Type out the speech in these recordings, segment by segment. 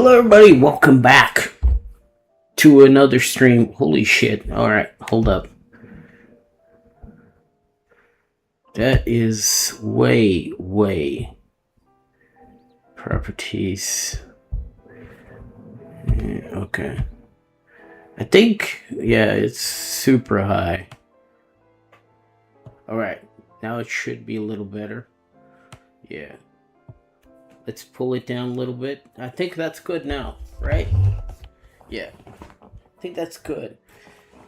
Hello, everybody. Welcome back to another stream. Holy shit. Alright, hold up. That is way. Properties. Okay. I think, yeah, it's super high. Alright, now it should be a little better. Yeah. Let's pull it down a little bit. I think that's good now, right? Yeah. I think that's good.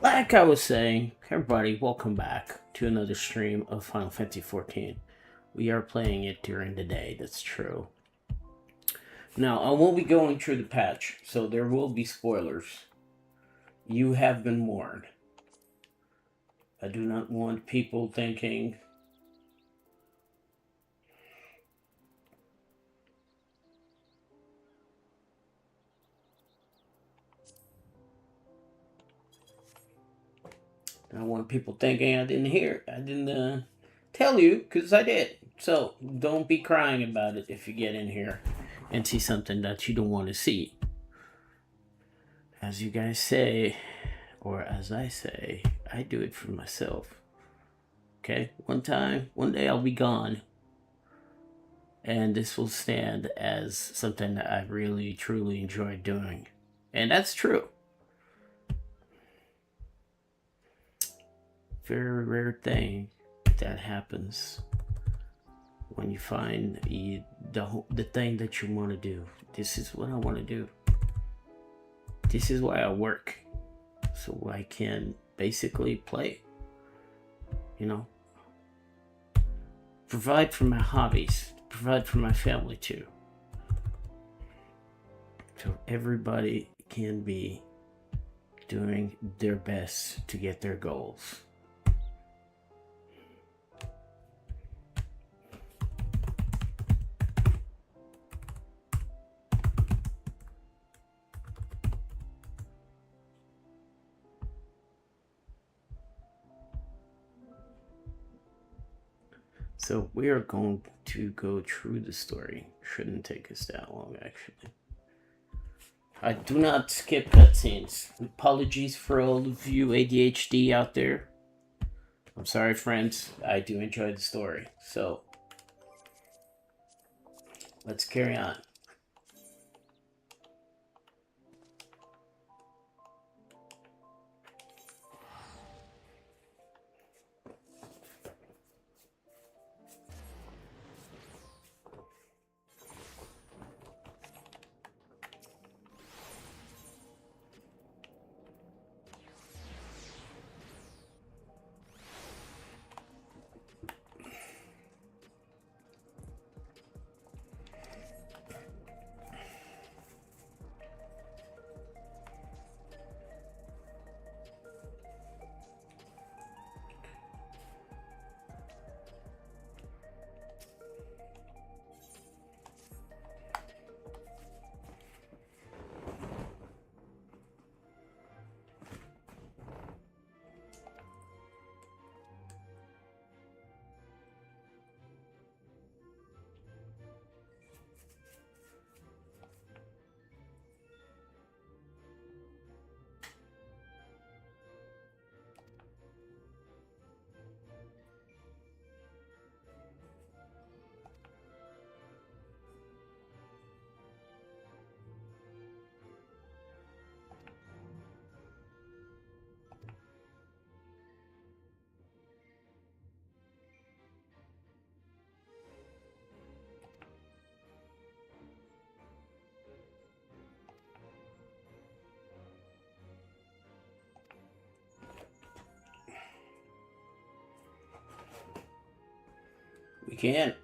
Like I was saying, everybody, welcome back to another stream of Final Fantasy XIV. We are playing it during the day, that's true. Now, I won't be going through the patch, so there will be spoilers. You have been warned. I do not want people thinking... I don't want people thinking I didn't tell you, because I did. So, don't be crying about it if you get in here and see something that you don't want to see. As you guys say, or as I say, I do it for myself. Okay? One day I'll be gone. And this will stand as something that I really, truly enjoyed doing. And that's true. Very rare thing that happens when you find the thing that you want to do. This is what I want to do. This is why I work. So I can basically play. You know? Provide for my hobbies. Provide for my family too. So everybody can be doing their best to get their goals. So we are going to go through the story. Shouldn't take us that long, actually. I do not skip cutscenes. Apologies for all of you ADHD out there. I'm sorry, friends. I do enjoy the story. So, let's carry on. We can.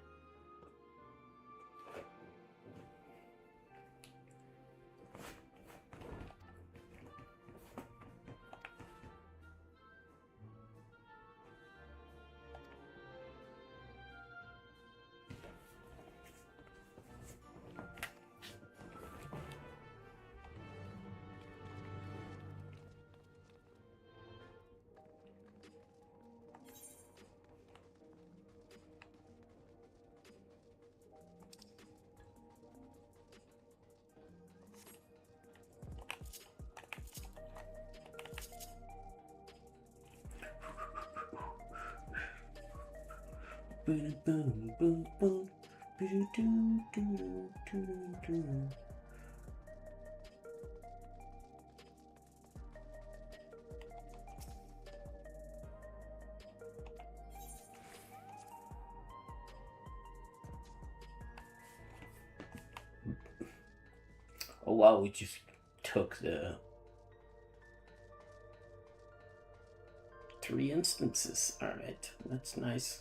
Boom, boom, boom, boom. Boo-doo-doo-doo-doo-doo-doo. Oh wow, we just took the 3 instances. Alright, that's nice.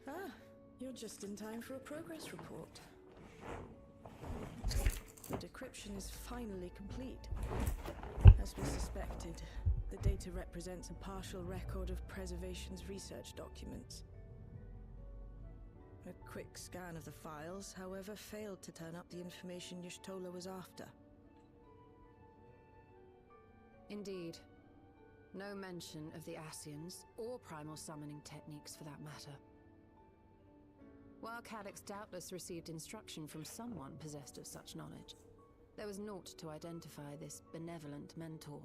Ah, you're just in time for a progress report. The decryption is finally complete. As we suspected, the data represents a partial record of Preservation's research documents. A quick scan of the files, however, failed to turn up the information Y'shtola was after. Indeed. No mention of the Ascians, or primal summoning techniques for that matter. While Calyx doubtless received instruction from someone possessed of such knowledge, there was naught to identify this benevolent mentor.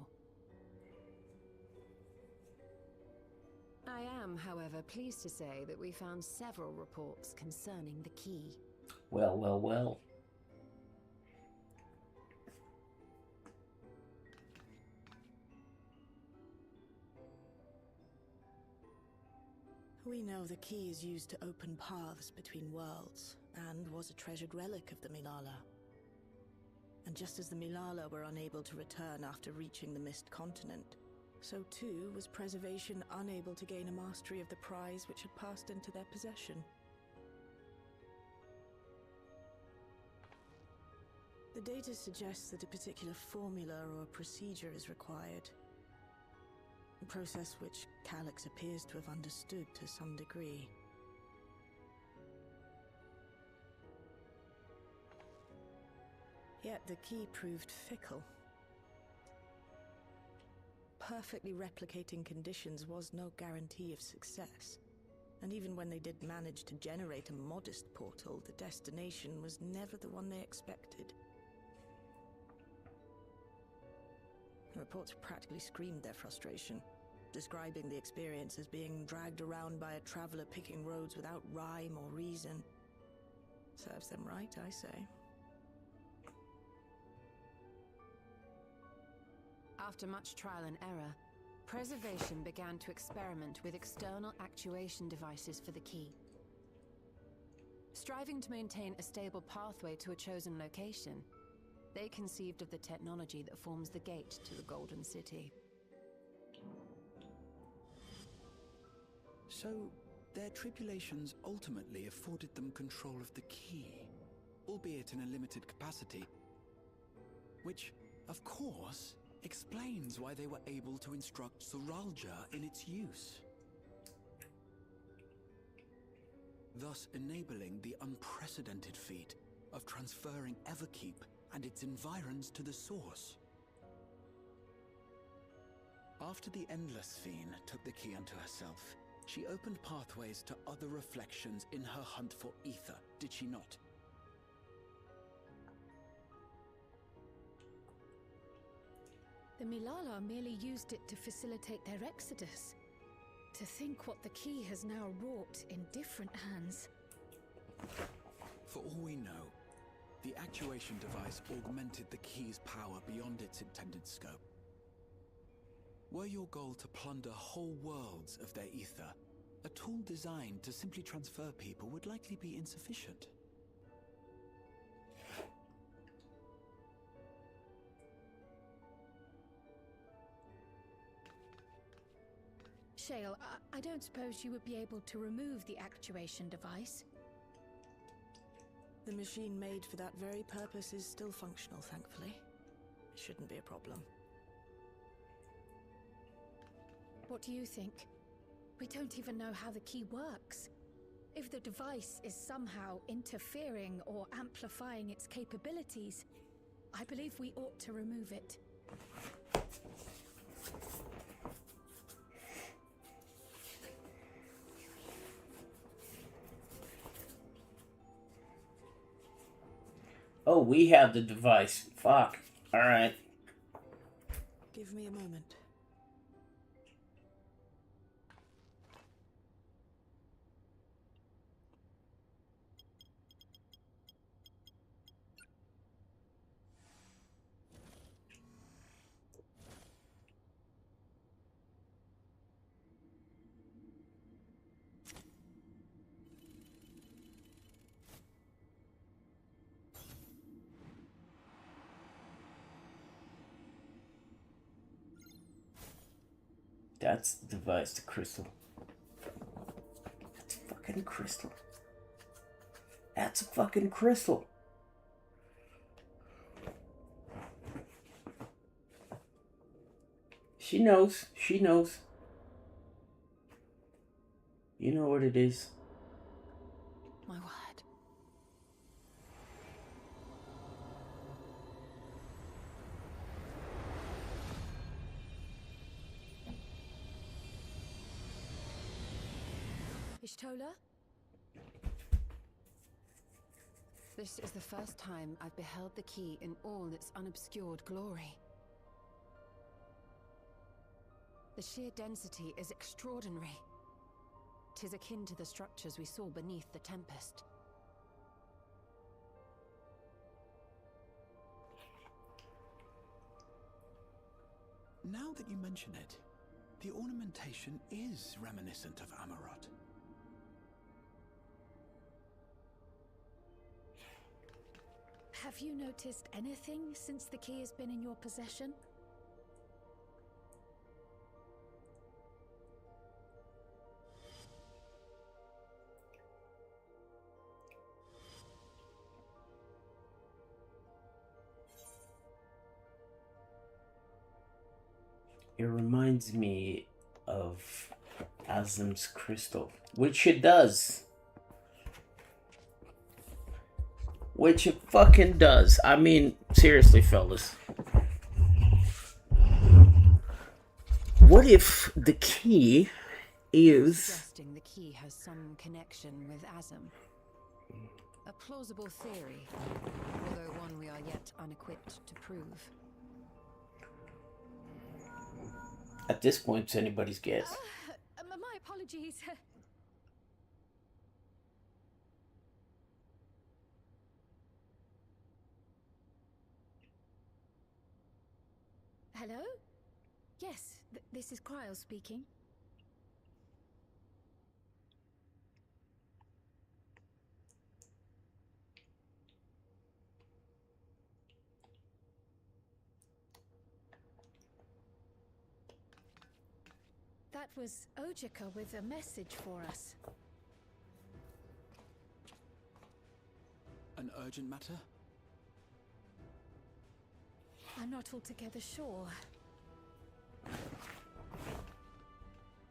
I am, however, pleased to say that we found several reports concerning the key. Well, well, well. We know the key is used to open paths between worlds, and was a treasured relic of the Milala. And just as the Milala were unable to return after reaching the Mist Continent, so too was Preservation unable to gain a mastery of the prize which had passed into their possession. The data suggests that a particular formula or procedure is required. A process which Calyx appears to have understood to some degree. Yet the key proved fickle. Perfectly replicating conditions was no guarantee of success. And even when they did manage to generate a modest portal, the destination was never the one they expected. The reports practically screamed their frustration, describing the experience as being dragged around by a traveler picking roads without rhyme or reason. Serves them right, I say. After much trial and error, Preservation began to experiment with external actuation devices for the key. Striving to maintain a stable pathway to a chosen location, they conceived of the technology that forms the gate to the Golden City. So, their tribulations ultimately afforded them control of the key, albeit in a limited capacity. Which, of course, explains why they were able to instruct Zoralja in its use. Thus enabling the unprecedented feat of transferring Everkeep and its environs to the source. After the Endless Fiend took the key unto herself, she opened pathways to other reflections in her hunt for ether, did she not? The Milala merely used it to facilitate their exodus. To think what the key has now wrought in different hands. For all we know, the actuation device augmented the key's power beyond its intended scope. Were your goal to plunder whole worlds of their ether, a tool designed to simply transfer people would likely be insufficient. Shale, I don't suppose you would be able to remove the actuation device? The machine made for that very purpose is still functional, thankfully. It shouldn't be a problem. What do you think? We don't even know how the key works. If the device is somehow interfering or amplifying its capabilities, I believe we ought to remove it. Oh, we have the device. Fuck. Alright. Give me a moment. That's the device, the crystal. That's a fucking crystal. That's a fucking crystal. She knows. She knows. You know what it is. My word. Ishtola? This is the first time I've beheld the key in all its unobscured glory. The sheer density is extraordinary. 'Tis akin to the structures we saw beneath the Tempest. Now that you mention it, the ornamentation is reminiscent of Amarot. Have you noticed anything since the key has been in your possession? It reminds me of Azim's crystal, which it does. Which it fucking does. I mean, seriously, fellas. What if the key is... Suggesting the key has some connection with Azim. A plausible theory, although one we are yet unequipped to prove. At this point, it's anybody's guess. My apologies. Hello? Yes, this is Cryle speaking. That was Ojika with a message for us. An urgent matter? I'm not altogether sure.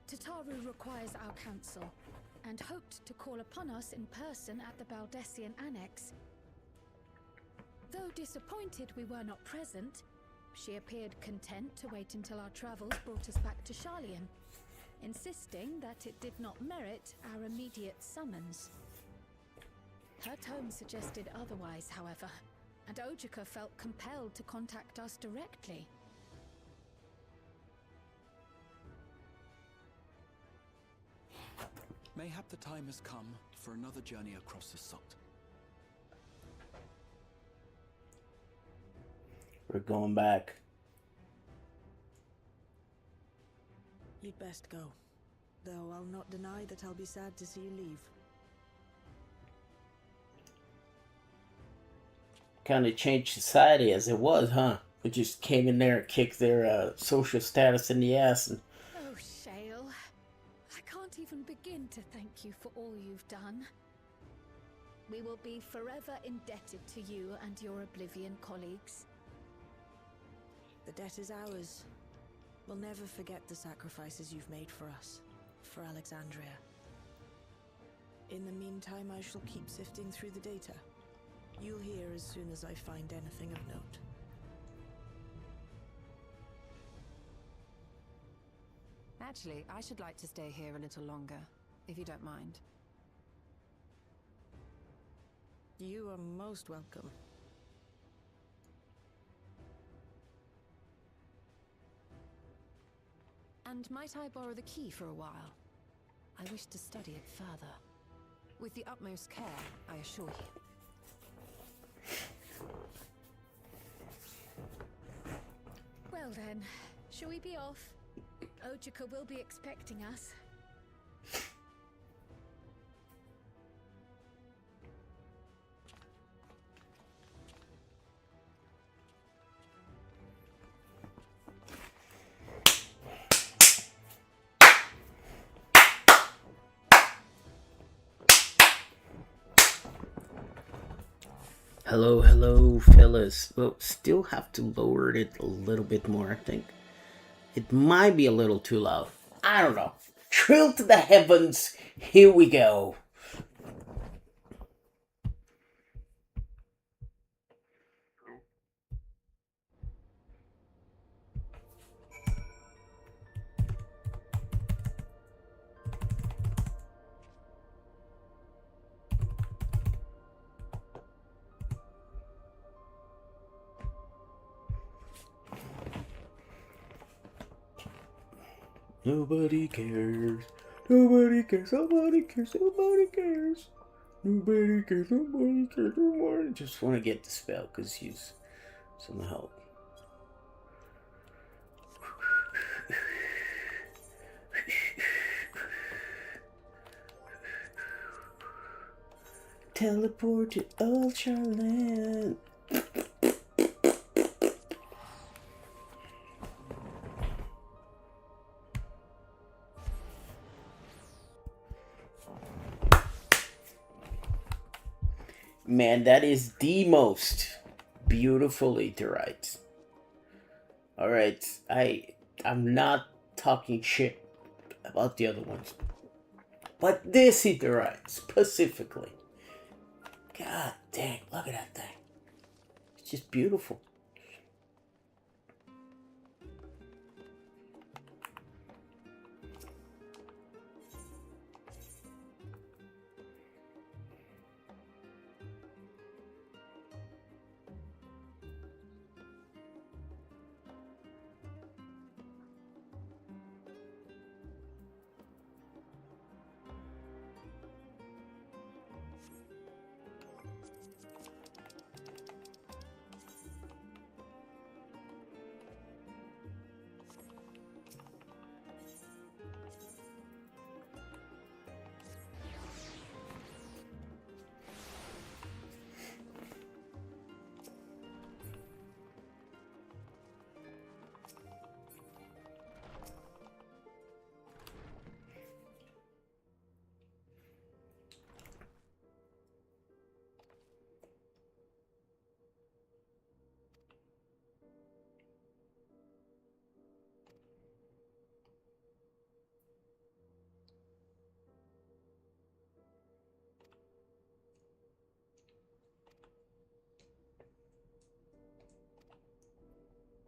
Tataru requires our counsel, and hoped to call upon us in person at the Baldessian Annex. Though disappointed we were not present, she appeared content to wait until our travels brought us back to Sharlayan, insisting that it did not merit our immediate summons. Her tone suggested otherwise, however, and Ojika felt compelled to contact us directly. Mayhap the time has come for another journey across the Sot. We're going back. You'd best go. Though I'll not deny that I'll be sad to see you leave. Kind of changed society as it was, huh? We just came in there and kicked their social status in the ass. And... Oh, Shale. I can't even begin to thank you for all you've done. We will be forever indebted to you and your Oblivion colleagues. The debt is ours. We'll never forget the sacrifices you've made for us, for Alexandria. In the meantime, I shall keep sifting through the data. You'll hear as soon as I find anything of note. Actually, I should like to stay here a little longer, if you don't mind. You are most welcome. And might I borrow the key for a while? I wish to study it further. With the utmost care, I assure you. Well then, shall we be off? Ojika will be expecting us. Hello, hello, fellas. Well, still have to lower it a little bit more, I think. It might be a little too loud. I don't know. Trill to the heavens. Here we go. Nobody cares. Nobody cares. Nobody cares. Nobody cares. Nobody cares. Nobody cares. Nobody. Just want to get the spell because he's some help. Teleport to Ultraland. Man, that is the most beautiful aetherite. Alright, I'm not talking shit about the other ones. But this aetherite, specifically. God dang, look at that thing. It's just beautiful.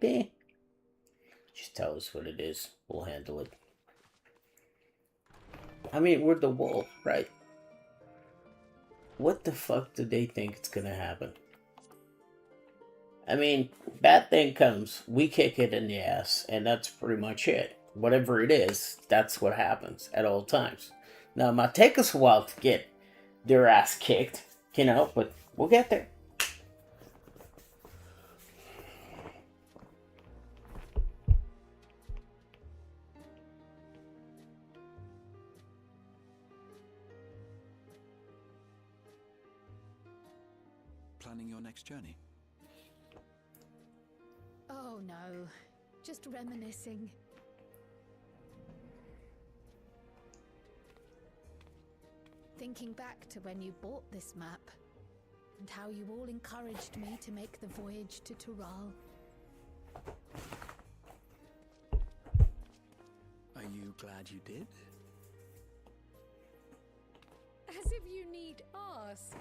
Eh. Just tell us what it is. We'll handle it. I mean, we're the wolf, right? What the fuck do they think it's gonna happen? I mean, bad thing comes, we kick it in the ass, and that's pretty much it. Whatever it is, that's what happens at all times. Now, it might take us a while to get their ass kicked, but we'll get there. Planning your next journey? Oh no, just reminiscing. Thinking back to when you bought this map, and how you all encouraged me to make the voyage to Tural. Are you glad you did? As if you need ask.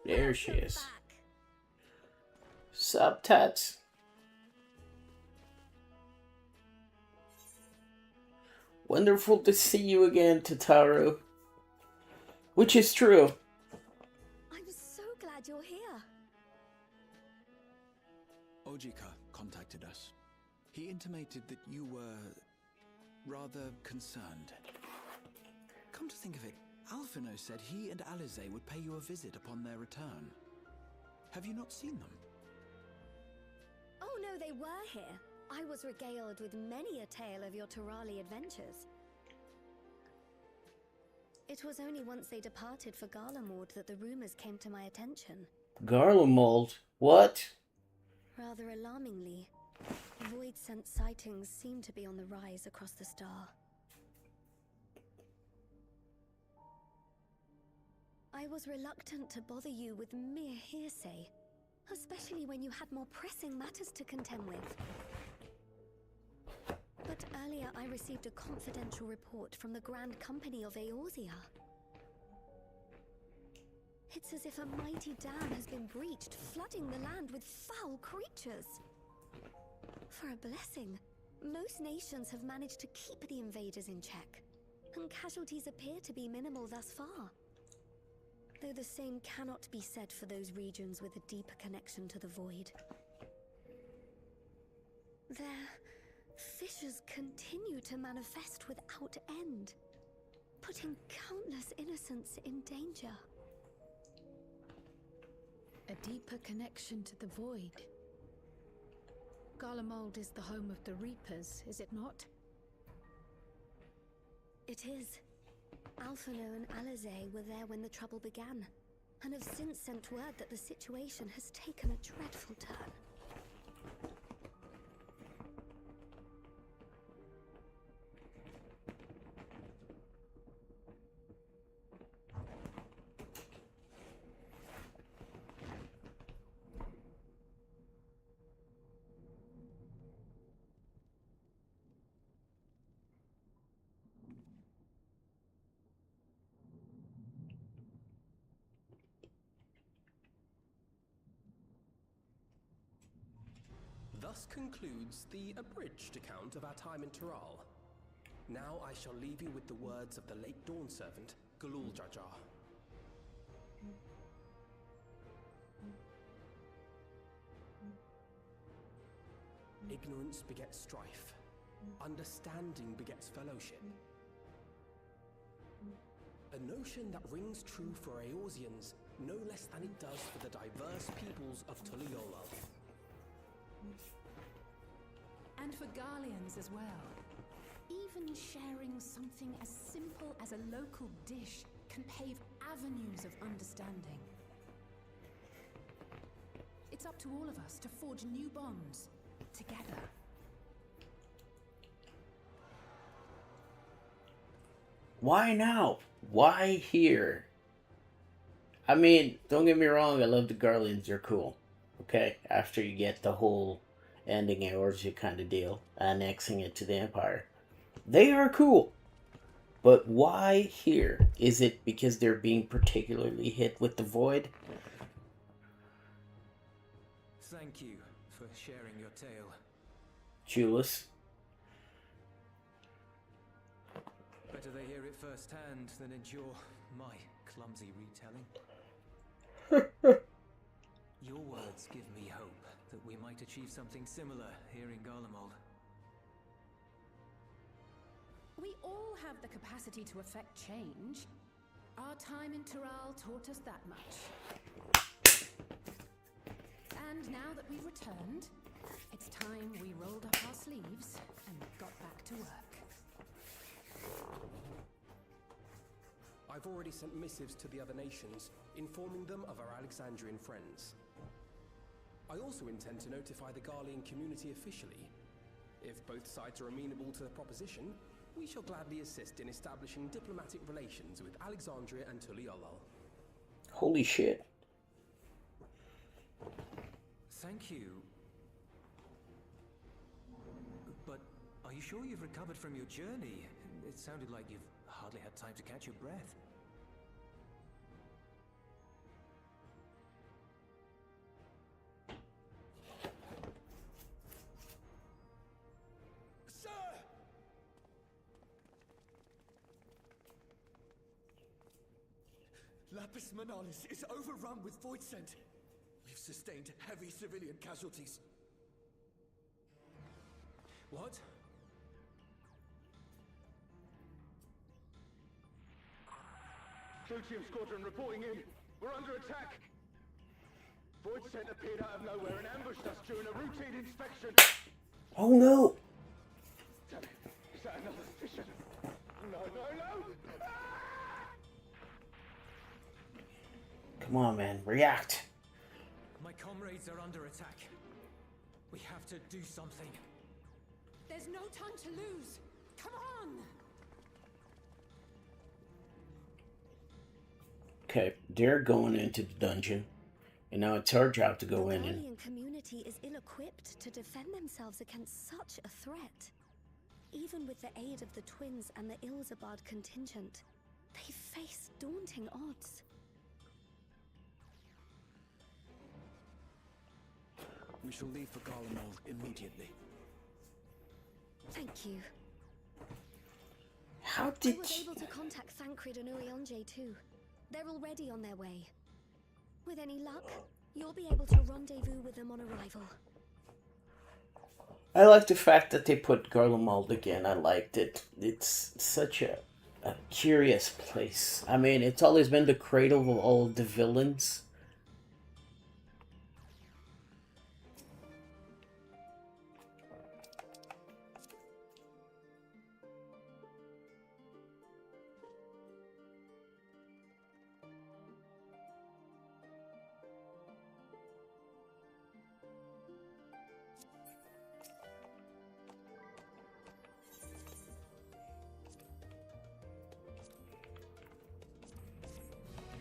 There she Welcome is. back. Sup, Tats? Wonderful to see you again, Tataru. Which is true. I'm so glad you're here. Ojika contacted us. He intimated that you were rather concerned. Come to think of it, Alphino said he and Alize would pay you a visit upon their return. Have you not seen them? Oh no, they were here. I was regaled with many a tale of your Turali adventures. It was only once they departed for Garlemald that the rumors came to my attention. Garlemald? What? Rather alarmingly, void-sent sightings seem to be on the rise across the star. I was reluctant to bother you with mere hearsay, especially when you had more pressing matters to contend with. But earlier I received a confidential report from the Grand Company of Eorzea. It's as if a mighty dam has been breached, flooding the land with foul creatures. For a blessing, most nations have managed to keep the invaders in check, and casualties appear to be minimal thus far. Though the same cannot be said for those regions with a deeper connection to the void. Their fissures continue to manifest without end, putting countless innocents in danger. A deeper connection to the void. Garlemald is the home of the Reapers, is it not? It is. Alphino and Alize were there when the trouble began, and have since sent word that the situation has taken a dreadful turn. Thus concludes the abridged account of our time in Tural. Now I shall leave you with the words of the late Dawn servant, Galul Jajar. Ignorance begets strife. Understanding begets fellowship. A notion that rings true for Eorzeans no less than it does for the diverse peoples of Tuliyollal. And for Garleans as well. Even sharing something as simple as a local dish can pave avenues of understanding. It's up to all of us to forge new bonds, together. Why now? Why here? I mean, don't get me wrong, I love the Garlands, they're cool. Okay? After you get the whole ending Eorzea kind of deal, annexing it to the Empire. They are cool. But why here? Is it because they're being particularly hit with the void? Thank you for sharing your tale. Julius. Better they hear it firsthand than endure my clumsy retelling. Your words give me hope that we might achieve something similar here in Garlemald. We all have the capacity to affect change. Our time in Tural taught us that much. And now that we've returned, it's time we rolled up our sleeves and got back to work. I've already sent missives to the other nations, informing them of our Alexandrian friends. I also intend to notify the Garlean community officially. If both sides are amenable to the proposition, we shall gladly assist in establishing diplomatic relations with Alexandria and Tuliyollal. Holy shit. Thank you. But are you sure you've recovered from your journey? It sounded like you've hardly had time to catch your breath. Sir! Lapis Manalis is overrun with void scent. We've sustained heavy civilian casualties. What? Clutium Squadron reporting in. We're under attack. Void Scent appeared out of nowhere and ambushed us during a routine inspection. Oh no! Damn it. Is that another fisher? No, no, no! Come on, man. React. My comrades are under attack. We have to do something. There's no time to lose. Come on! Okay, they're going into the dungeon. And now it's our job to go in The and... alien community is ill-equipped to defend themselves against such a threat. Even with the aid of the twins and the Ilzabard contingent, they face daunting odds. We shall leave for Garlemald immediately. Thank you. How I did... was able to contact Thancred and Urianger too. They're already on their way. With any luck, you'll be able to rendezvous with them on arrival. I like the fact that they put Garlemald again. I liked it. It's such a curious place. I mean, it's always been the cradle of all the villains.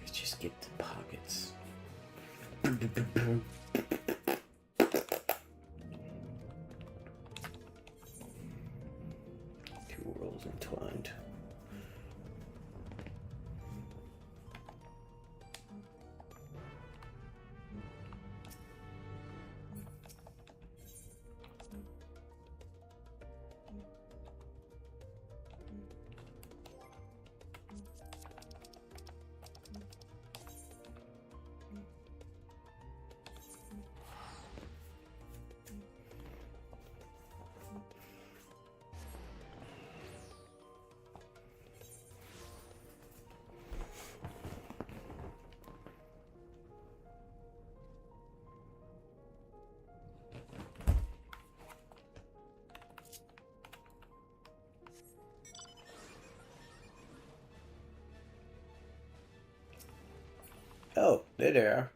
Let's just get the pockets. Two worlds entwined. Oh, there they are.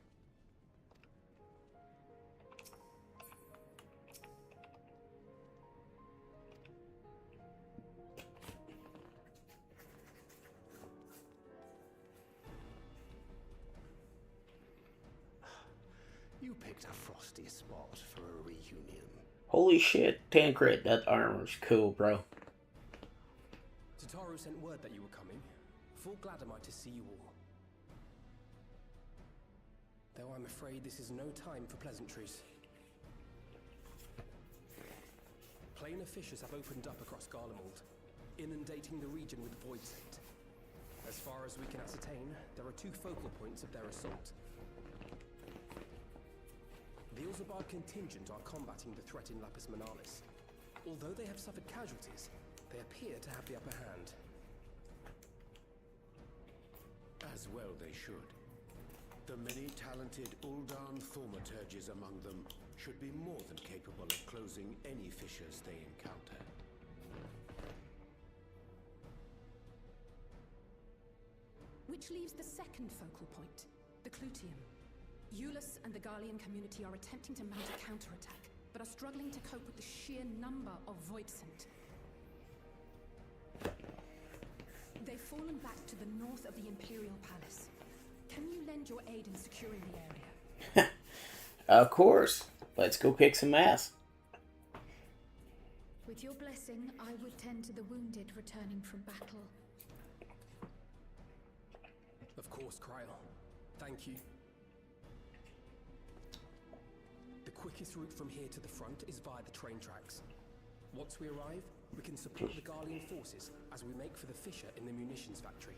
You picked a frosty spot for a reunion. Holy shit, Tancred, that armor's cool, bro. Tataru sent word that you were coming. Full glad am I to see you all. Though I'm afraid this is no time for pleasantries. Planar fissures have opened up across Garlemald, inundating the region with void scent. As far as we can ascertain, there are two focal points of their assault. The Ilzabard contingent are combating the threat in Lapis Manalis. Although they have suffered casualties, they appear to have the upper hand. As well they should. The many talented Uldan thaumaturges among them should be more than capable of closing any fissures they encounter. Which leaves the second focal point, the Clutium. Eulus and the Garlean community are attempting to mount a counterattack, but are struggling to cope with the sheer number of void scent. They've fallen back to the north of the Imperial Palace. Can you lend your aid in securing the area? Of course. Let's go kick some ass. With your blessing, I would tend to the wounded returning from battle. Of course, Kryl. Thank you. The quickest route from here to the front is via the train tracks. Once we arrive, we can support the Garlean forces as we make for the fissure in the munitions factory.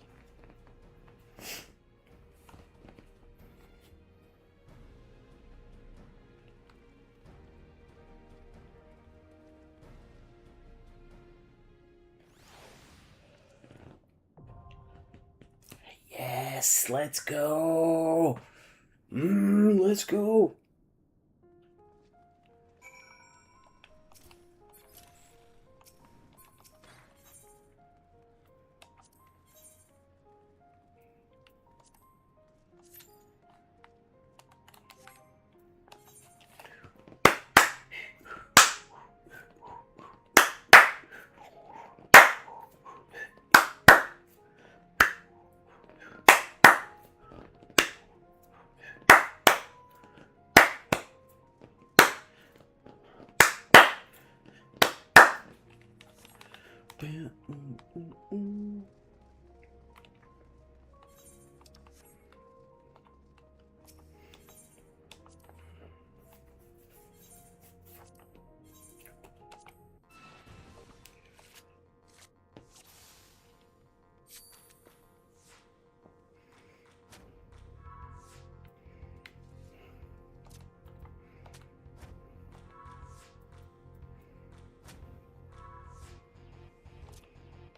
Yes, let's go. Let's go.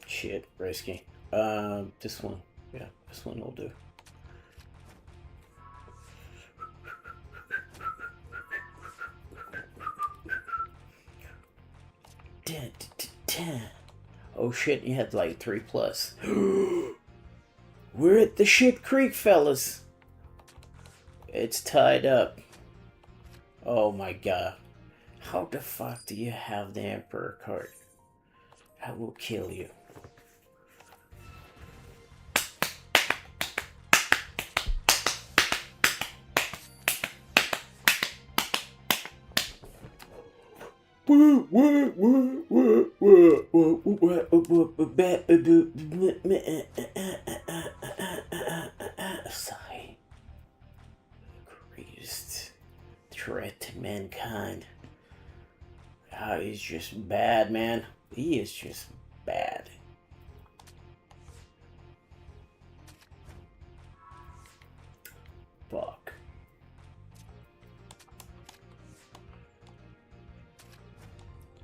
Shit, risky. This one. Yeah, this one will do. Oh shit, you had like 3+. We're at the shit creek, fellas. It's tied up. Oh my god. How the fuck do you have the Emperor card? I will kill you. Sorry. Greatest threat to mankind. He's just bad, man. He is just bad. Fuck.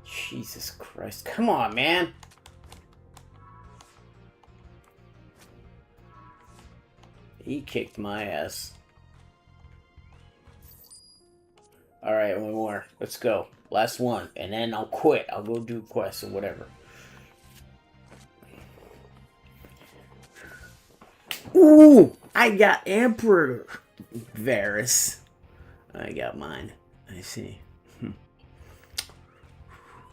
Jesus Christ. Come on, man. He kicked my ass. Alright, one more. Let's go. Last one. And then I'll quit. I'll go do quests or whatever. Ooh! I got Emperor Varus. I got mine. I see.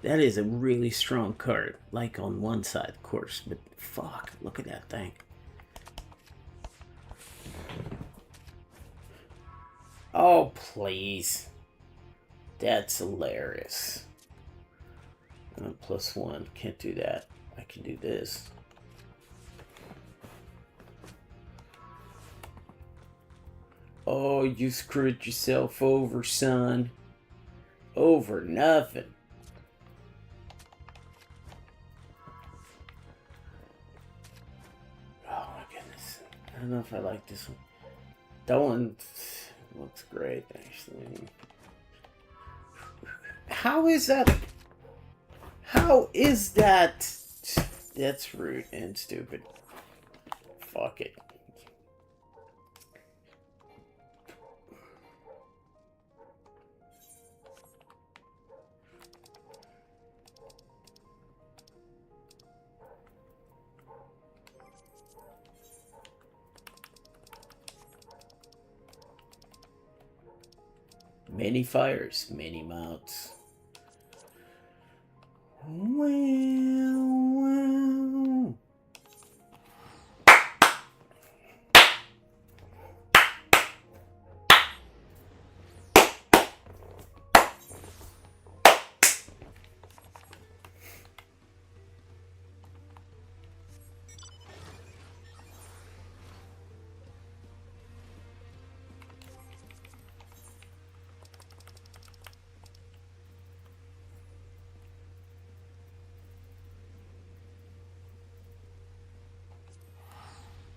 That is a really strong card. Like on one side, of course. But fuck, look at that thing. Oh, please. That's hilarious. +1. Can't do that. I can do this. Oh, you screwed yourself over, son. Over nothing. Oh my goodness. I don't know if I like this one. That one looks great, actually. How is that? How is that? That's rude and stupid. Fuck it. Many fires, many mouths. Well.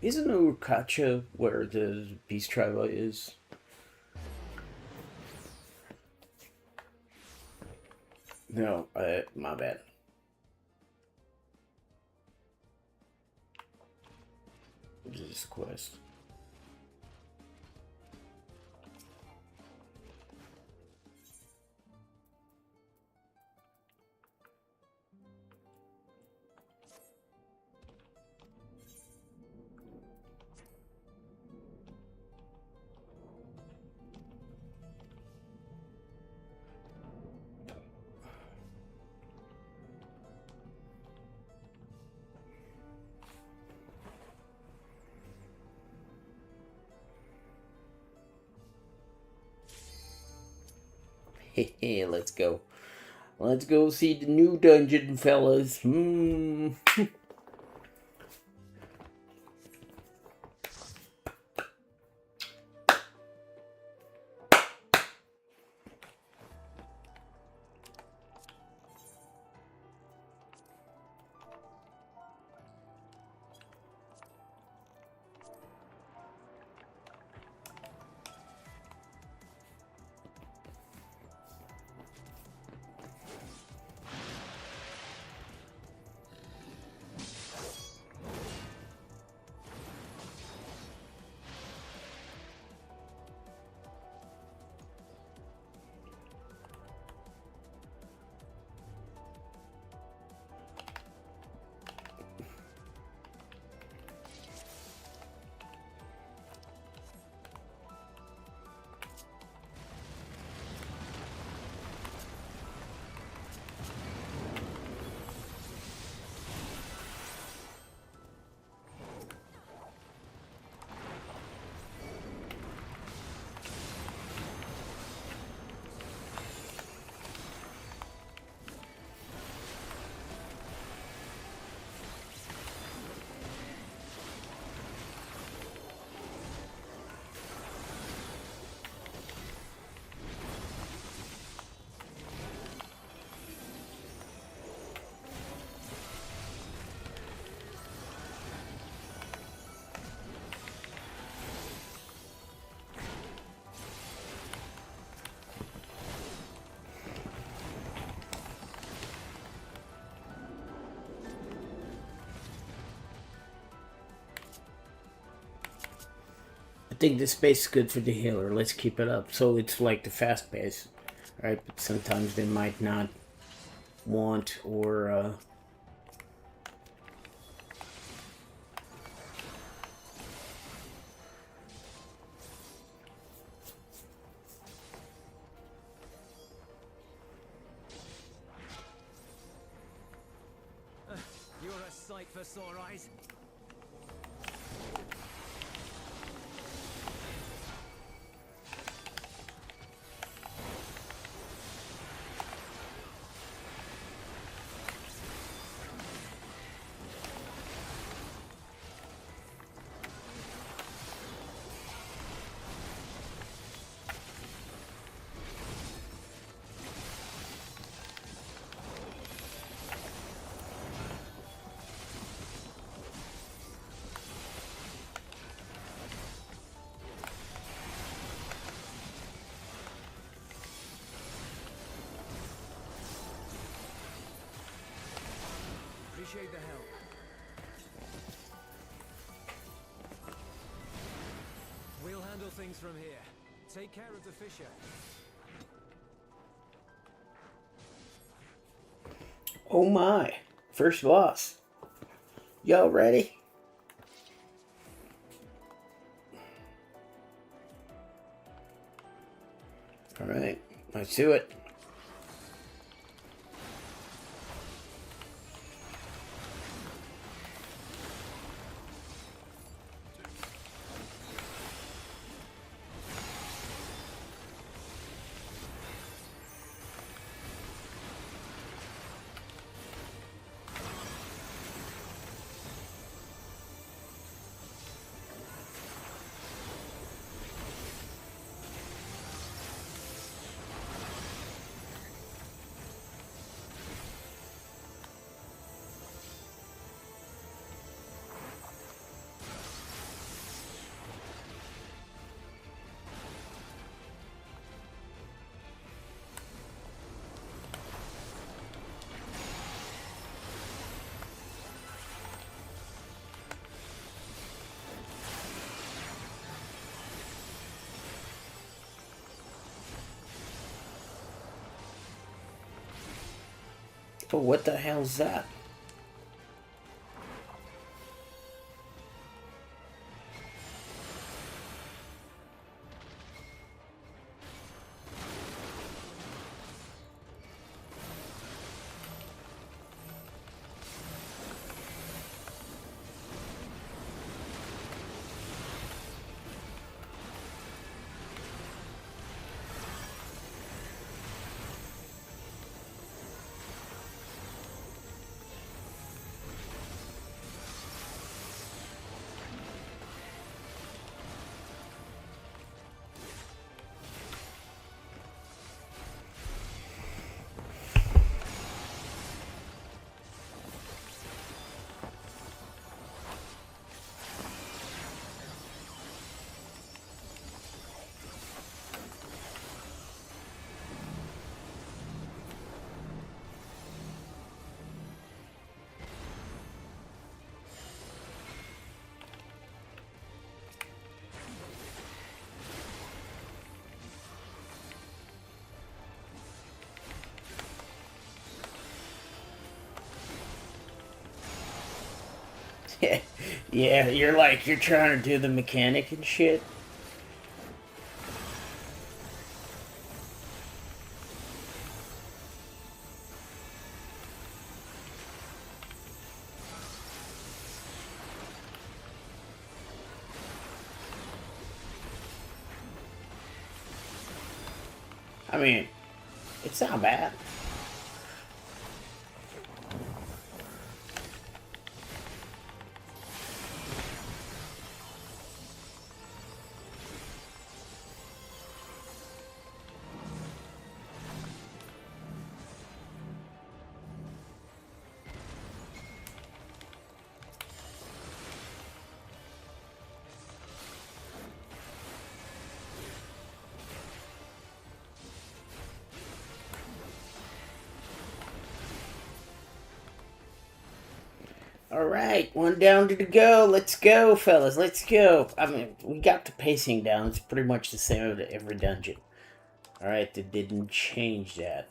Isn't Urkacha where the Beast Tribe is? No, my bad. What is this quest? Let's go. Let's go see the new dungeon, fellas. I think this pace is good for the healer. Let's keep it up. So it's like the fast pace, right? But sometimes they might not want or You're a sight for sore eyes. Appreciate the help. We'll handle things from here. Take care of the fisher. oh my, first boss. Y'all ready? All right, let's do it. Oh, what the hell's that? Yeah, you're trying to do the mechanic and shit. I mean, it's not bad. Alright, one down to go. Let's go, fellas. Let's go. I mean, we got the pacing down. It's pretty much the same of every dungeon. Alright, they didn't change that.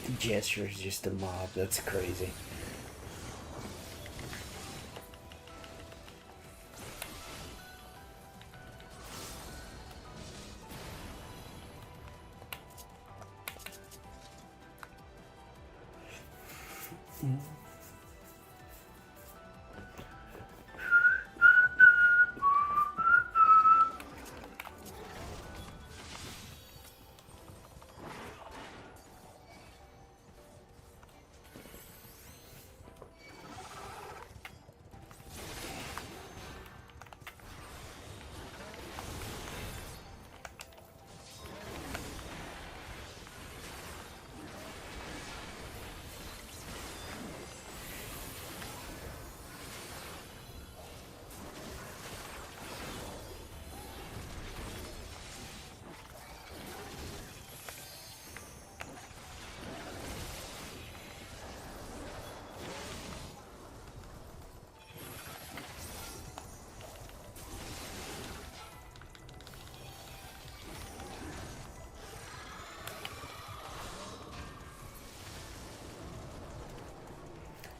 The gesture is just a mob. That's crazy.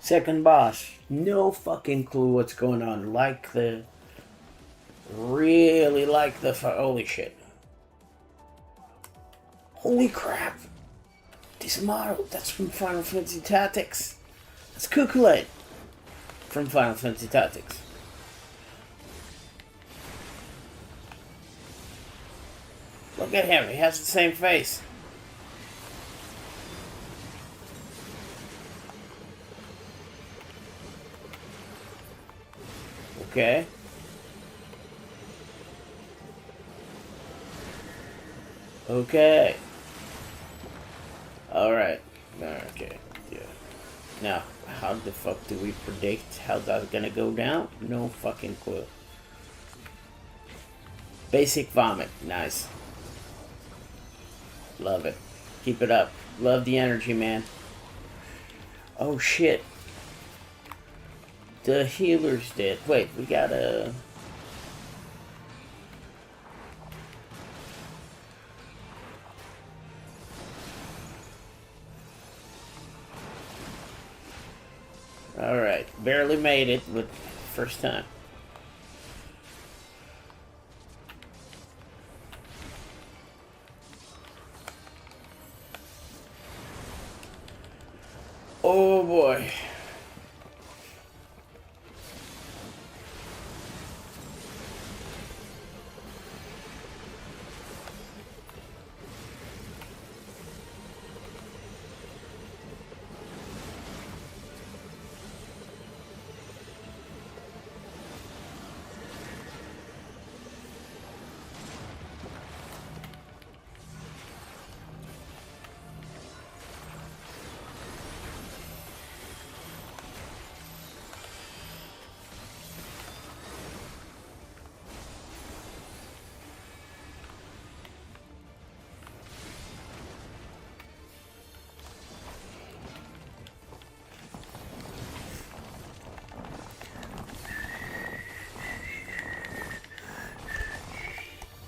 Second boss. No fucking clue what's going on. Really like the... Holy shit. Holy crap. This model, that's from Final Fantasy Tactics. That's Kukulate from Final Fantasy Tactics. Look at him. He has the same face. Okay. Okay. Alright. Okay. Yeah. Now, how the fuck do we predict how that's gonna go down? No fucking clue. Basic vomit. Nice. Love it. Keep it up. Love the energy, man. Oh shit. The healer's dead. Wait, we gotta... Alright, barely made it, but first time. Oh boy.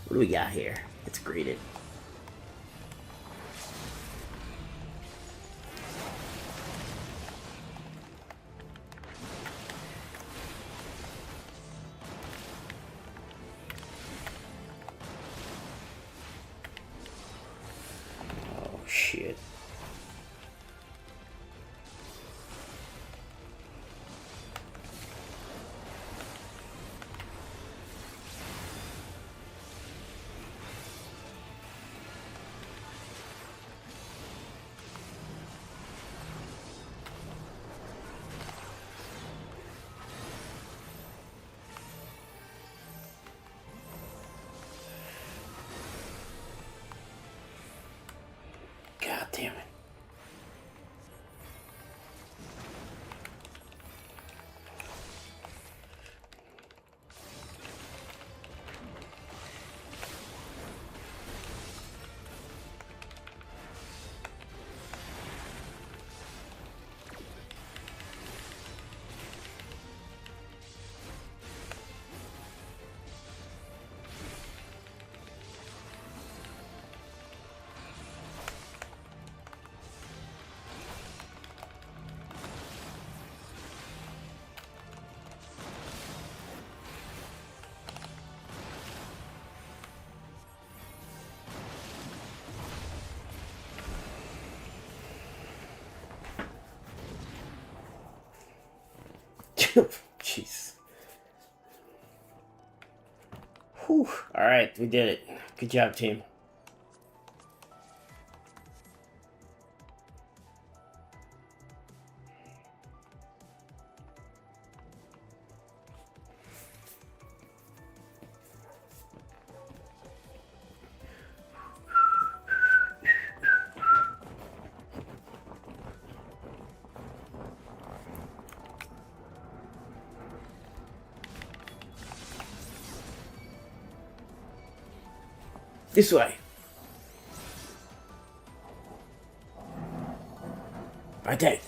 What do we got here? Let's greet it. Oh shit. God damn it. Jeez. Whew. Alright, we did it. Good job, team. This way. Right there.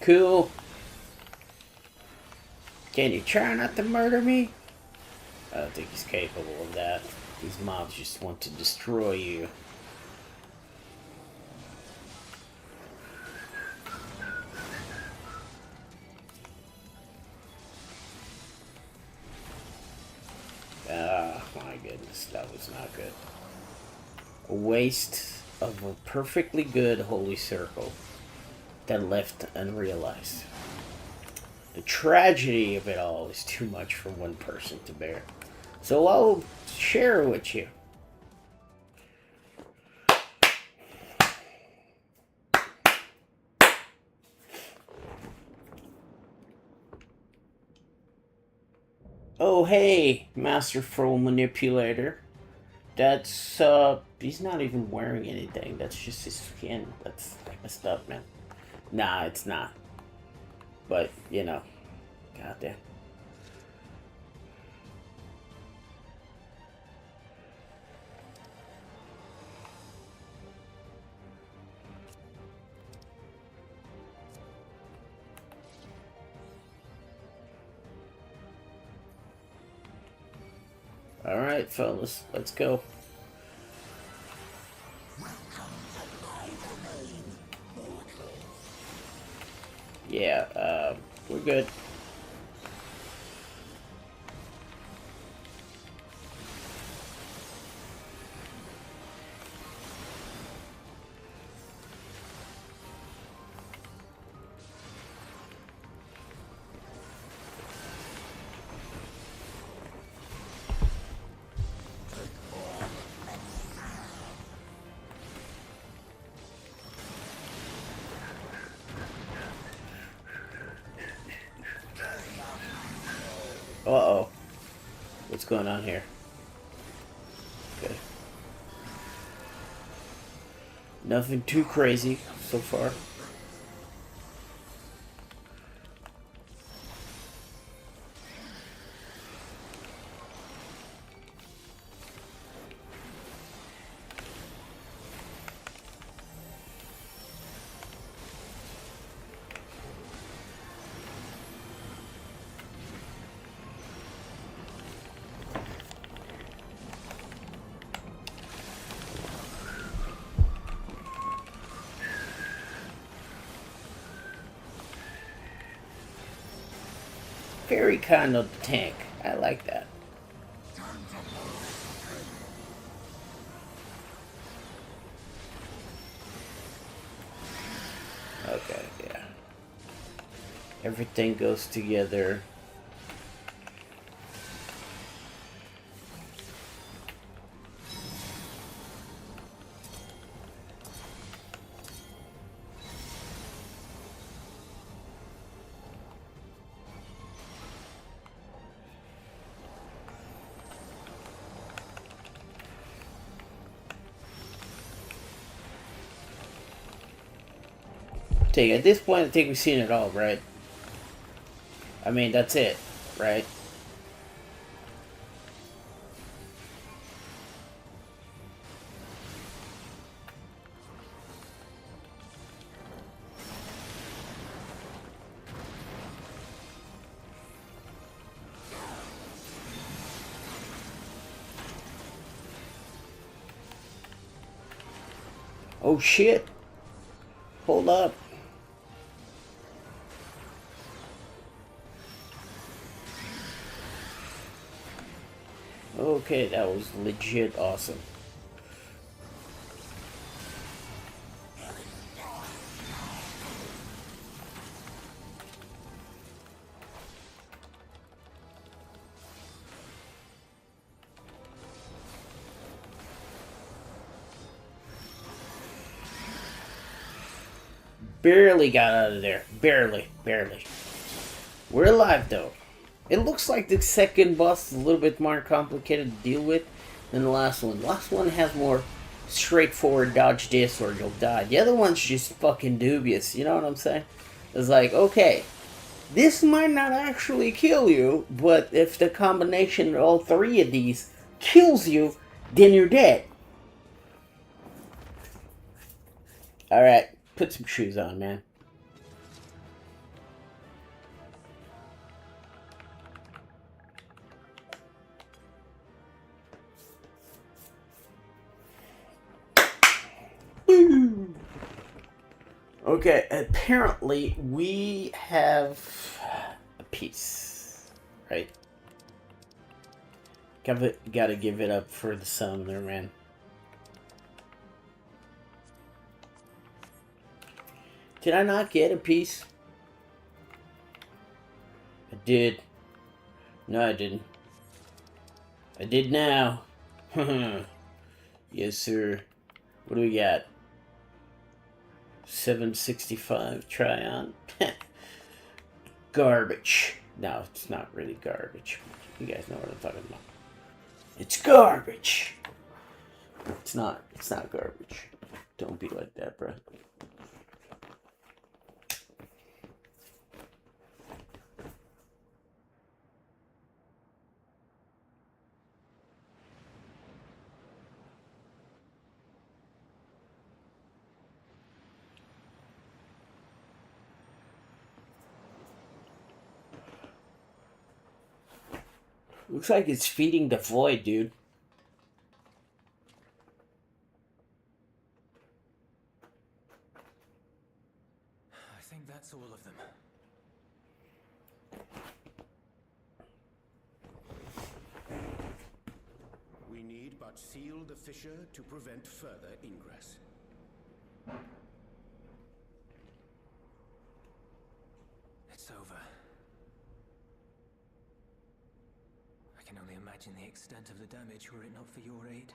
Cool. Can you try not to murder me? I don't think he's capable of that. These mobs just want to destroy you. Ah, my goodness, that was not good. A waste of a perfectly good holy circle that left unrealized. The tragedy of it all is too much for one person to bear. So I'll share it with you. Oh hey, masterful manipulator. That's he's not even wearing anything. That's just his skin. That's messed up, man. Nah, it's not. But, you know, goddamn. Alright, fellas, let's go. Yeah, we're good. Uh-oh. What's going on here? Okay. Nothing too crazy so far. Very kind of the tank. I like that. Okay, yeah. Everything goes together. At this point, I think we've seen it all, right? I mean, that's it, right? Oh shit! Hold up. Okay, that was legit awesome. Barely got out of there. Barely. We're alive, though. It looks like the second boss is a little bit more complicated to deal with than the last one. The last one has more straightforward dodge this or you'll die. The other one's just fucking dubious. You know what I'm saying? It's like, okay, this might not actually kill you, but if the combination of all three of these kills you, then you're dead. Alright, put some shoes on, man. Okay, apparently we have a piece, right? Gotta give it up for the summoner, man. Did I not get a piece? I did. No, I didn't. I did now. Yes, sir. What do we got? 765 Tryon. Garbage. No, it's not really garbage. You guys know what I'm talking about. It's garbage. It's not. It's not garbage. Don't be like that, bro. Looks like it's feeding the void, dude. I think that's all of them. We need but seal the fissure to prevent further ingress. It's over. I can only imagine the extent of the damage were it not for your aid.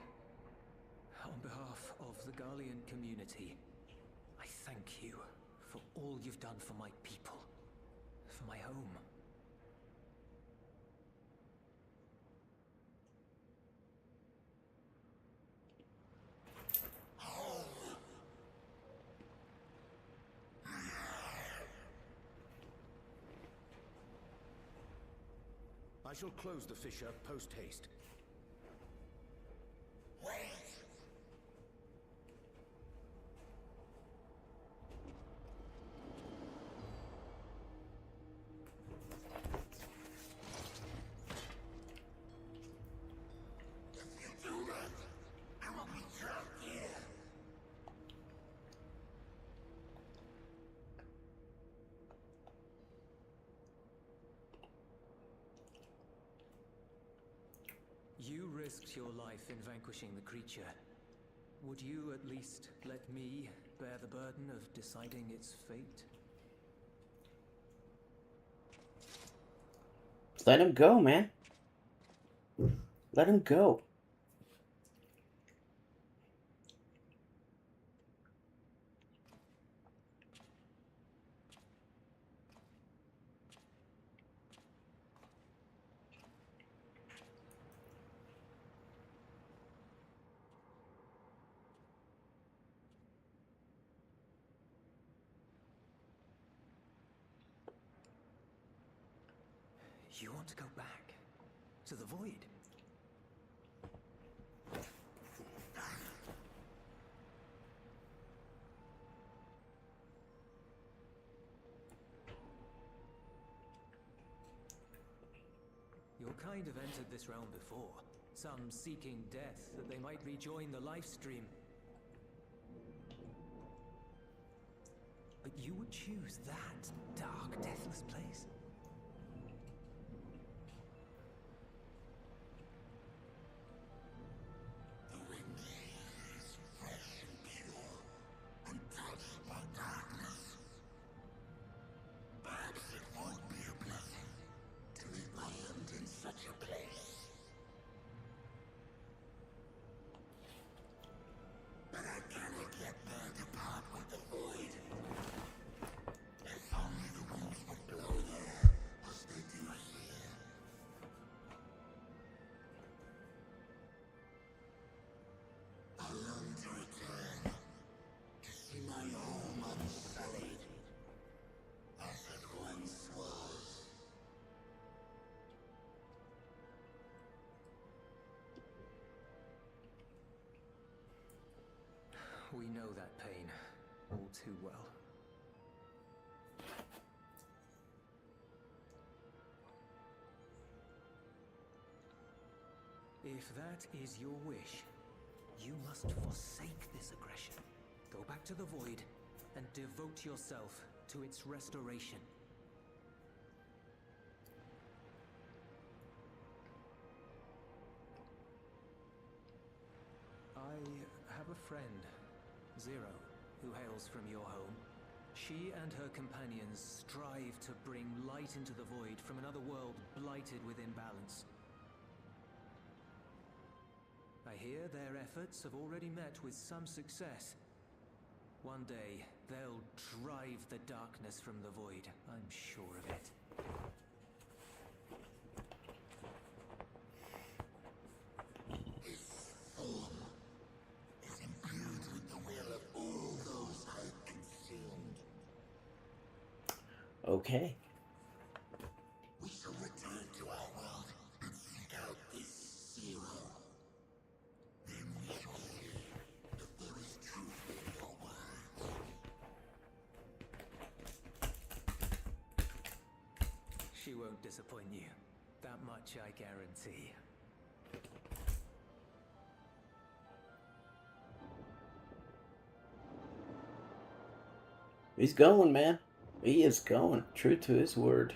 On behalf of the Garlean community, I thank you for all you've done for my people, for my home. I shall close the fissure post-haste. You risked your life in vanquishing the creature. Would you at least let me bear the burden of deciding its fate? Let him go, man. Let him go. You want to go back to the void? Your kind have entered this realm before, some seeking death that they might rejoin the life stream. But you would choose that dark, deathless place? We know that pain all too well. If that is your wish, you must forsake this aggression. Go back to the void and devote yourself to its restoration. I have a friend, Zero, who hails from your home. She and her companions strive to bring light into the void from another world blighted with imbalance. I hear their efforts have already met with some success. One day, they'll drive the darkness from the void, I'm sure of it. Okay. We shall return to our world and seek out this zero. Then we shall see if there is truth in your words. She won't disappoint you. That much I guarantee. He's going, man. He is going. True to his word.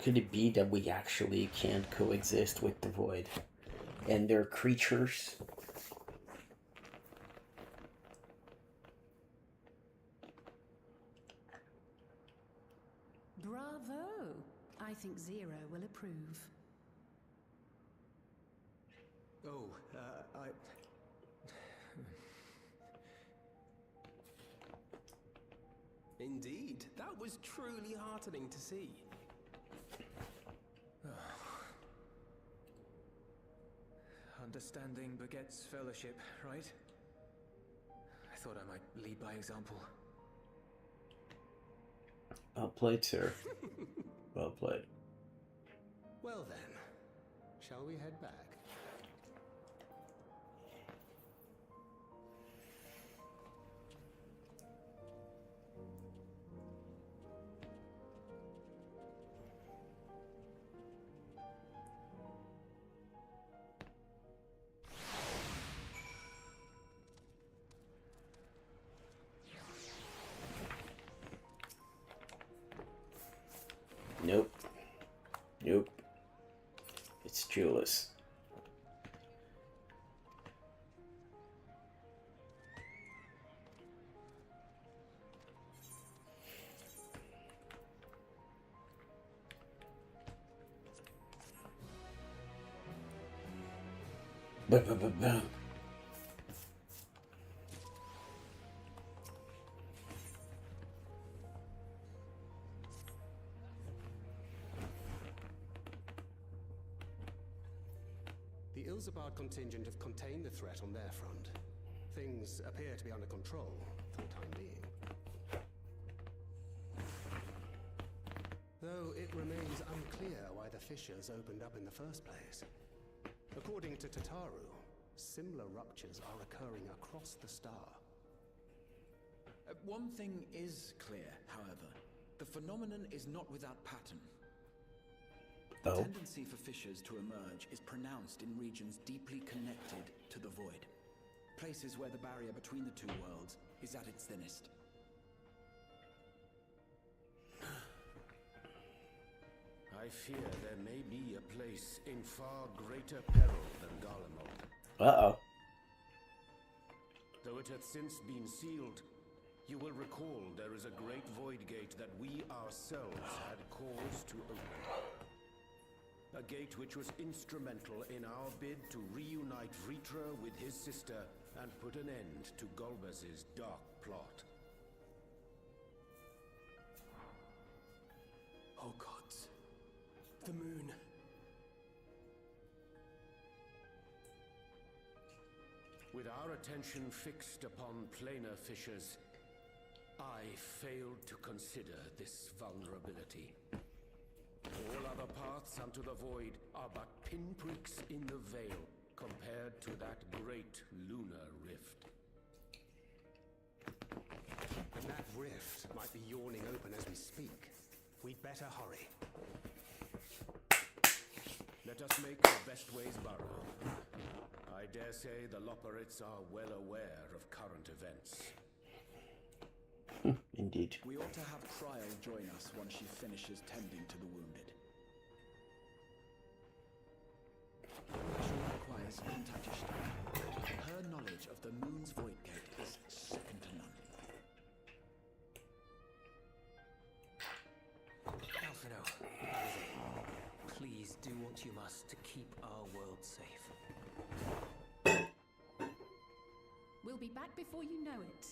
Could it be that we actually can't coexist with the void? And their creatures? Bravo! I think Zero will approve. Oh, Indeed, that was truly heartening to see. Understanding begets fellowship, right? I thought I might lead by example. Well played, sir. Well played. Well then, shall we head back? Nope. Nope. It's Julius. Ba-ba-ba-bam. The Ilzabard contingent have contained the threat on their front. Things appear to be under control for the time being. Though it remains unclear why the fissures opened up in the first place. According to Tataru, similar ruptures are occurring across the star. One thing is clear, however. The phenomenon is not without pattern. The tendency for fissures to emerge is pronounced in regions deeply connected to the void. Places where the barrier between the two worlds is at its thinnest. I fear there may be a place in far greater peril than Garlemald. Uh-oh. Though it hath since been sealed, you will recall there is a great void gate that we ourselves had cause to open. A gate which was instrumental in our bid to reunite Vritra with his sister and put an end to Golbez's dark plot. Oh gods. The moon. With our attention fixed upon planar fissures, I failed to consider this vulnerability. All other paths unto the void are but pinpricks in the veil compared to that great lunar rift. And that rift might be yawning open as we speak. We'd better hurry. Let us make the best ways burrow. I dare say the Loporrits are well aware of current events. Indeed. We ought to have Trial join us once she finishes tending to the wounded. I shall likewise contact Ishtar. The moon's void gate is second to none. Alphino, please do what you must to keep our world safe. We'll be back before you know it.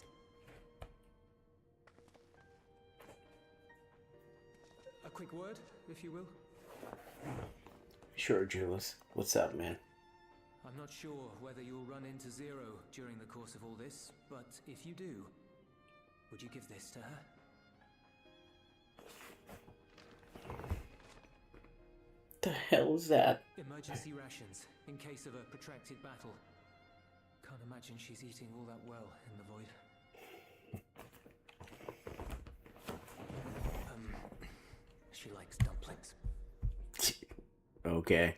A quick word, if you will. Sure, Julius. What's up, man? I'm not sure whether you'll run into Zero during the course of all this, but if you do, would you give this to her? The hell is that? Emergency rations, in case of a protracted battle. Can't imagine she's eating all that well in the void. She likes dumplings. Okay.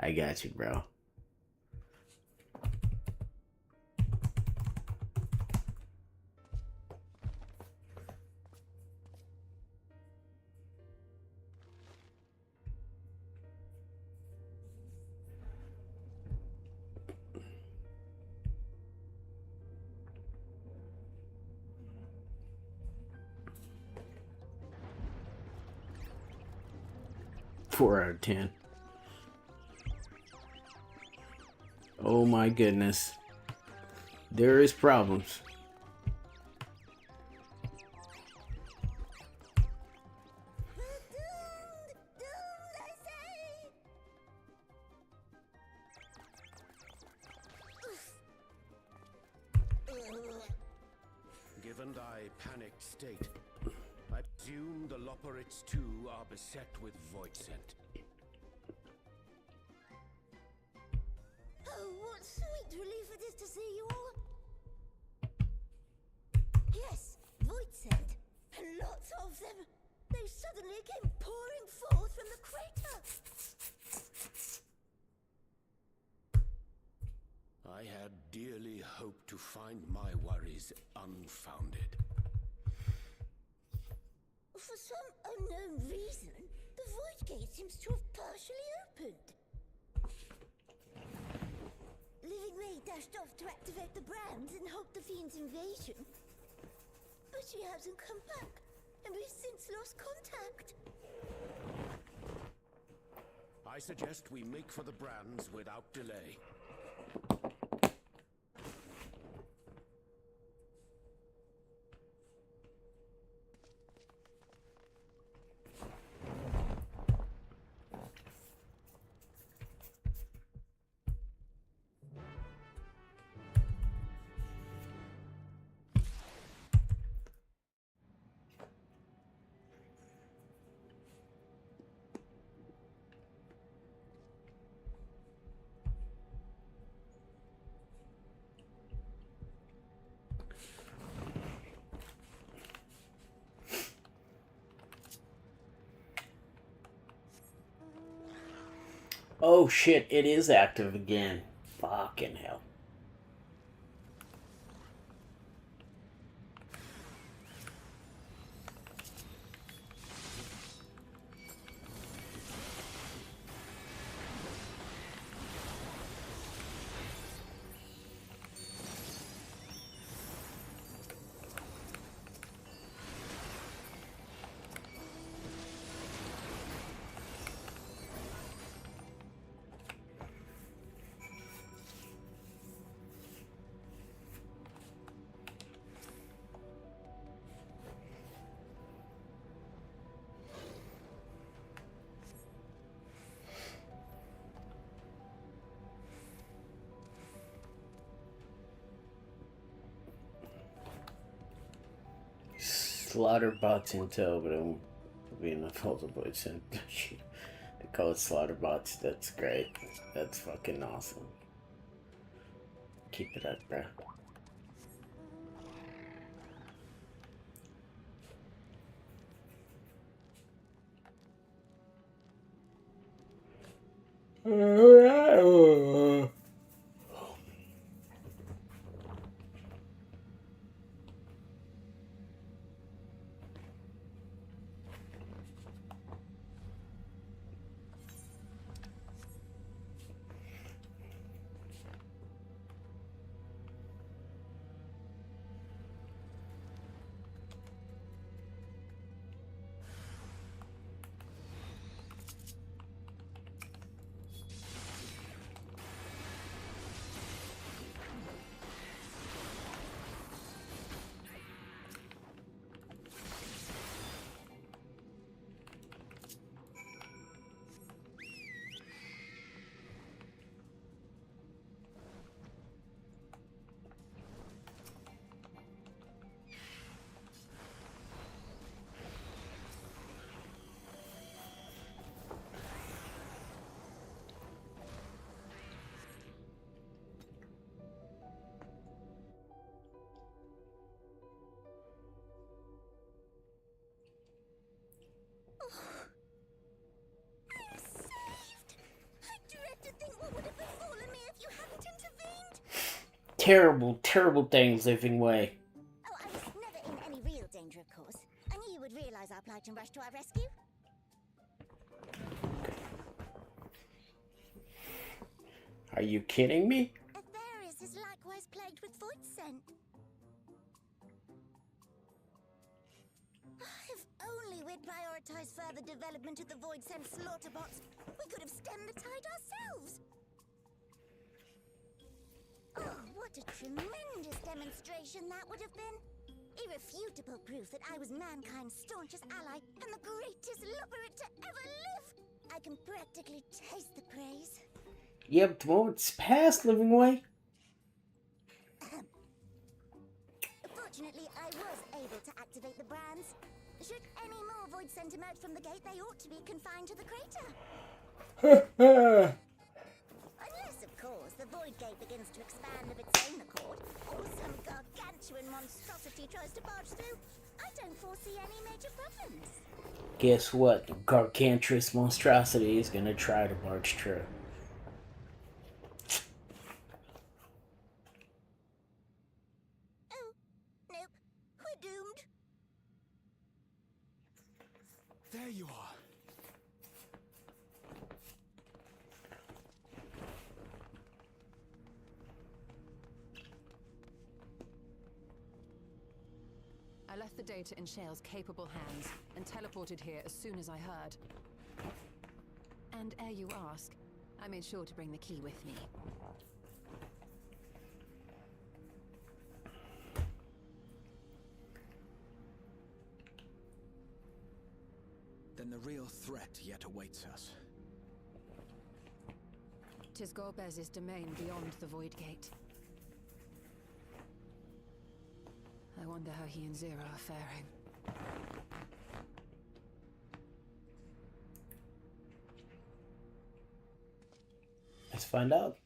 I got you, bro. Four out of 10. Oh my goodness. There is problems. Given thy panicked state, I presume the Loporrits too are beset with void scent. Oh, what sweet relief it is to see you all. Yes, void scent. And lots of them. They suddenly came pouring forth from the crater. I had dearly hoped to find my worries unfounded. For some unknown reason, the void gate seems to have partially opened. Living May dashed off to activate the brands and halt the fiend's invasion. But she hasn't come back, and we've since lost contact. I suggest we make for the brands without delay. Oh shit, it is active again. Fucking hell. Slaughter bots in tow, but it won't be enough multiple sent. They call it slaughter bots. That's great. That's fucking awesome. Keep it up, bro. terrible, terrible things living way. Oh, I was never in any real danger, of course. I knew you would realize our plight and rush to our rescue. Are you kidding me? Atheris is likewise plagued with void scent. If only we'd prioritized further development of the void scent slaughter bots, we could have stemmed the tide ourselves. Oh, what a tremendous demonstration that would have been. Irrefutable proof that I was mankind's staunchest ally and the greatest lubberite to ever live. I can practically taste the praise. Yeah, but the moment's past, living way. Fortunately, I was able to activate the brands. Should any more void scent emerge from the gate, they ought to be confined to the crater. Unless, of course, the void gate begins to expand of its own accord, or some gargantuan monstrosity tries to barge through. I don't foresee any major problems. Guess what? The gargantuous monstrosity is gonna try to barge through. Oh, nope. We're doomed. There you are. I left the data in Shale's capable hands and teleported here as soon as I heard. And ere you ask, I made sure to bring the key with me. Then the real threat yet awaits us. 'Tis Gorbez's domain beyond the Void Gate. I wonder how he and Zero are faring. Let's find out.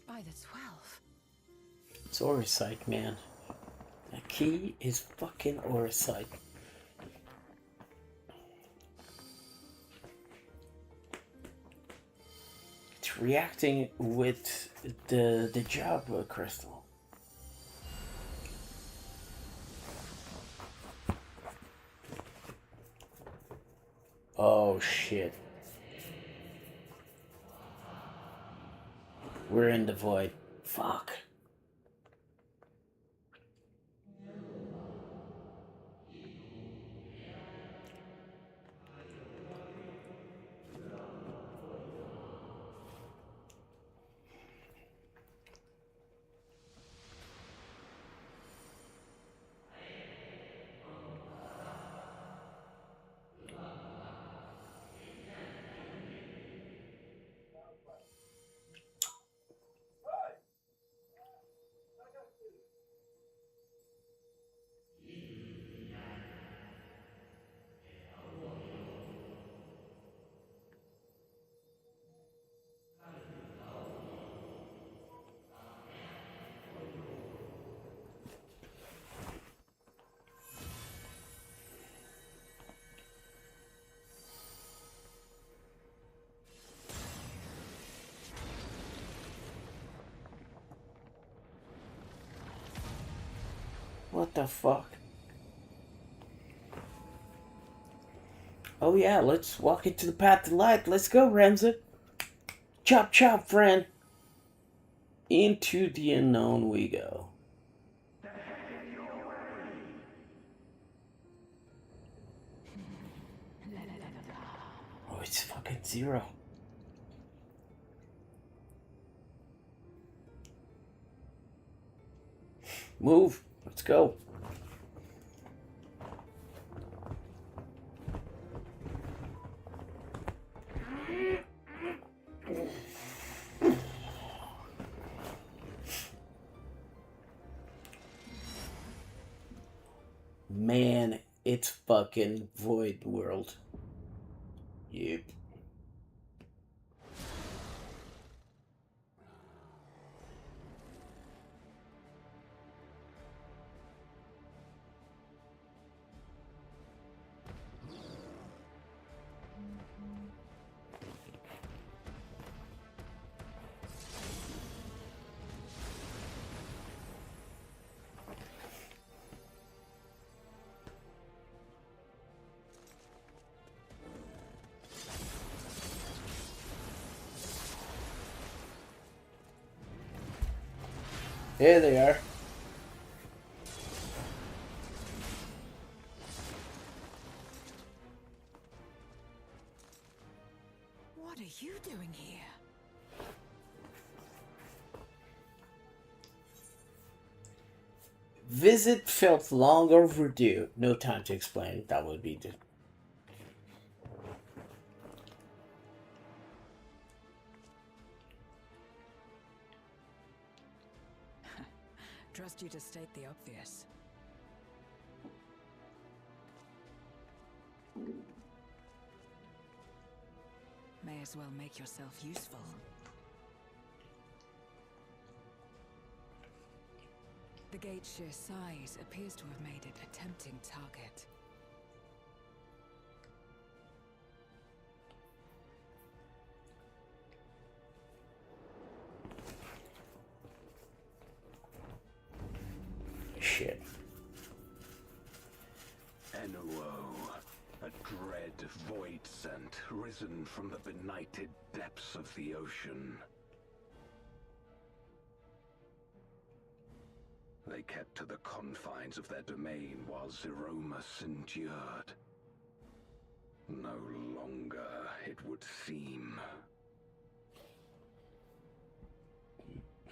By the 12. It's Orisite, man. The key is fucking Orisite. It's reacting with the Jabba crystal. Oh shit. We're in the void. Fuck. What the fuck? Oh yeah, let's walk into the path of light. Let's go, Renza. Chop chop, friend. Into the unknown we go. Oh, it's fucking Zero. Move. Let's go. Man, it's fucking Void World. Yep. Here they are. What are you doing here? Visit felt long overdue. No time to explain. That would be the... Trust you to state the obvious. May as well make yourself useful. The gate's sheer size appears to have made it a tempting target. Shit. Enuo, a dread void scent risen from the benighted depths of the ocean. They kept to the confines of their domain while Zeromus endured. No longer, it would seem.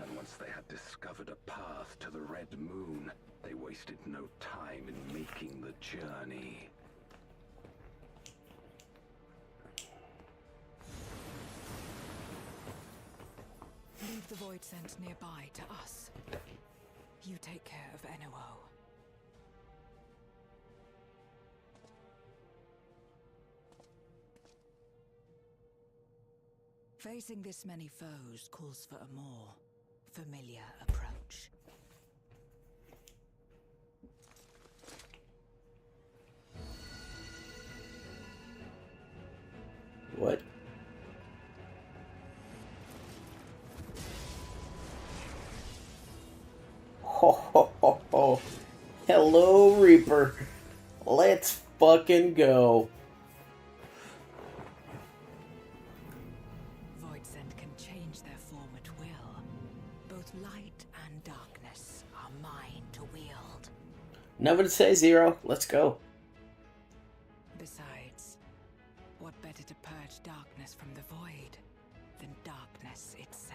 And once they had discovered a path to the Red Moon, they wasted no time in making the journey. Leave the void scent nearby to us. You take care of Enuo. Facing this many foes calls for a more familiar approach. What? Ho ho ho ho. Hello, Reaper. Let's fucking go. Void scent can change their form at will. Both light and darkness are mine to wield. Nothing to say, Zero. Let's go. Besides, what better to purge darkness from the void than darkness itself?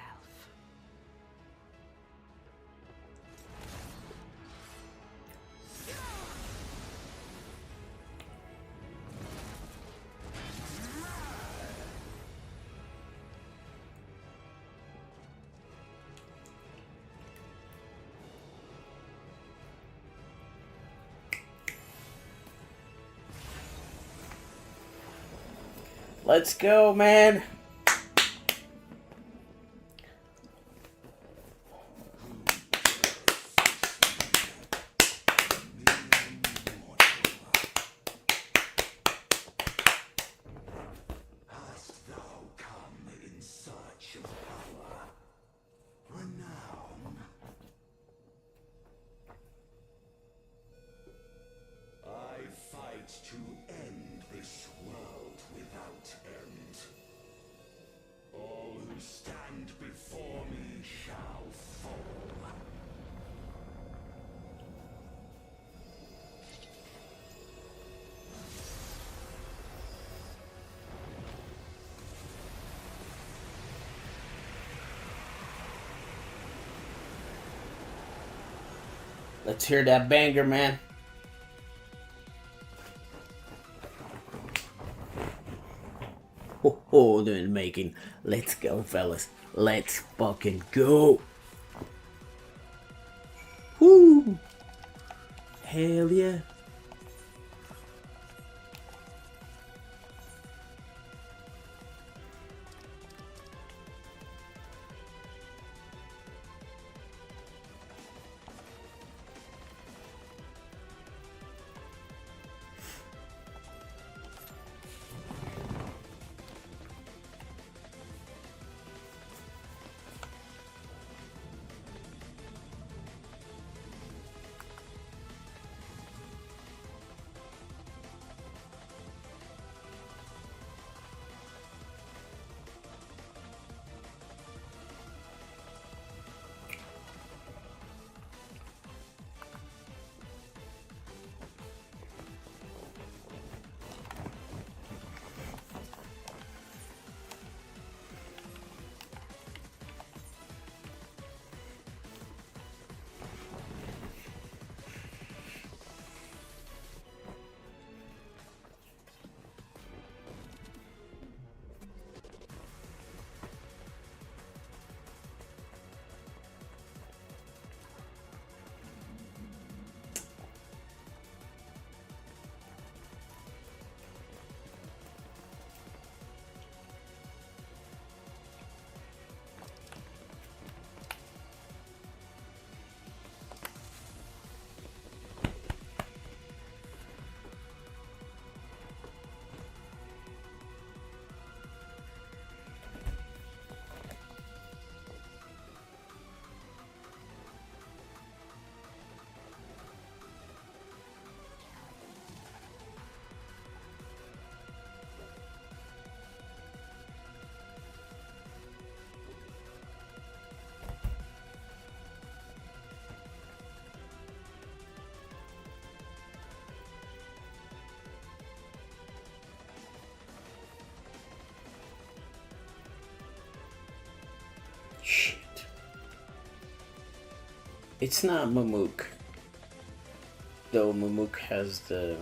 Let's go, man. Hast thou come in search of power, renown? I fight to end this world without end. All who stand before me shall fall. Let's hear that banger, man. Oh, they're making. Let's go, fellas. Let's fucking go. Woo! Hell yeah. It's not Mamook. Though Mamook has the...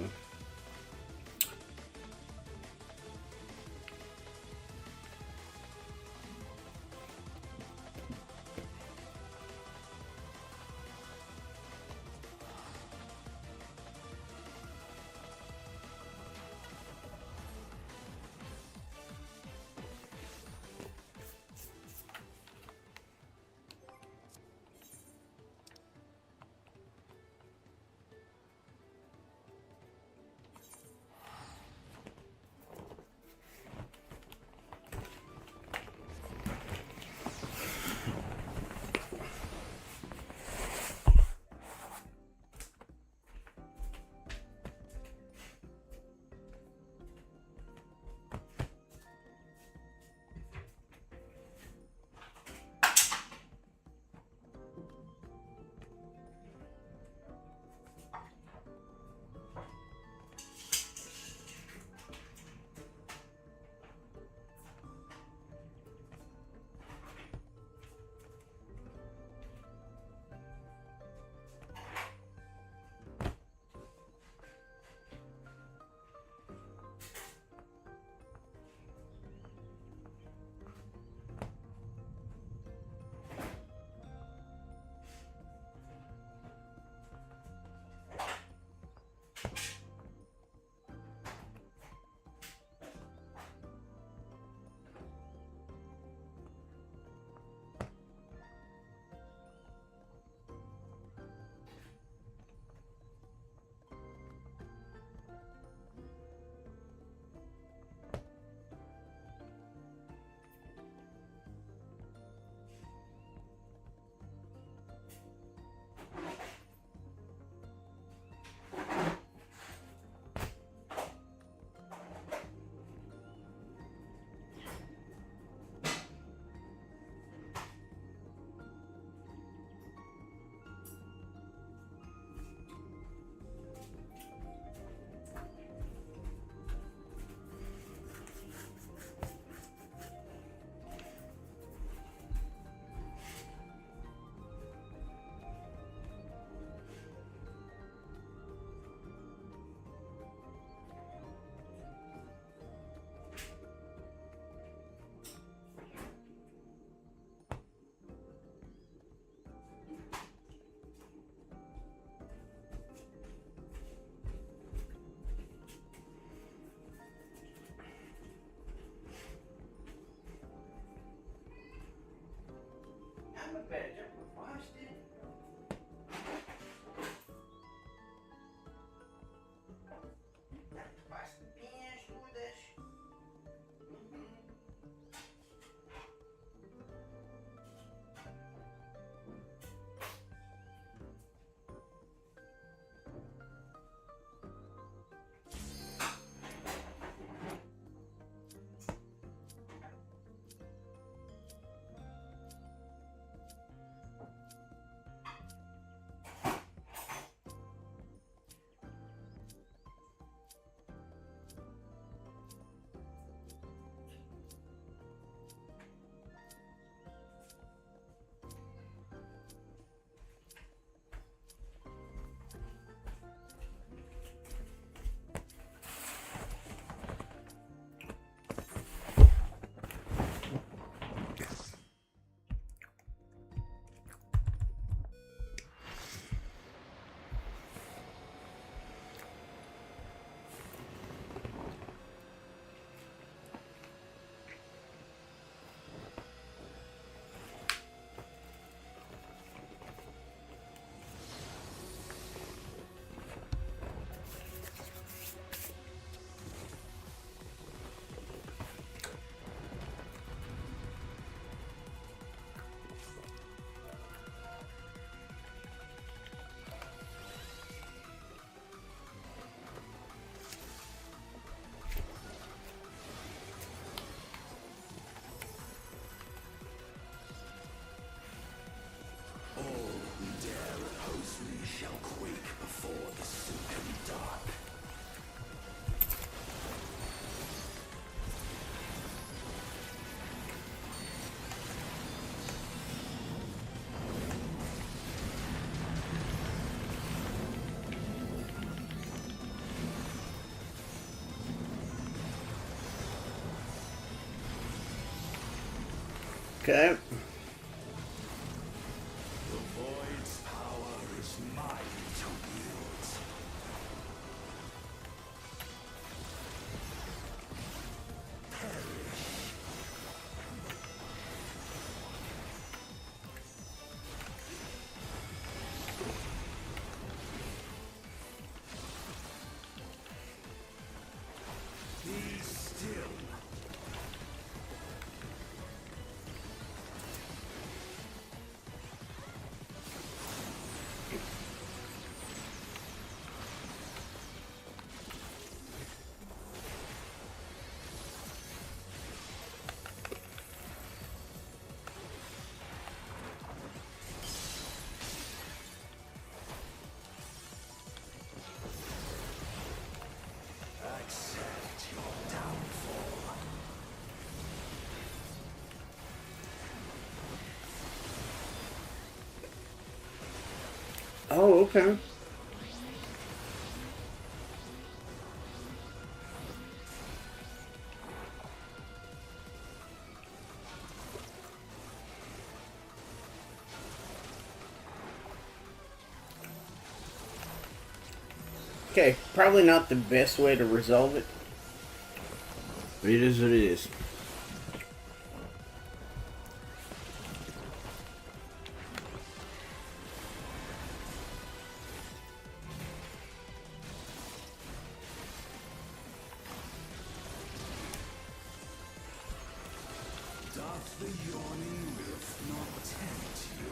Okay. The void's power is mine to wield. Perish. Be still. Accept your downfall. Oh, okay. Okay, probably not the best way to resolve it. But it is what it is. Doth the yawning wolf not tempt you?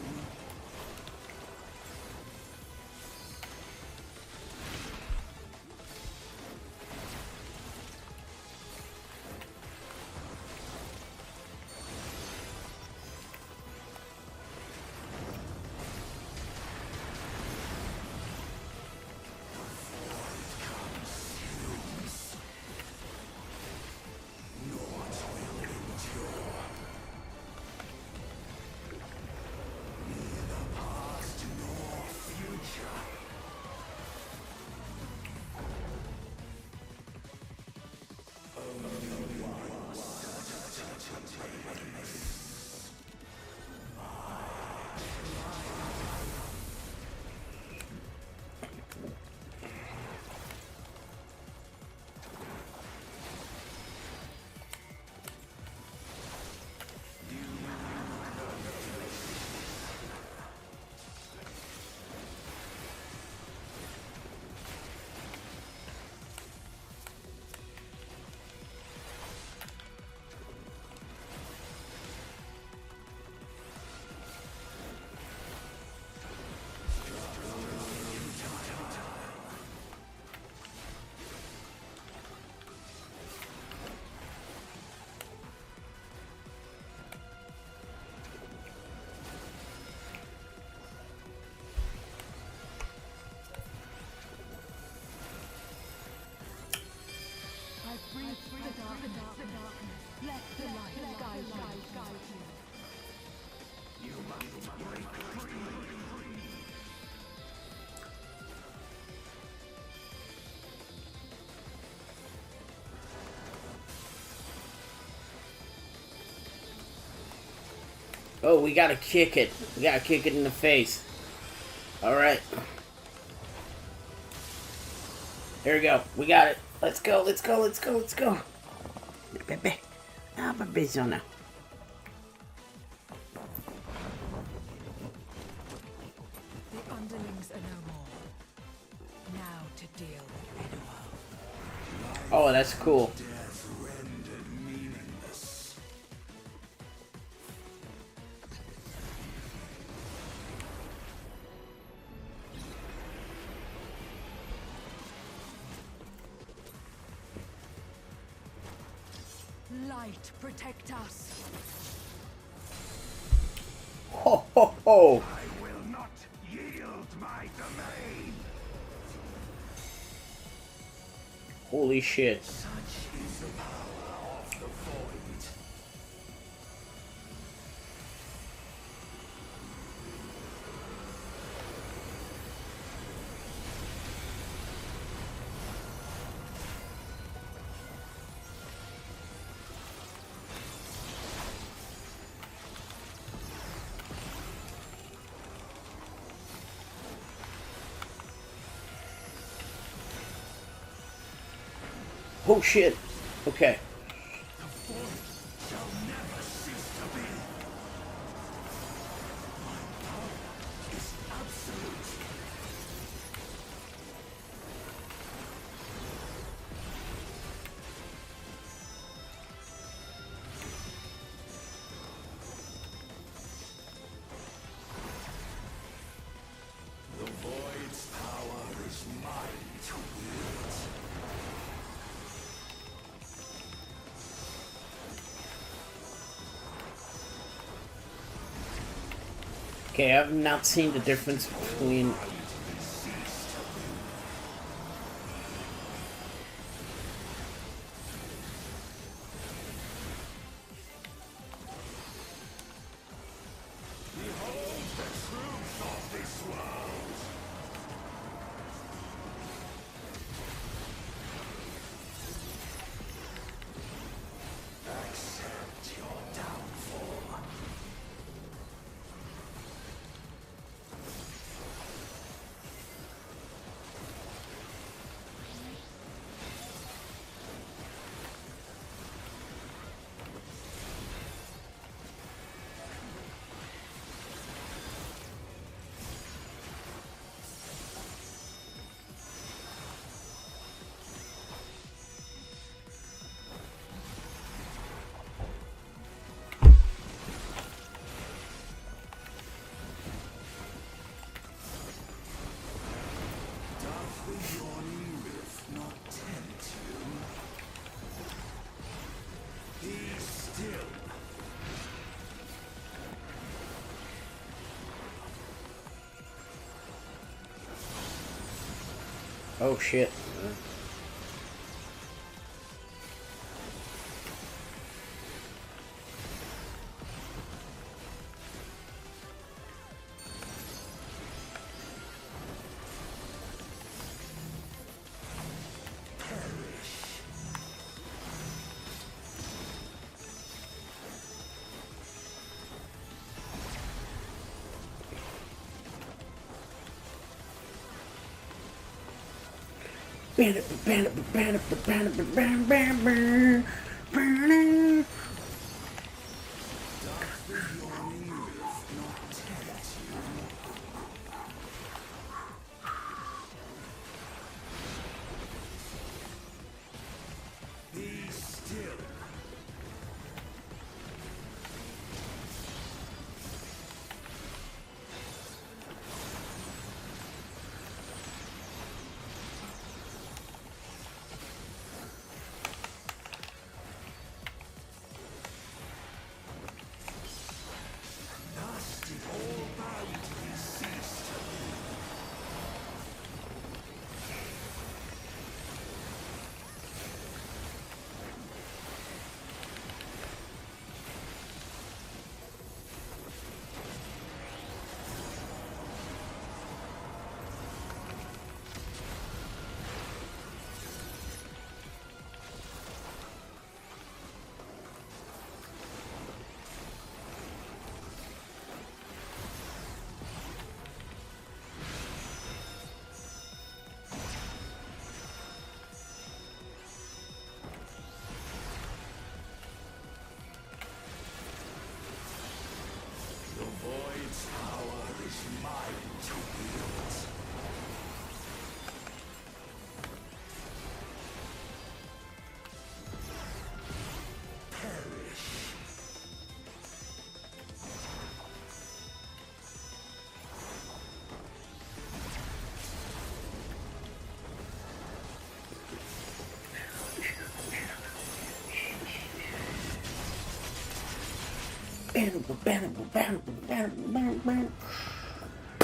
Oh, we gotta kick it. We gotta kick it in the face. Alright. Here we go. We got it. Let's go, let's go, let's go, let's go. Bebe. Ah, babezona. The underlings are no more. Now to deal with Edward. Oh, that's cool. Death rendered meaningless. Light, protect us. Ho, ho, ho. I will not yield my domain. Holy shit. Such is the power of the void. Oh shit. Okay. Okay, I've not seen the difference between... Oh shit.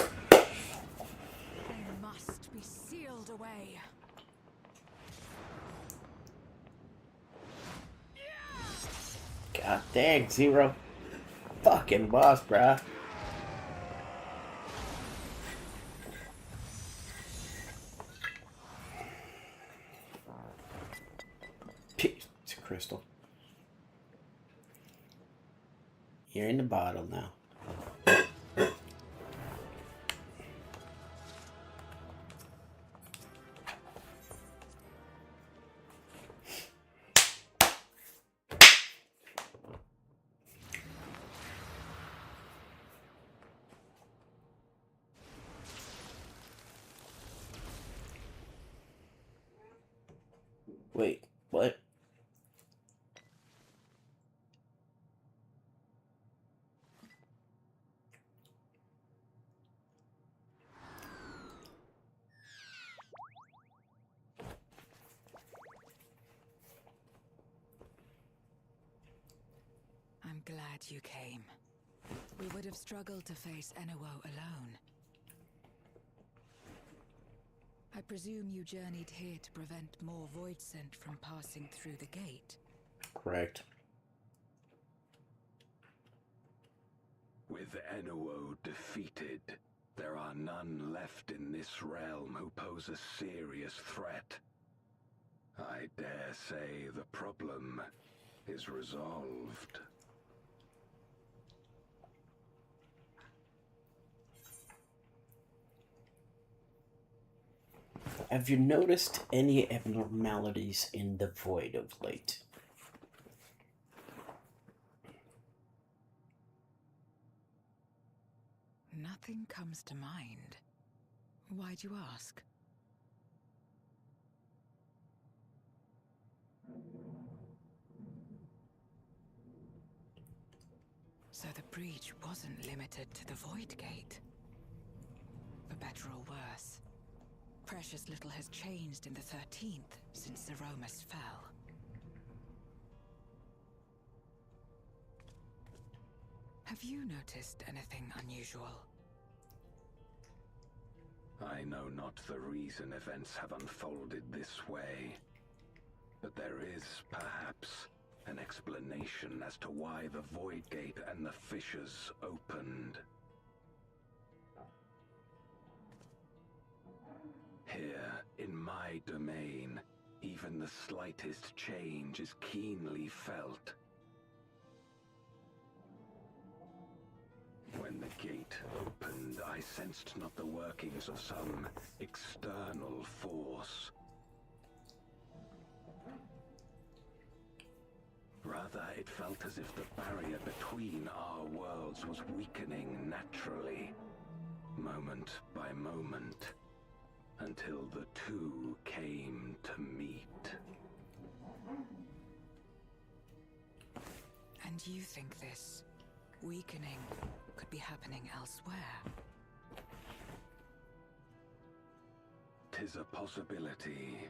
They must be sealed away. God dang, Zero. Fucking boss, bruh. It's a crystal. You're in the bottle now. Wait, what? I'm glad you came. We would have struggled to face Enuo alone. I presume you journeyed here to prevent more void scent from passing through the gate? Correct. With Enuo defeated, there are none left in this realm who pose a serious threat. I dare say the problem is resolved. Have you noticed any abnormalities in the void of late? Nothing comes to mind. Why'd you ask? So the breach wasn't limited to the Void Gate. For better or worse, precious little has changed in the 13th since Zeromus fell. Have you noticed anything unusual? I know not the reason events have unfolded this way, but there is, perhaps, an explanation as to why the Void Gate and the fissures opened. Here, in my domain, even the slightest change is keenly felt. When the gate opened, I sensed not the workings of some external force. Rather, it felt as if the barrier between our worlds was weakening naturally, moment by moment, until the two came to meet. And you think this weakening could be happening elsewhere? 'Tis a possibility.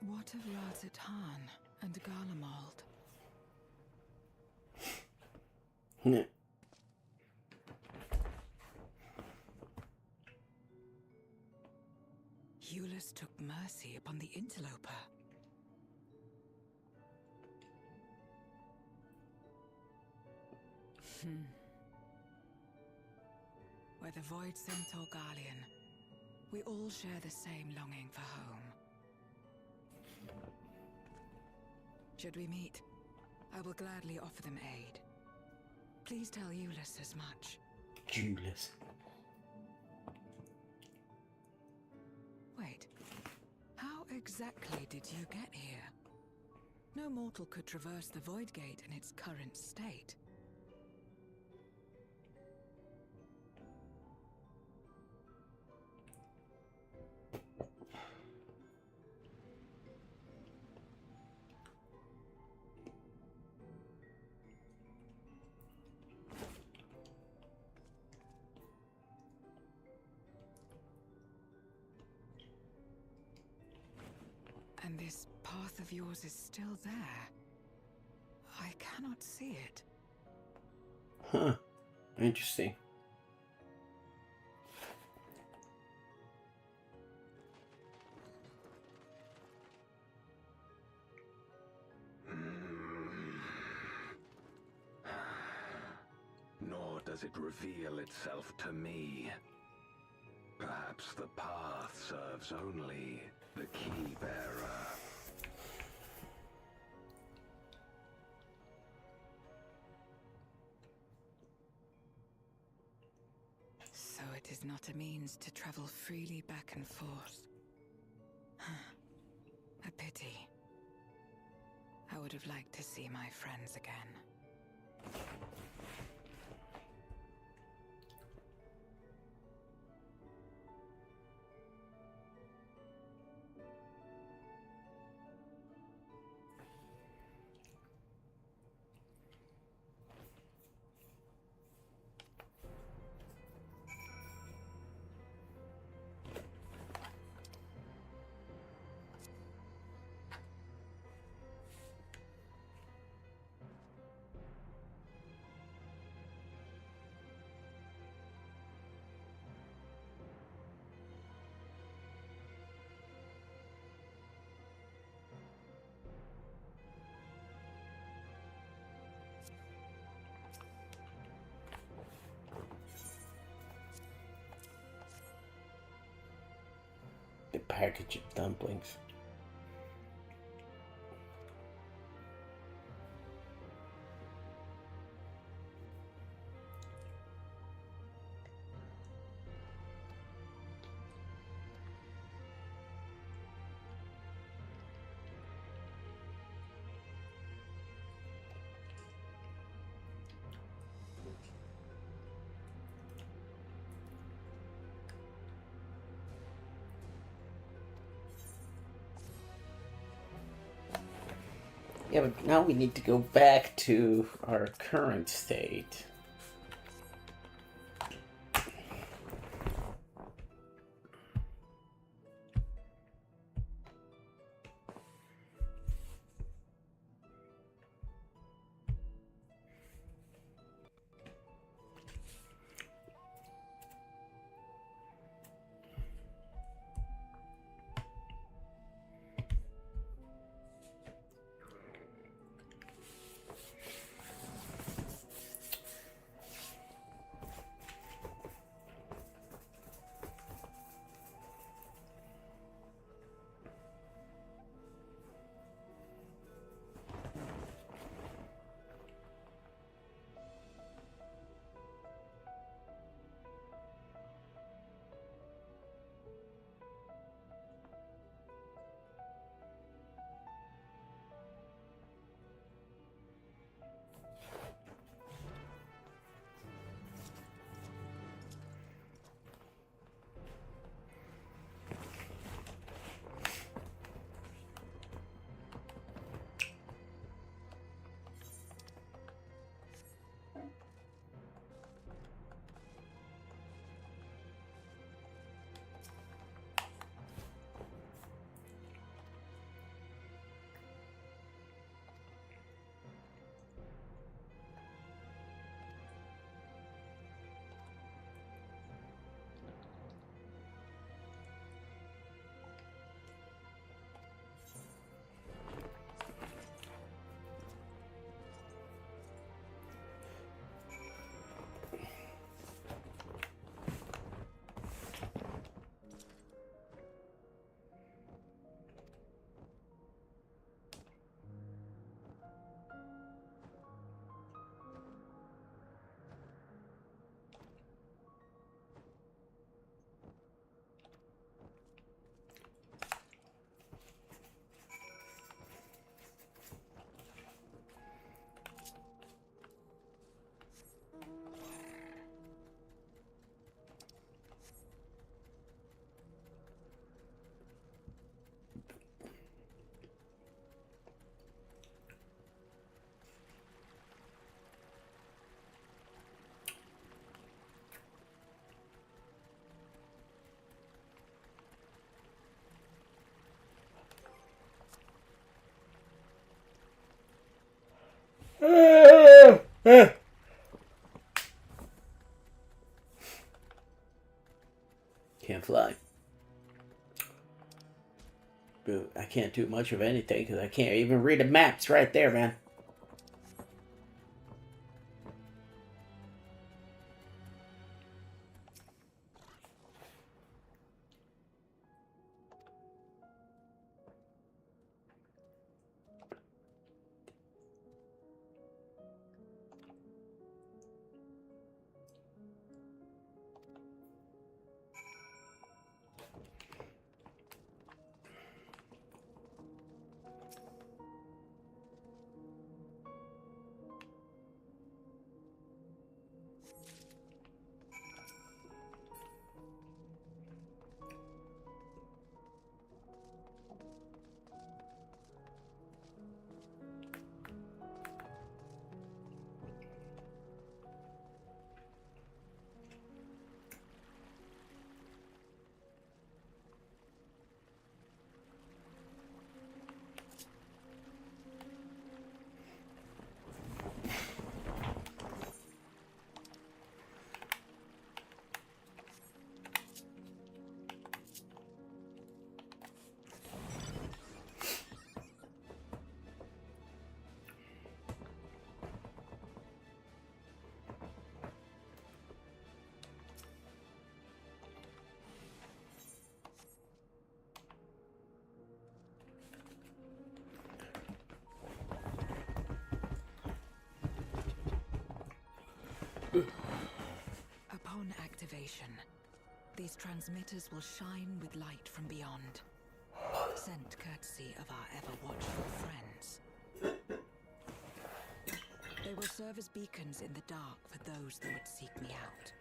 What of Razatan and Garlemald? Yeah. Eulus took mercy upon the interloper. Whether Void Scent or Garlean, we all share the same longing for home. Should we meet, I will gladly offer them aid. Please tell Eulus as much. Eulus. Wait, how exactly did you get here? No mortal could traverse the Void Gate in its current state. And this path of yours is still there. I cannot see it. Huh. Interesting. Nor does it reveal itself to me. Perhaps the path serves only the key bearer. So it is not a means to travel freely back and forth. A pity. I would have liked to see my friends again. The package of dumplings. Yeah, but now we need to go back to our current state. Can't fly. But I can't do much of anything because I can't even read the maps right there, man. Upon activation, these transmitters will shine with light from beyond, sent courtesy of our ever-watchful friends. They will serve as beacons in the dark for those that would seek me out.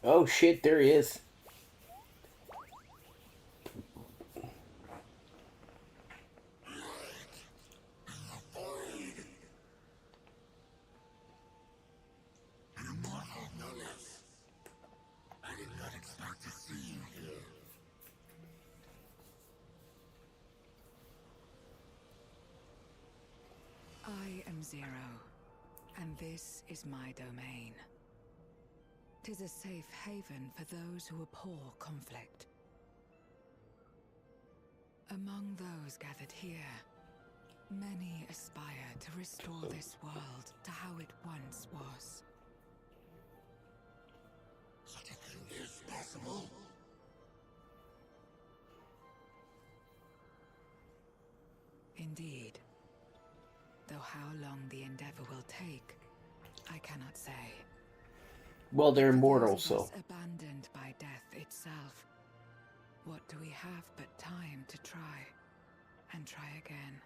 Oh shit, there he is. I am Zero, and this is my domain. 'Tis a safe haven for those who abhor conflict. Among those gathered here, many aspire to restore this world to how it once was. Such a thing is possible. Indeed. Though how long the endeavor will take, I cannot say. Well, they're For immortal, those of so. us abandoned by death itself, what do we have but time to try, and try again?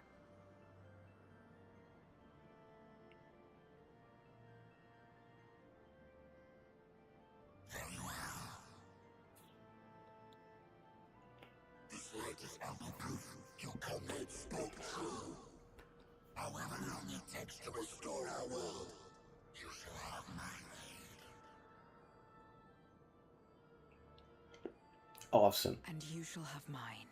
Very well. This latest ample proof your comrades spoke true. However long it takes to restore our world, you shall have my aid. Awesome. And you shall have mine.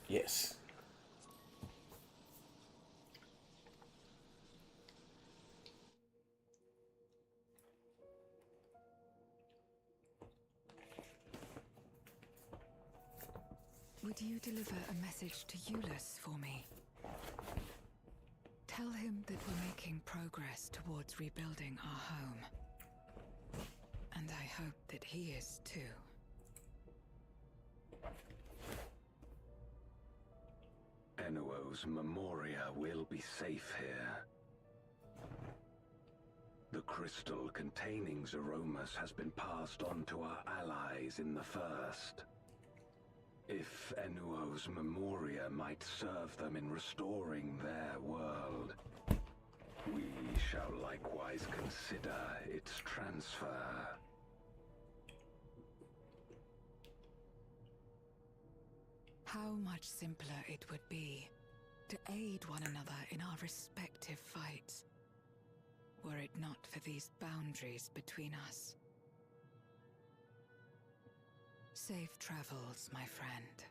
Yes. Would you deliver a message to Eulus for me? Tell him that we're making progress towards rebuilding our home. And I hope that he is too. Enuo's Memoria will be safe here. The crystal containing Zeromus has been passed on to our allies in the First. If Enuo's Memoria might serve them in restoring their world, we shall likewise consider its transfer. How much simpler it would be to aid one another in our respective fights, were it not for these boundaries between us. Safe travels, my friend.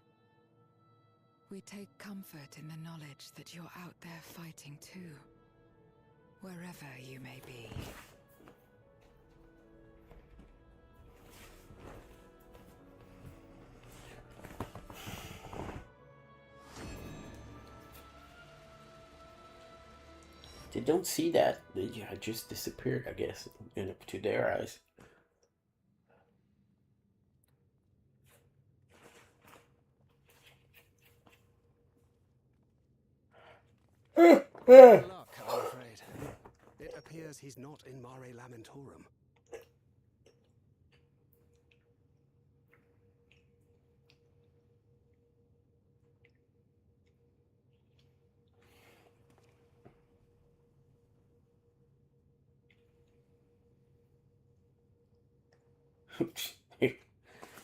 We take comfort in the knowledge that you're out there fighting too, wherever you may be. They don't see that. They just disappeared, I guess, to their eyes. Luck, I'm afraid. It appears he's not in Mare Lamentorum.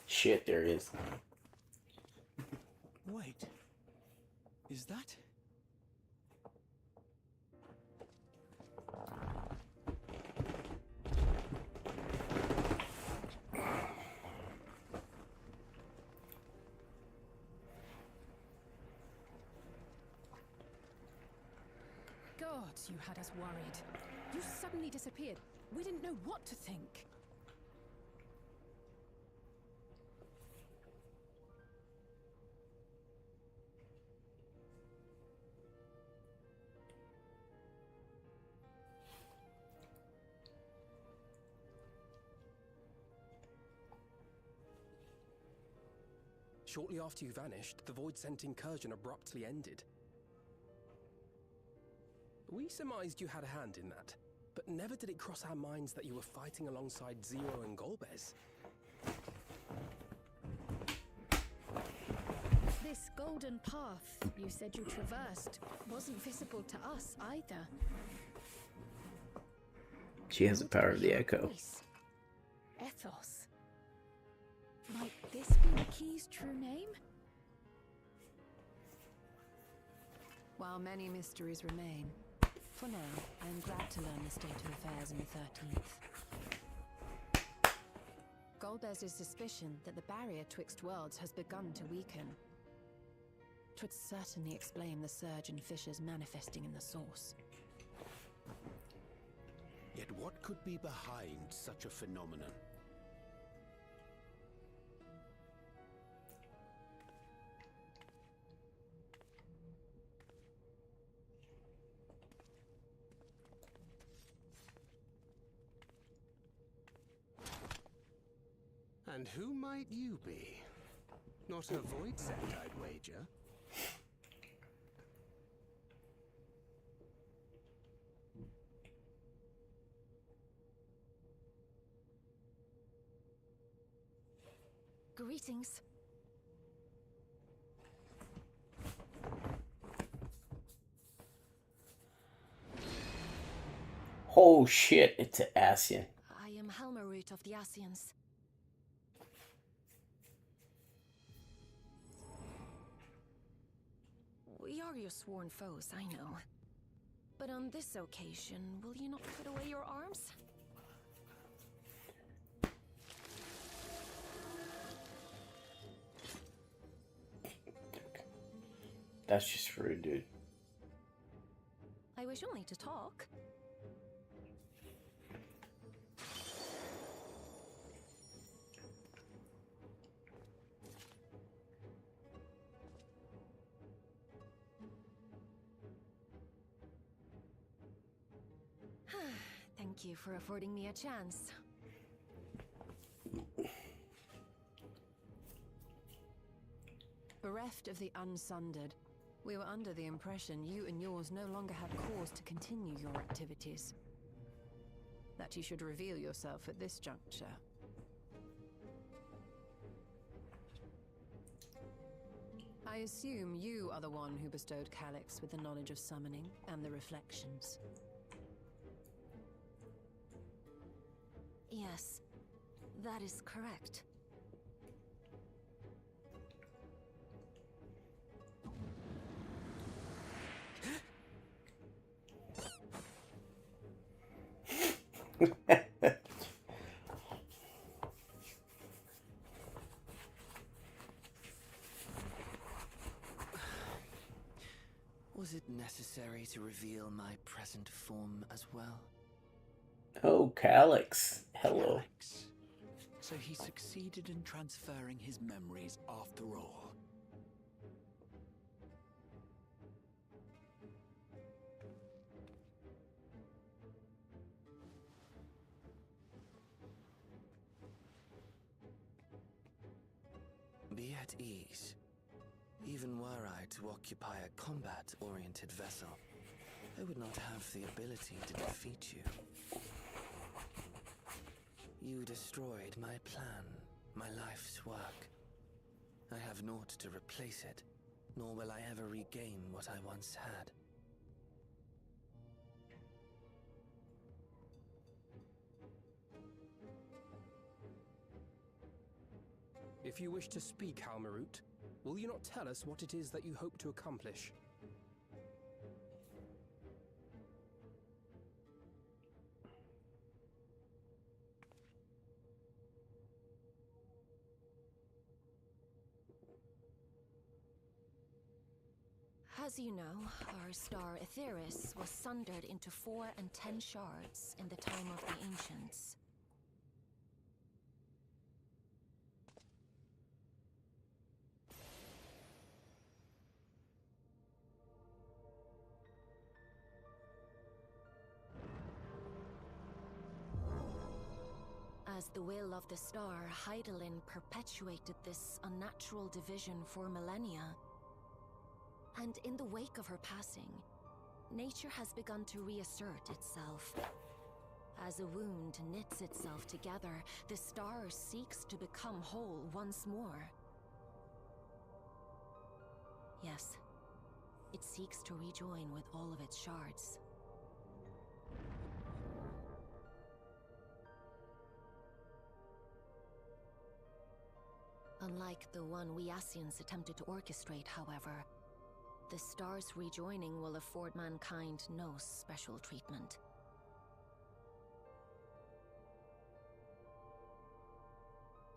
Shit, there is. Wait. Is that? God, you had us worried. You suddenly disappeared. We didn't know what to think. Shortly after you vanished, the Void-sent incursion abruptly ended. We surmised you had a hand in that, but never did it cross our minds that you were fighting alongside Zero and Golbez. This golden path you said you traversed wasn't visible to us either. She has the power of the echo. Ethos. Might this be the key's true name? While many mysteries remain, for now, I am glad to learn the state of affairs in the 13th. Golbez's suspicion that the barrier twixt worlds has begun to weaken. 'Twould certainly explain the surge in fissures manifesting in the source. Yet what could be behind such a phenomenon? And who might you be? Not a Void-sent, I'd wager. Greetings. Oh shit, it's an Asian. I am Helmarut of the Asians. We are your sworn foes, I know. But on this occasion, will you not put away your arms? That's just rude, dude. I wish only to talk. Thank you for affording me a chance. Bereft of the Unsundered, we were under the impression you and yours no longer had cause to continue your activities. That you should reveal yourself at this juncture. I assume you are the one who bestowed Calyx with the knowledge of summoning and the reflections. Yes, that is correct. Was it necessary to reveal my present form as well? Oh, Calyx. Hello. Calyx. So he succeeded in transferring his memories after all. Be at ease. Even were I to occupy a combat-oriented vessel, I would not have the ability to defeat you. You destroyed my plan, my life's work. I have naught to replace it, nor will I ever regain what I once had. If you wish to speak, Halmarut, will you not tell us what it is that you hope to accomplish? As you know, our star Aetheris was sundered into 4 and 10 shards in the time of the Ancients. As the will of the star, Hydaelyn perpetuated this unnatural division for millennia. And in the wake of her passing, nature has begun to reassert itself. As a wound knits itself together, the star seeks to become whole once more. Yes, it seeks to rejoin with all of its shards. Unlike the one we Ascians attempted to orchestrate, however, the star's rejoining will afford mankind no special treatment.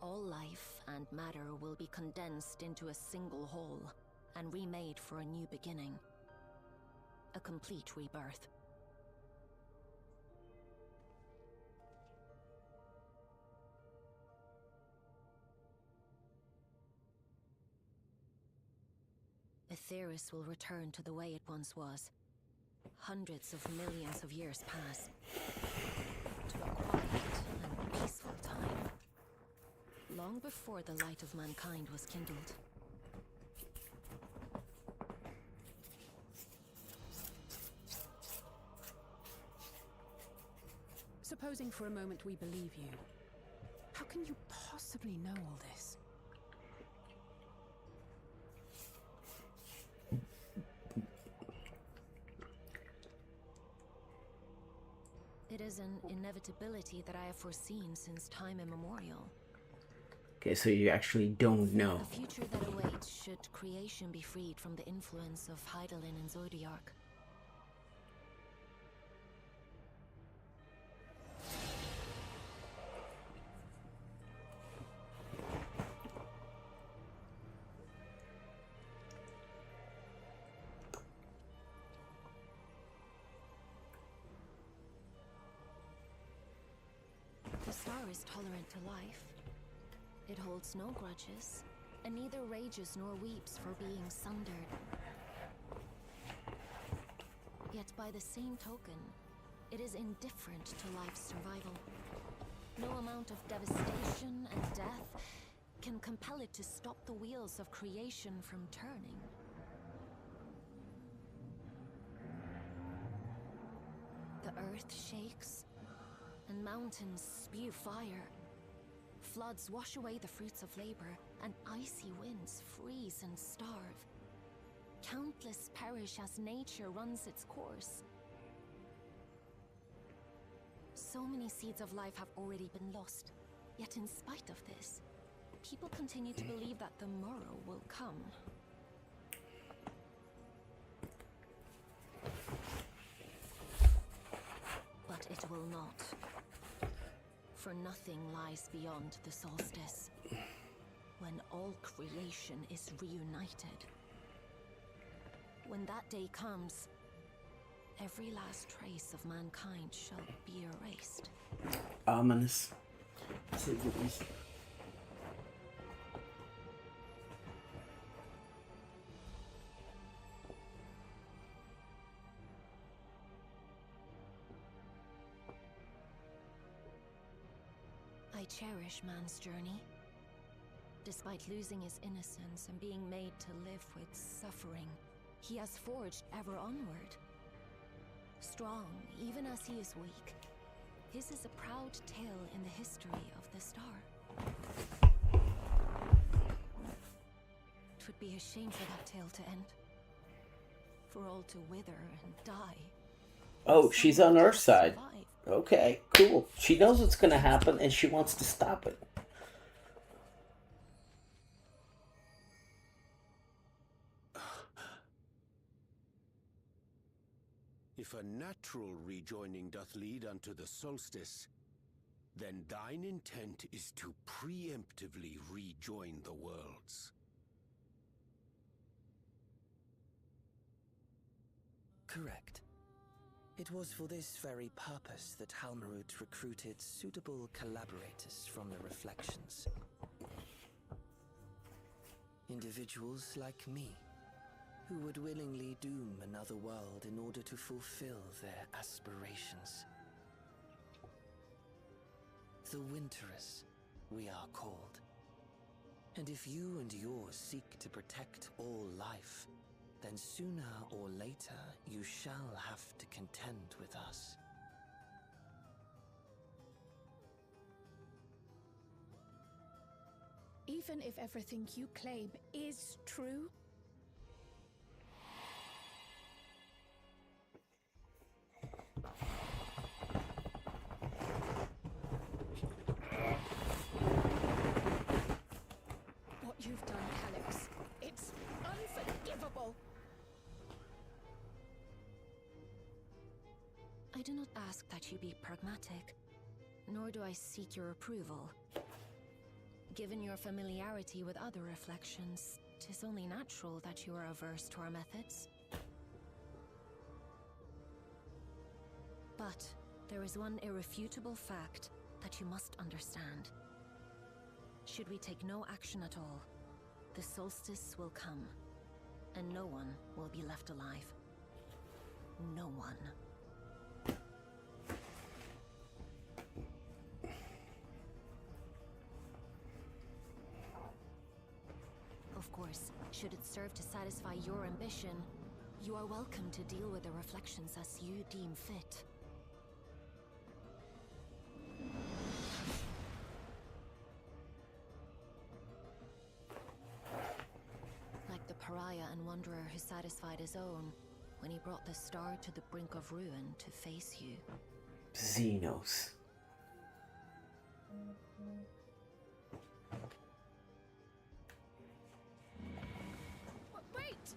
All life and matter will be condensed into a single whole and remade for a new beginning. A complete rebirth. Aetheris will return to the way it once was. Hundreds of millions of years pass. To a quiet and peaceful time. Long before the light of mankind was kindled. Supposing for a moment we believe you, how can you possibly know all this? It is an inevitability that I have foreseen since time immemorial. Okay, so you actually don't know. A future that awaits should creation be freed from the influence of Hydaelyn and Zodiark. The star is tolerant to life. It holds no grudges, and neither rages nor weeps for being sundered. Yet by the same token, it is indifferent to life's survival. No amount of devastation and death can compel it to stop the wheels of creation from turning. The earth shakes, and mountains spew fire. Floods wash away the fruits of labor, and icy winds freeze and starve. Countless perish as nature runs its course. So many seeds of life have already been lost. Yet in spite of this, people continue to believe that the morrow will come. But it will not. For nothing lies beyond the solstice, when all creation is reunited. When that day comes, every last trace of mankind shall be erased. Ominous. I cherish man's journey. Despite losing his innocence and being made to live with suffering, he has forged ever onward. Strong, even as he is weak, his is a proud tale in the history of the star. It would be a shame for that tale to end. For all to wither and die. Oh, she's on our side. Okay, cool. She knows what's going to happen and she wants to stop it. If a natural rejoining doth lead unto the solstice, then thine intent is to preemptively rejoin the worlds. Correct. It was for this very purpose that Halmarut recruited suitable collaborators from the Reflections. Individuals like me, who would willingly doom another world in order to fulfill their aspirations. The Winterers, we are called. And if you and yours seek to protect all life, then sooner or later you shall have to contend with us. Even if everything you claim is true? What you've done, Calyx, it's unforgivable! I do not ask that you be pragmatic, nor do I seek your approval. Given your familiarity with other reflections, 'tis only natural that you are averse to our methods. But there is one irrefutable fact that you must understand. Should we take no action at all, the solstice will come, and no one will be left alive. No one. Of course, should it serve to satisfy your ambition, you are welcome to deal with the reflections as you deem fit. Like the pariah and wanderer who satisfied his own when he brought the star to the brink of ruin to face you. Xenos. Wait!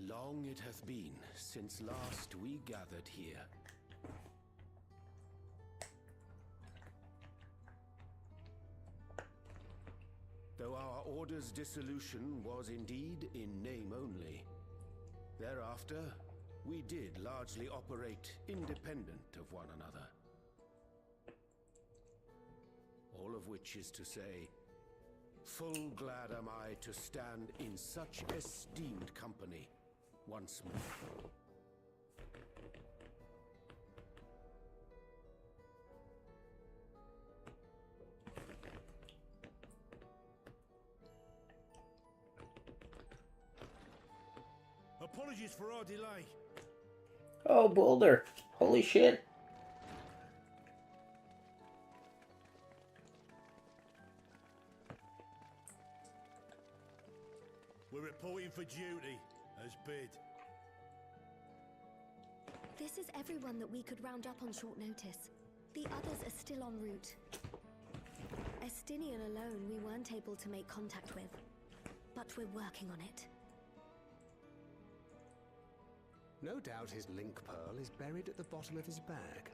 Long it hath been since last we gathered here. Order's dissolution was indeed in name only. Thereafter, we did largely operate independent of one another. All of which is to say, full glad am I to stand in such esteemed company once more. Apologies for our delay. Oh, Boulder. Holy shit. We're reporting for duty, as bid. This is everyone that we could round up on short notice. The others are still en route. Estinian alone we weren't able to make contact with, but we're working on it. No doubt his link pearl is buried at the bottom of his bag.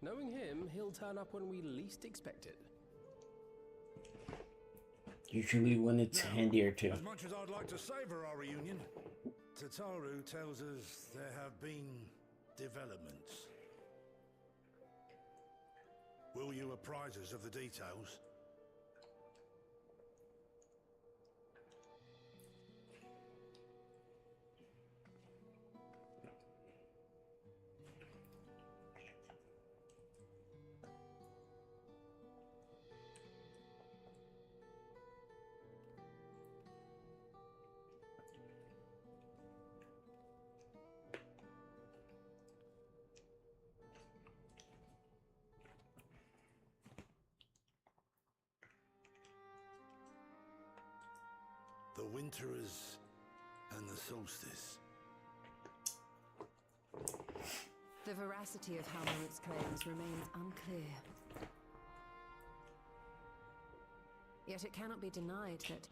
Knowing him, he'll turn up when we least expect it. Usually when it's handier too. As much as I'd like to savor our reunion, Tataru tells us there have been developments. Will you apprise us of the details? The Winterers and the Solstice. The veracity of Halmerud's claims remains unclear. Yet it cannot be denied that,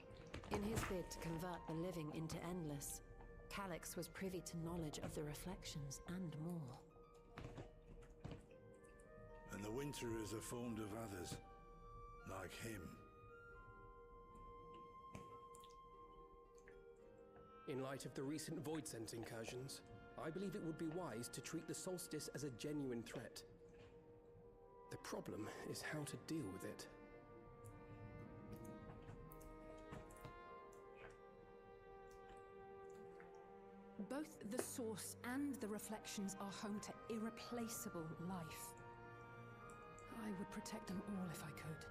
in his bid to convert the living into endless, Calyx was privy to knowledge of the reflections and more. And the Winterers are formed of others, like him. In light of the recent Void Sense incursions, I believe it would be wise to treat the Solstice as a genuine threat. The problem is how to deal with it. Both the source and the reflections are home to irreplaceable life. I would protect them all if I could.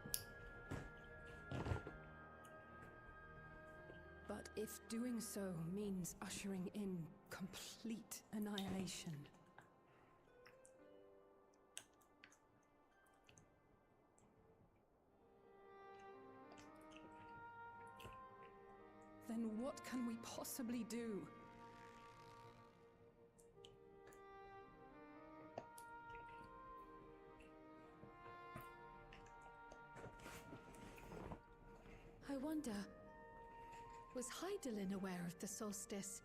But if doing so means ushering in complete annihilation, then what can we possibly do? I wonder, was Hydaelyn aware of the solstice?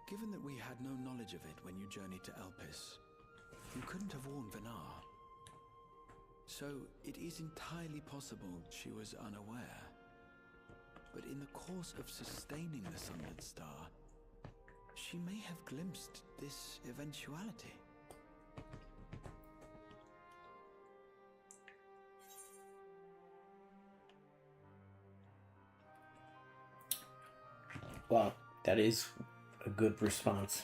Given that we had no knowledge of it when you journeyed to Elpis, you couldn't have warned Vinar. So it is entirely possible she was unaware. But in the course of sustaining the Sunlit Star, she may have glimpsed this eventuality. Well, that is a good response.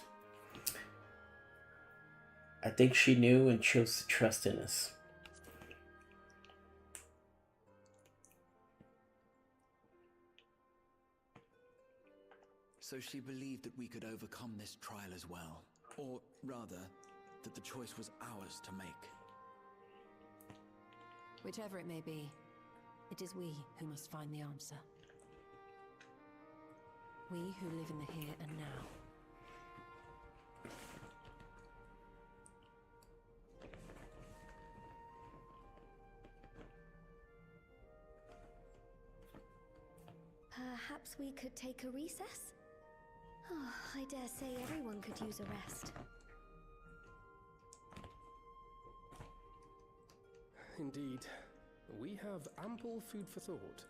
I think she knew and chose to trust in us. So she believed that we could overcome this trial as well. Or rather, that the choice was ours to make. Whichever it may be, it is we who must find the answer. We who live in the here and now. Perhaps we could take a recess? Oh, I dare say everyone could use a rest. Indeed. We have ample food for thought,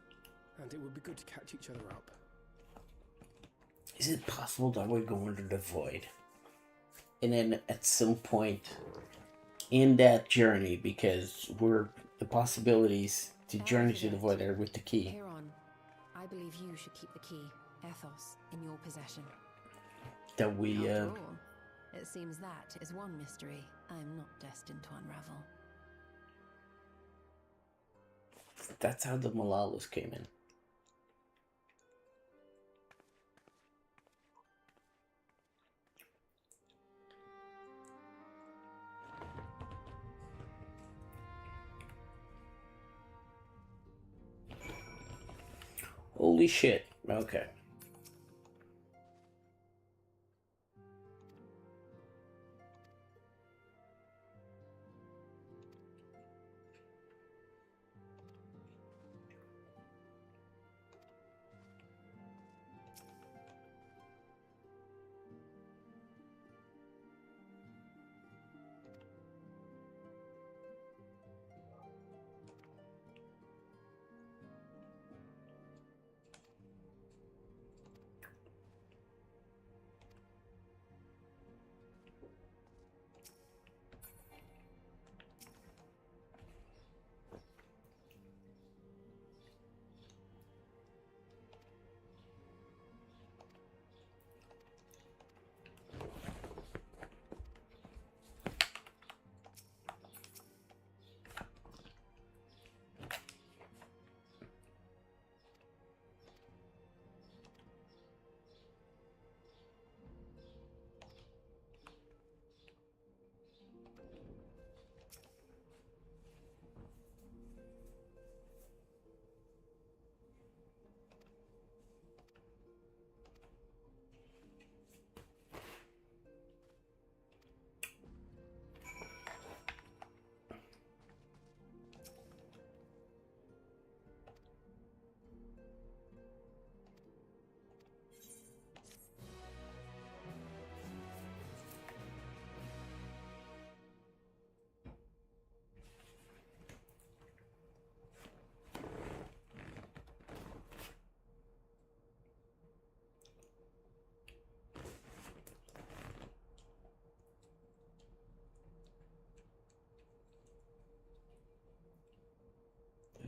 and it would be good to catch each other up. Is it possible that we're going to the void? And then at some point in that journey, because the possibilities to journey to the void are with the key. Huron, I believe you should keep the key, Ethos, in your possession. That we, After all, it seems that is one mystery I'm not destined to unravel. That's how the Malalas came in. Holy shit. Okay.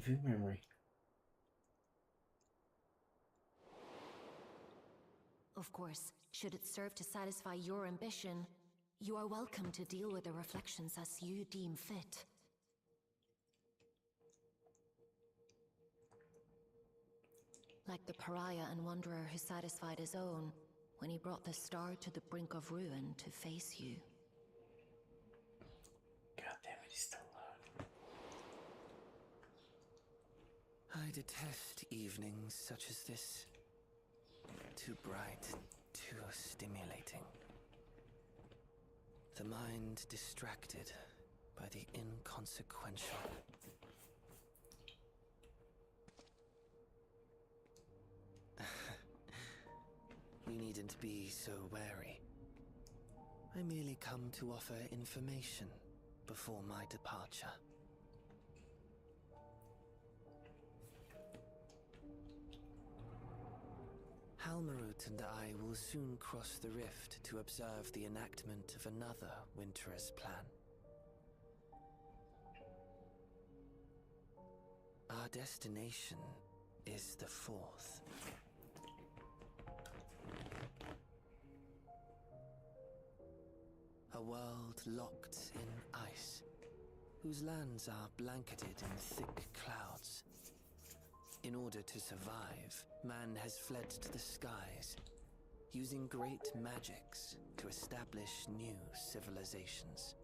View memory. Of course, should it serve to satisfy your ambition, you are welcome to deal with the reflections as you deem fit. Like the pariah and wanderer who satisfied his own when he brought the star to the brink of ruin to face you. God damn it, he's still alive. I detest evenings such as this. Too bright, too stimulating. The mind distracted by the inconsequential. You needn't be so wary. I merely come to offer information before my departure. Halmarut and I will soon cross the rift to observe the enactment of another Winter's plan. Our destination is the fourth. A world locked in ice, whose lands are blanketed in thick clouds. In order to survive, man has fled to the skies, using great magics to establish new civilizations.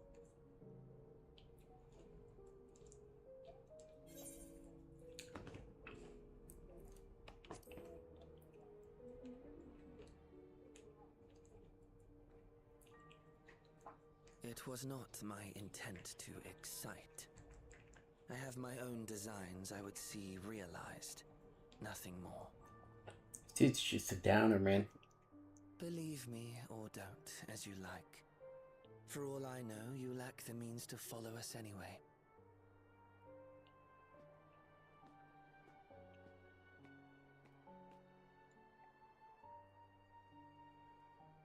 It was not my intent to excite. I have my own designs I would see realized. Nothing more. It's just a downer, man. Believe me or don't, as you like. For all I know, you lack the means to follow us anyway.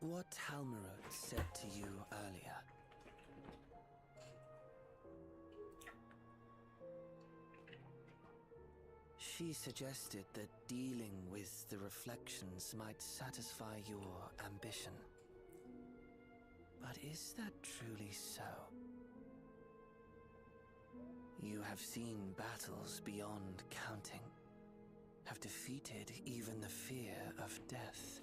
what Halmerud said to you earlier. She suggested that dealing with the reflections might satisfy your ambition. But is that truly so? You have seen battles beyond counting, have defeated even the fear of death.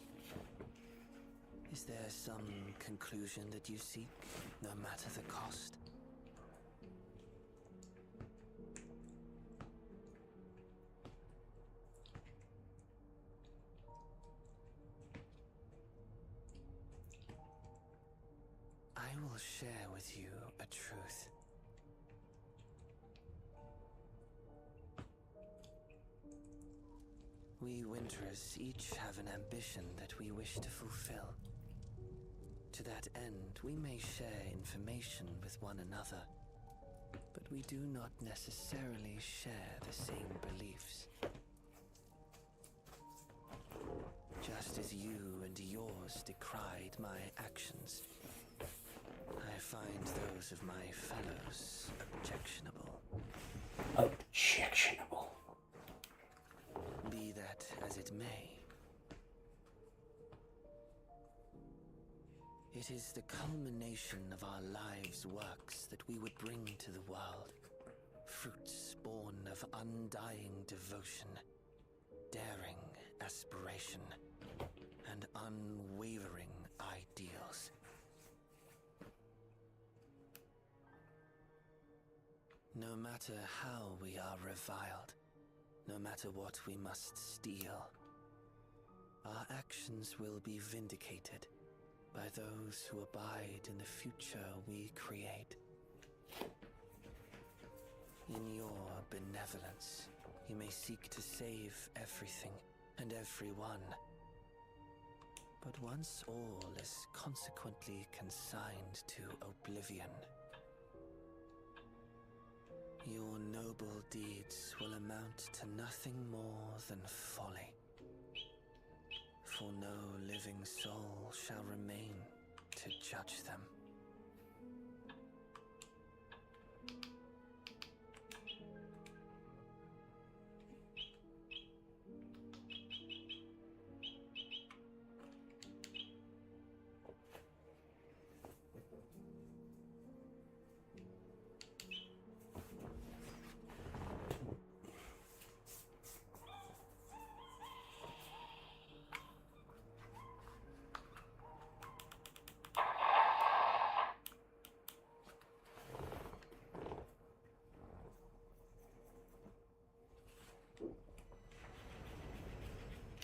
Is there some conclusion that you seek, no matter the cost? I will share with you a truth. We Winterers each have an ambition that we wish to fulfill. To that end, we may share information with one another, but we do not necessarily share the same beliefs. Just as you and yours decried my actions, I find those of my fellows objectionable. Objectionable. Be that as it may, it is the culmination of our lives' works that we would bring to the world. Fruits born of undying devotion, daring aspiration, and unwavering ideals. No matter how we are reviled, no matter what we must steal, our actions will be vindicated by those who abide in the future we create. In your benevolence, you may seek to save everything and everyone. But once all is consequently consigned to oblivion, your noble deeds will amount to nothing more than folly. For no living soul shall remain to judge them.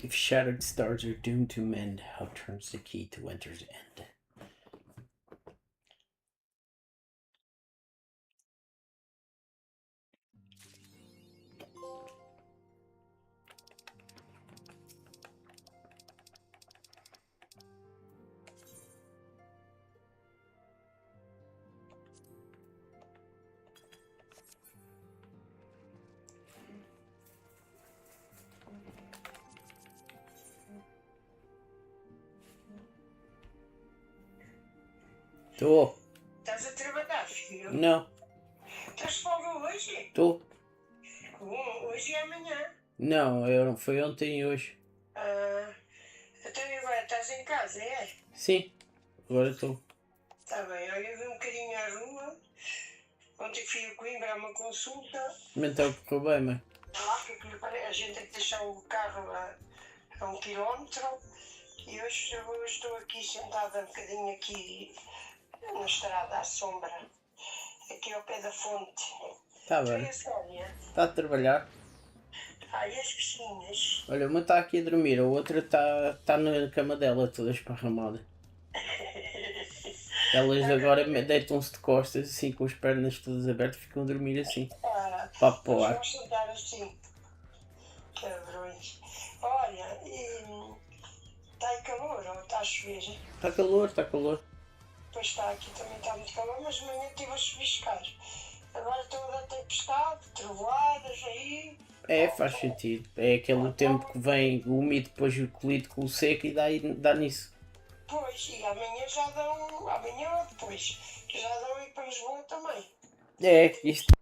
If shattered stars are doomed to mend, how turns the key to winter's end? Tô. Estás a trabalhar, filho? Não. Estás de folga hoje? Tô. Hoje e amanhã. Não, foi ontem e hoje. Então e agora estás em casa, é? Sim, agora estou. Está bem, olha, eu vi um bocadinho à rua. Ontem fui a Coimbra a uma consulta. Mas está a correr bem, mãe. A gente tem que deixar o carro a 1 quilómetro. E hoje estou aqui sentada um bocadinho aqui na estrada à sombra. Aqui ao pé da fonte. Está bem. E a Sónia? Está a trabalhar. E as bichinhas? Olha, uma está aqui a dormir, a outra está na cama dela, toda esparramada. Elas agora deitam-se de costas, assim, com as pernas todas abertas, ficam a dormir assim. Papo para o ar. Vamos sentar assim. Cabrões. Olha, está aí calor ou está a chover? Está calor, está calor. Pois está, aqui também está muito calor, mas amanhã estive a chuviscar. Agora estou a dar tempestade, trovoadas aí. É, faz sentido. É aquele tempo que vem úmido, depois colido com o seco e dá nisso. Pois, e amanhã já dão, amanhã ou depois, já dão ir para Lisboa também. É, isto.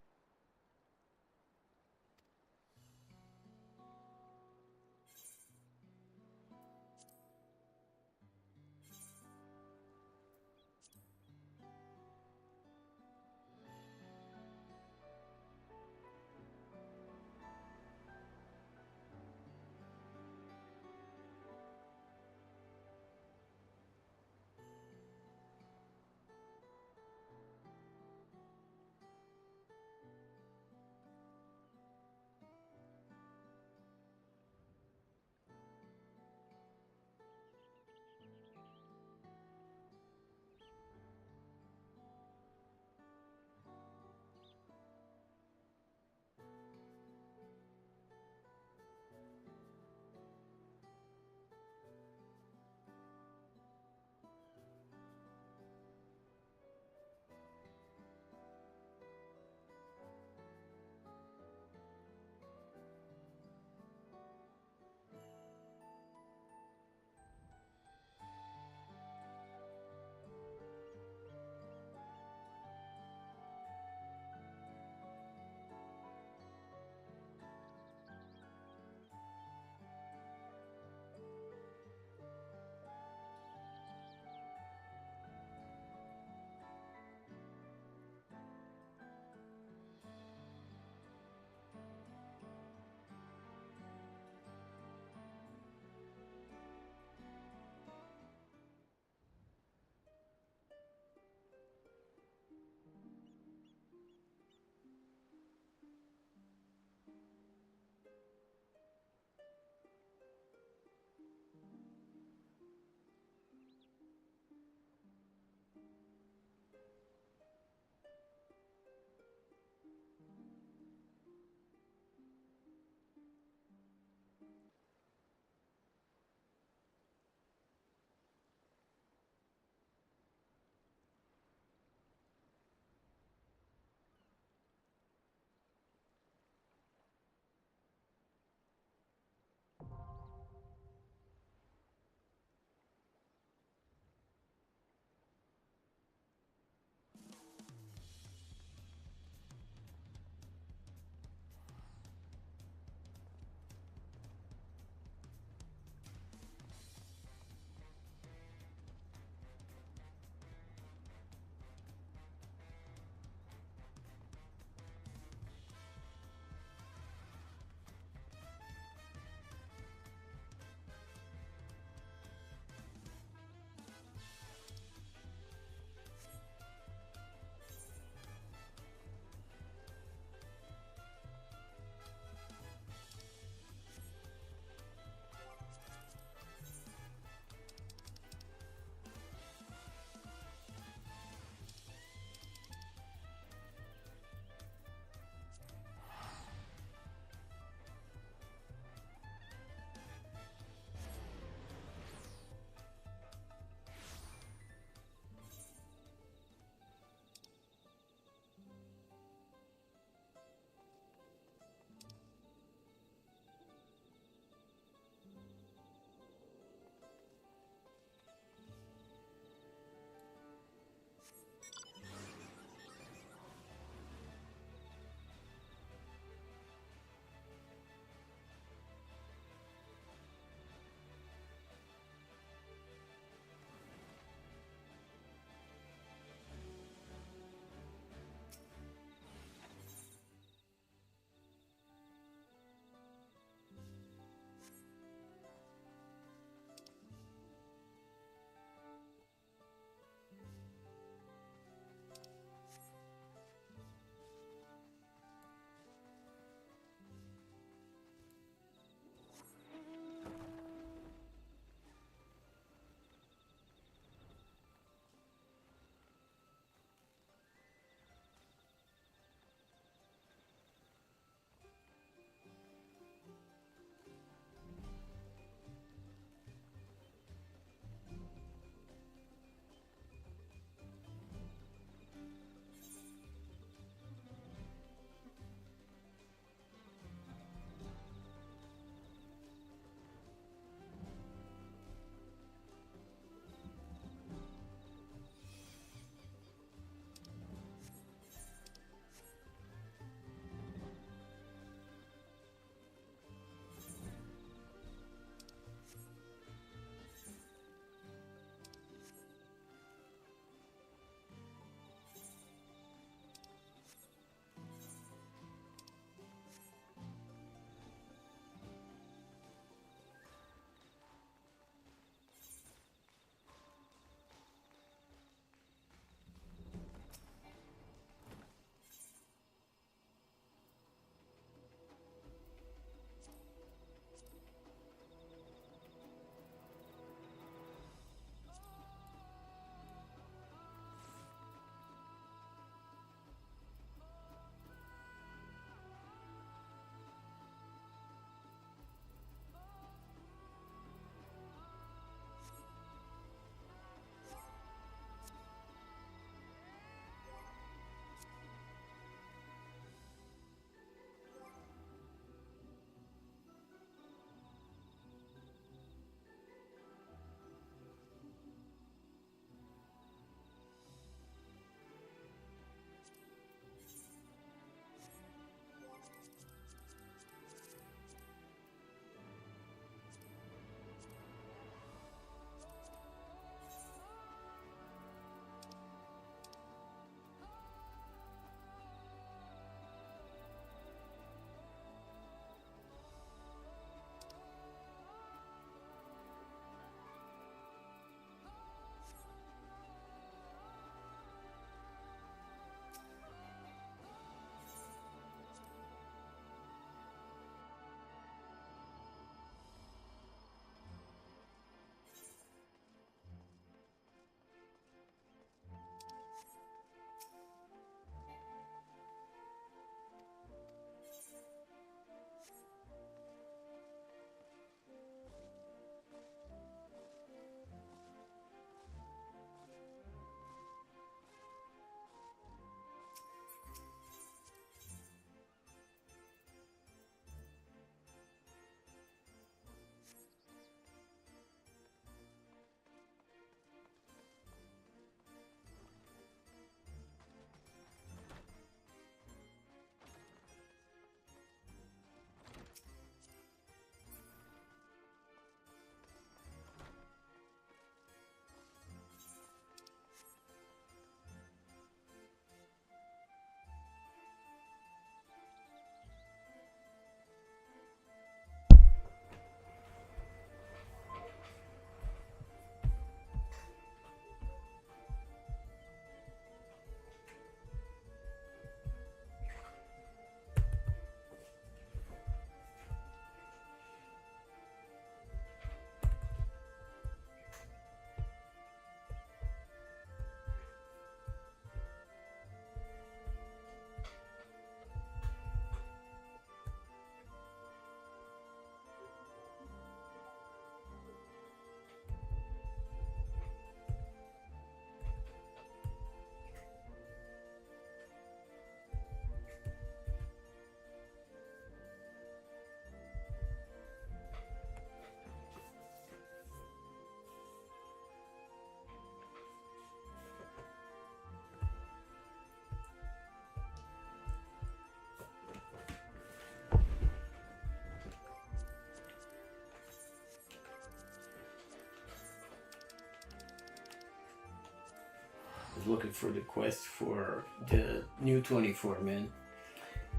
looking for the quest for the new 24 man.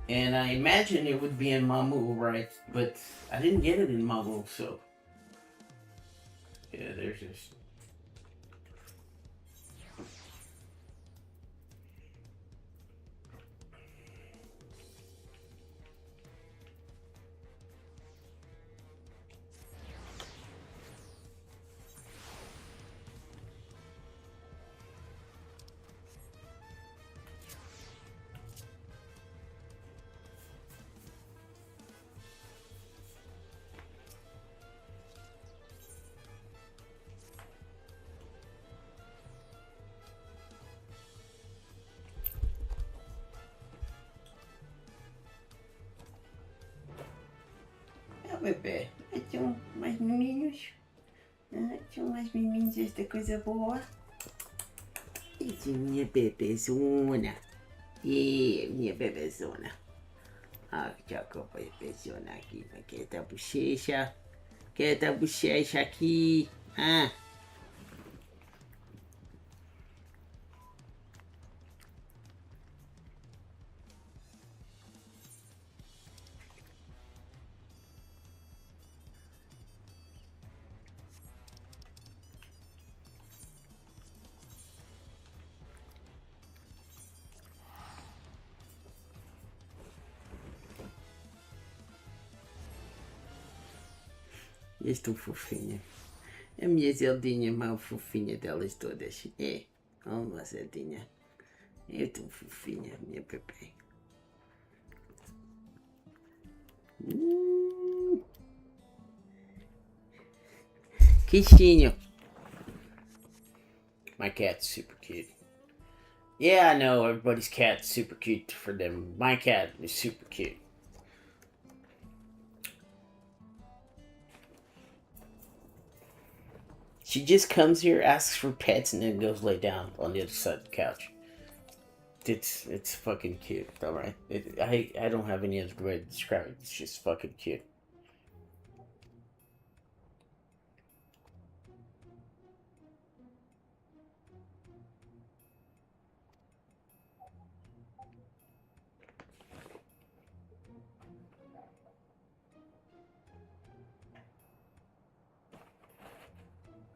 And I imagine it would be in Mamu, right? But I didn't get it in Mamu, so... Yeah, there's just... Bebê, tinha mais meninos. Tinha mais meninos, esta coisa boa. Essa minha bebezona. Minha bebezona. Já que eu vou bebezona aqui. Quieta a bochecha. Quieta a bochecha aqui. Eles tão fofinha. A minha Zeldinha mais fofinha delas todas. Uma Zeldinha. É tão fofinha, minha bebê. Queixinho. My cat's super cute. Yeah, I know everybody's cat's super cute for them. My cat is super cute. She just comes here, asks for pets, and then goes lay down on the other side of the couch. It's fucking cute, alright? I don't have any other way to describe it. It's just fucking cute.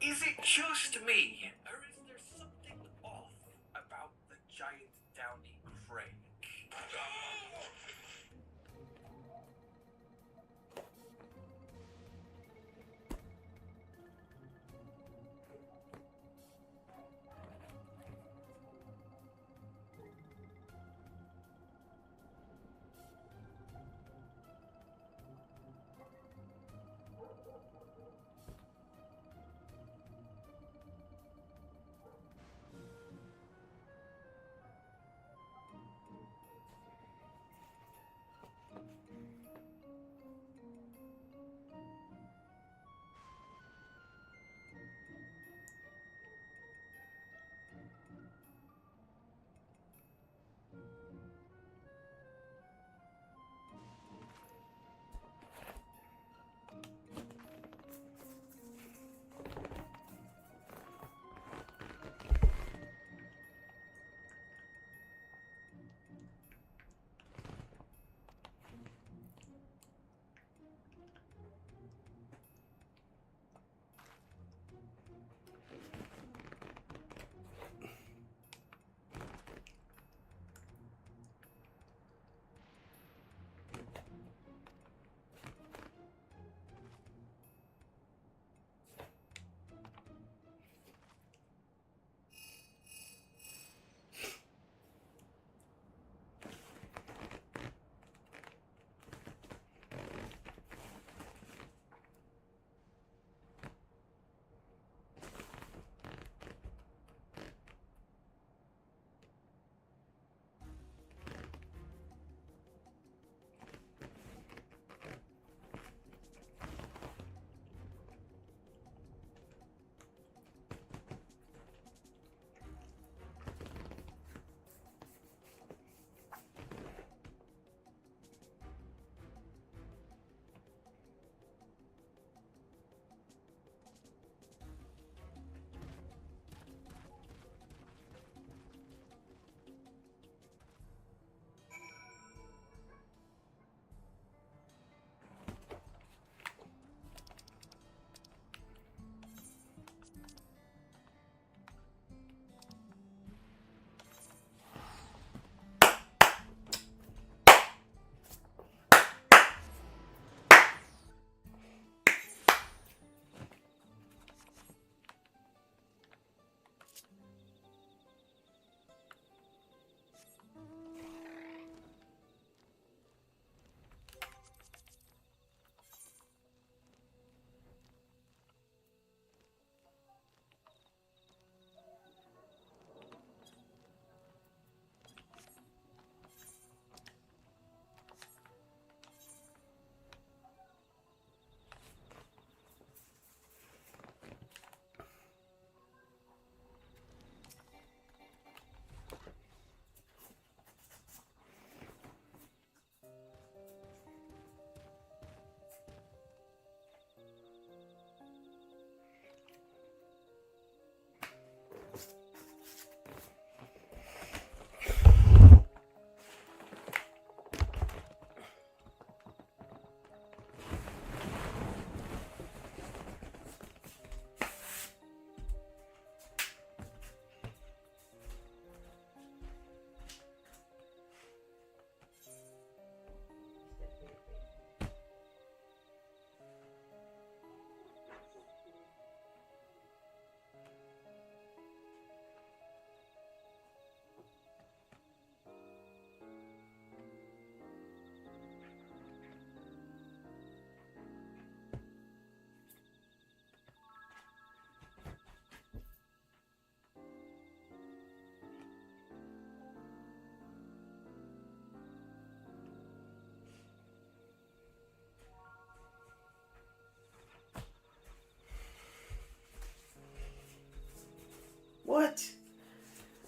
Is it just me, or is there something off about the giant downy crane?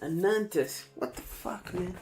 Anantis. What the fuck, man?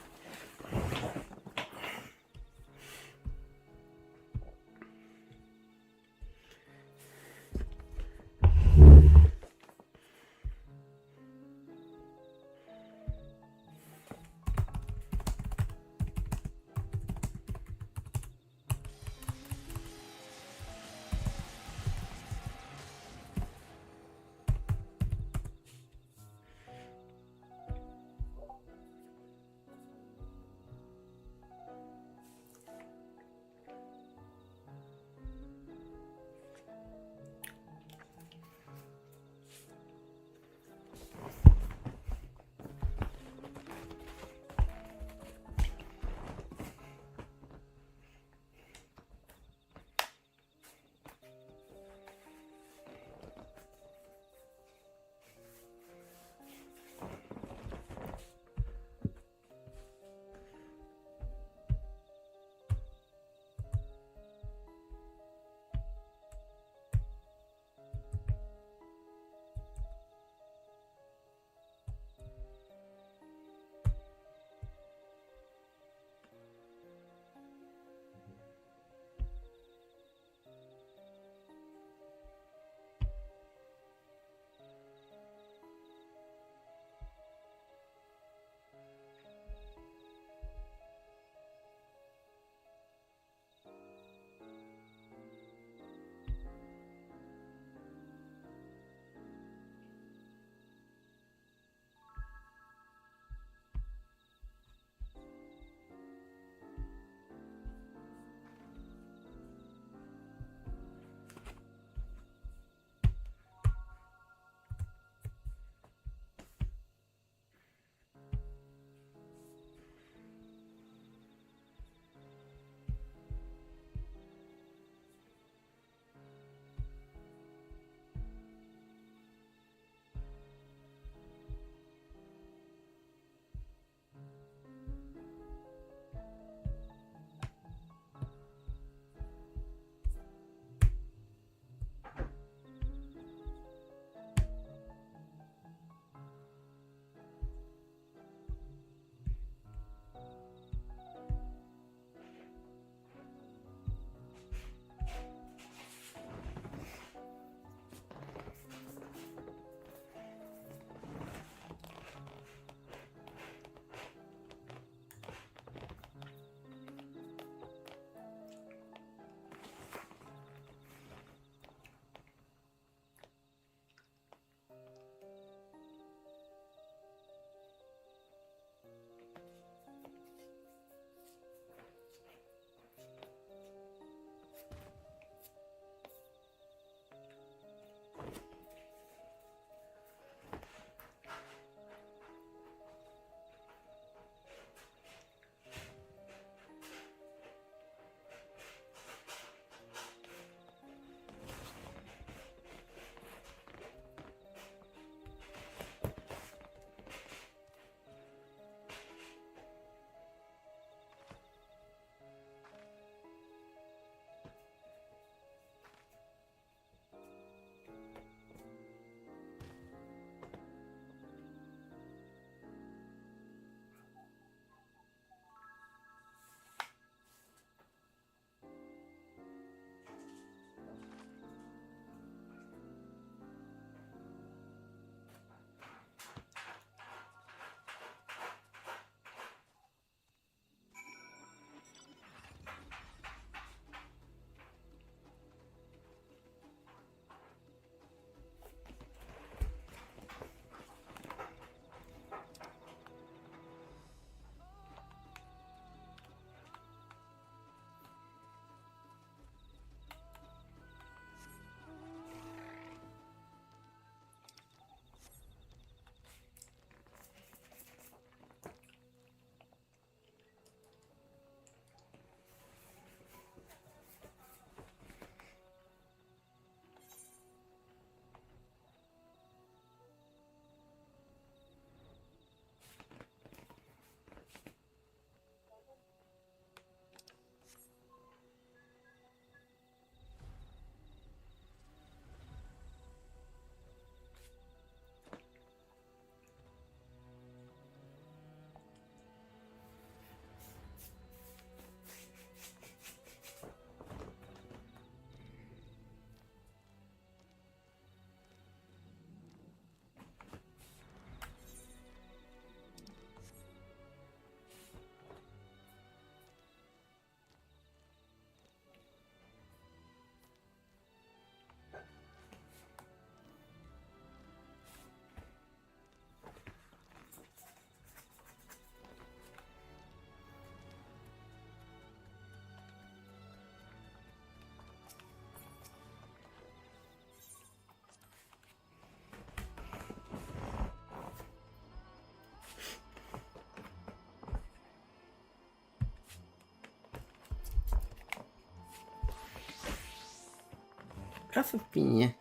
A papinha.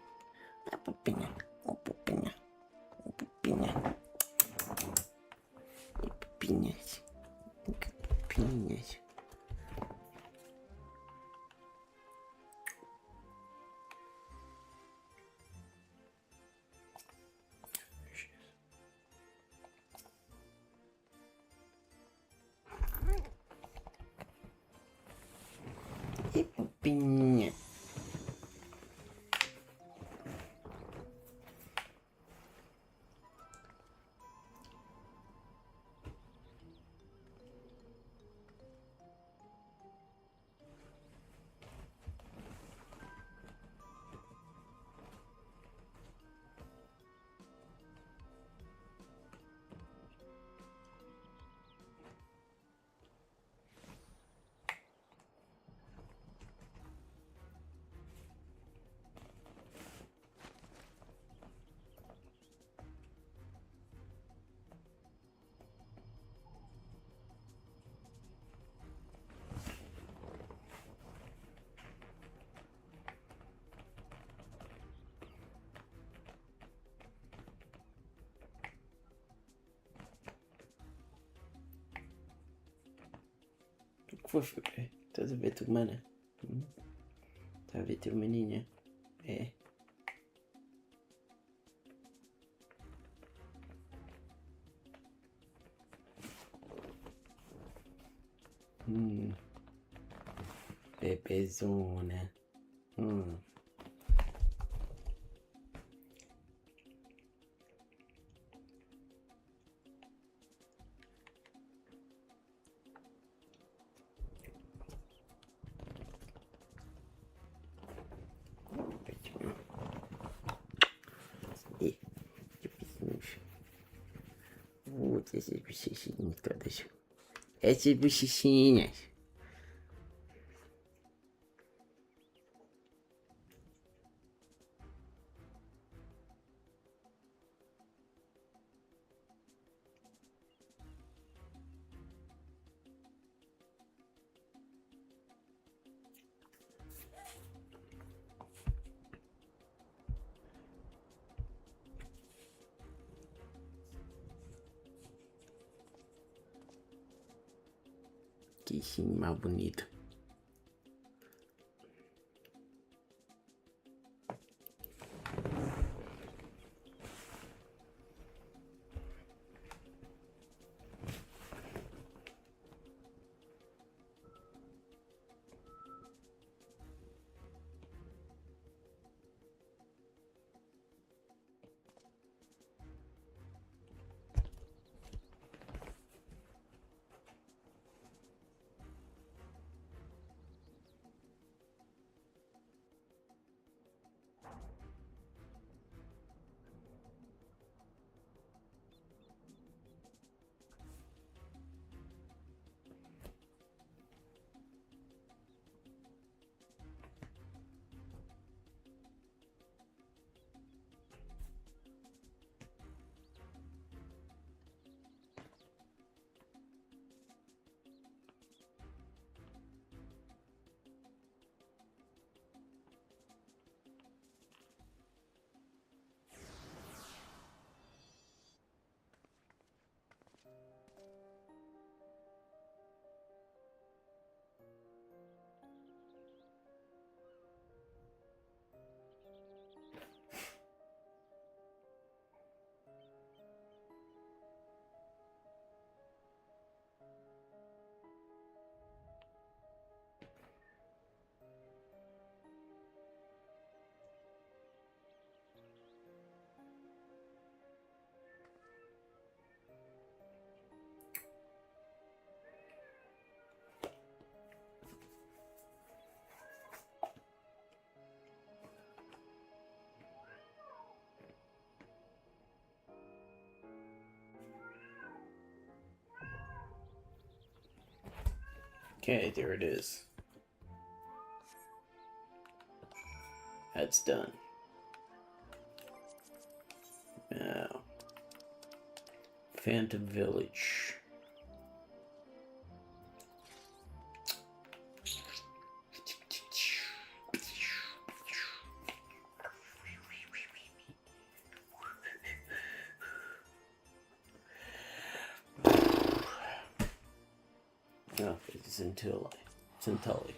A papinha. A papinha. A papinha. E papinhas. Papinhas. E papinha. O que foi, Felipe? Estás a ver tua mana? Está a ver teu maninha? É. Bebezona. E, que bichinhos. Esses bichinhos todas. Essas bichinhas. Que bichinho mais bonito. Okay, there it is. That's done. Now, Phantom Village. Centelli.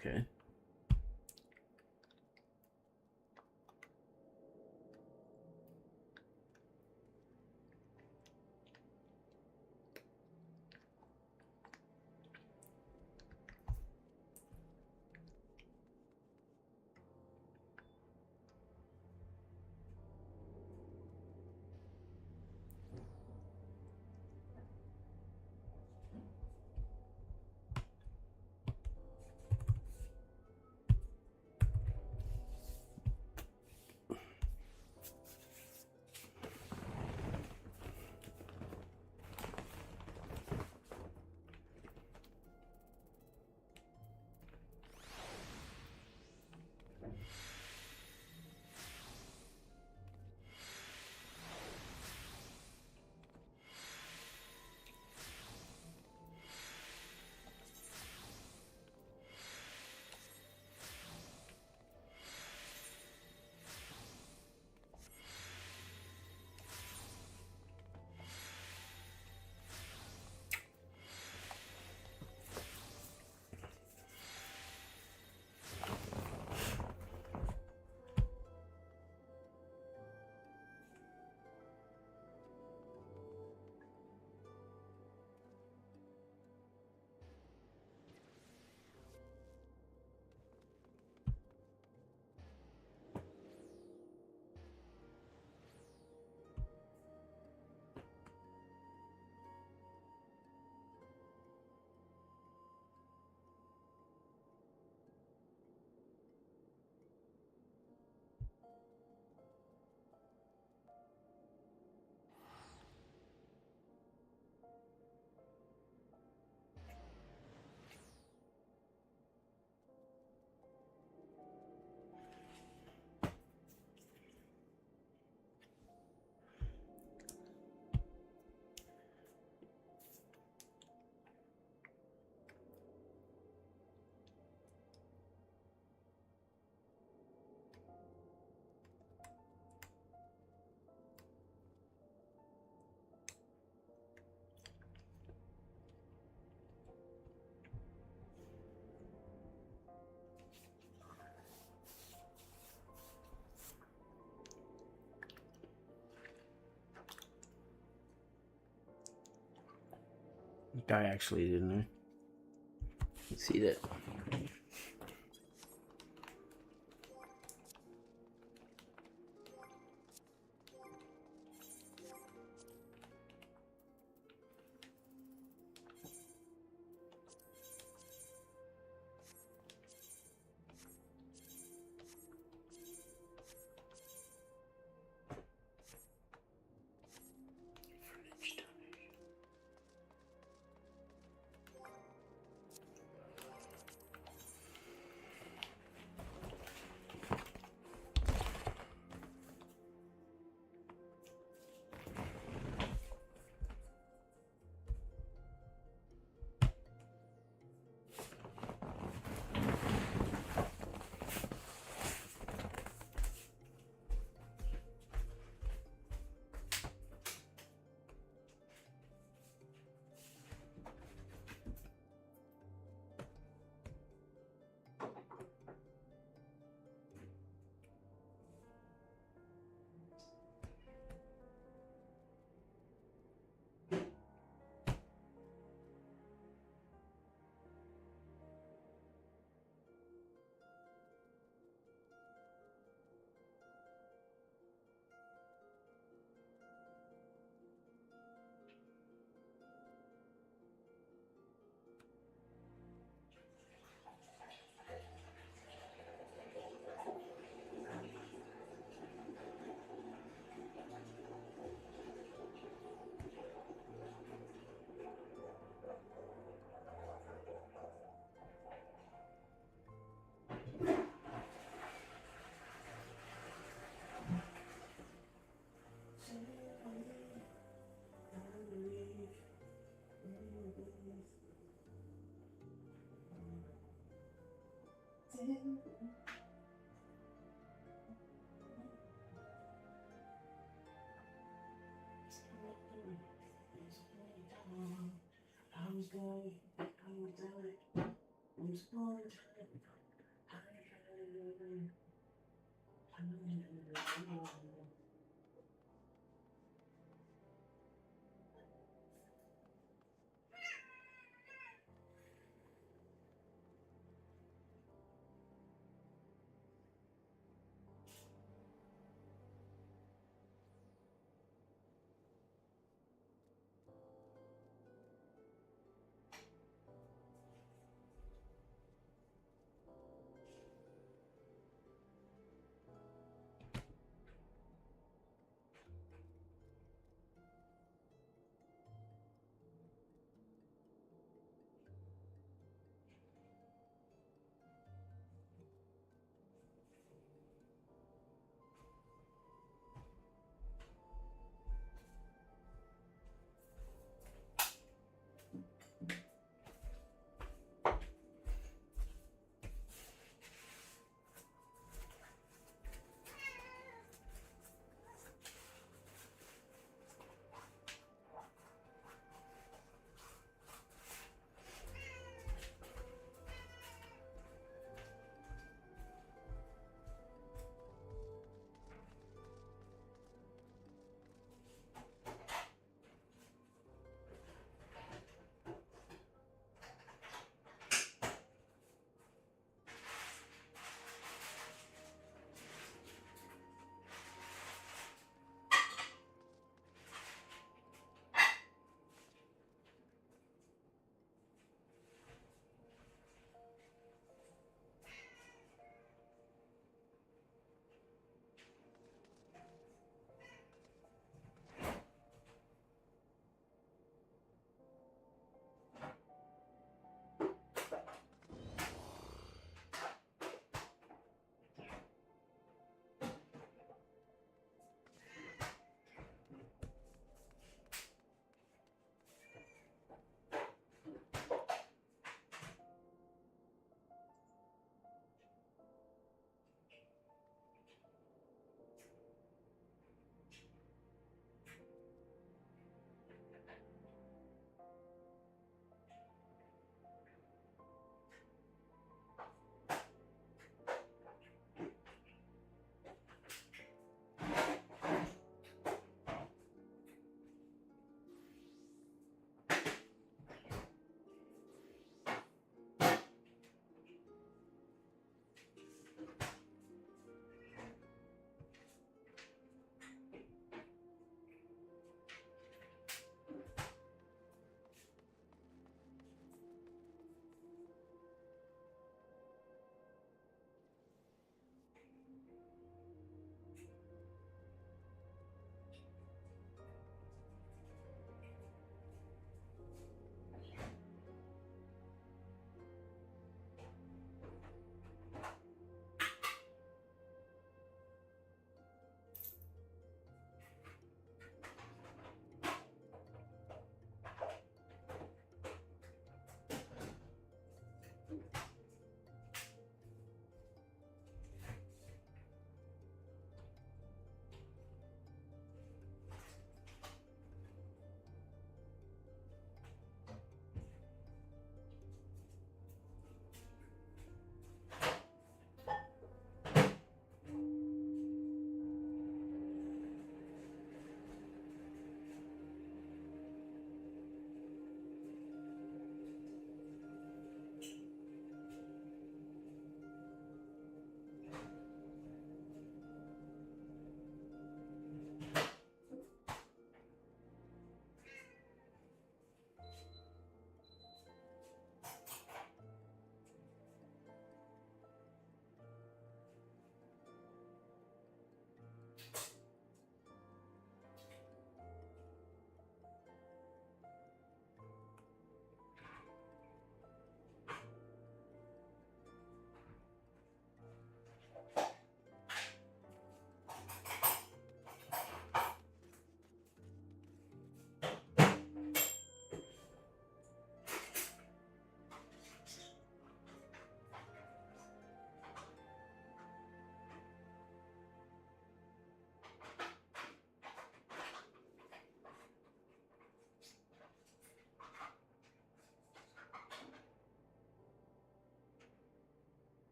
Okay. I actually didn't see that.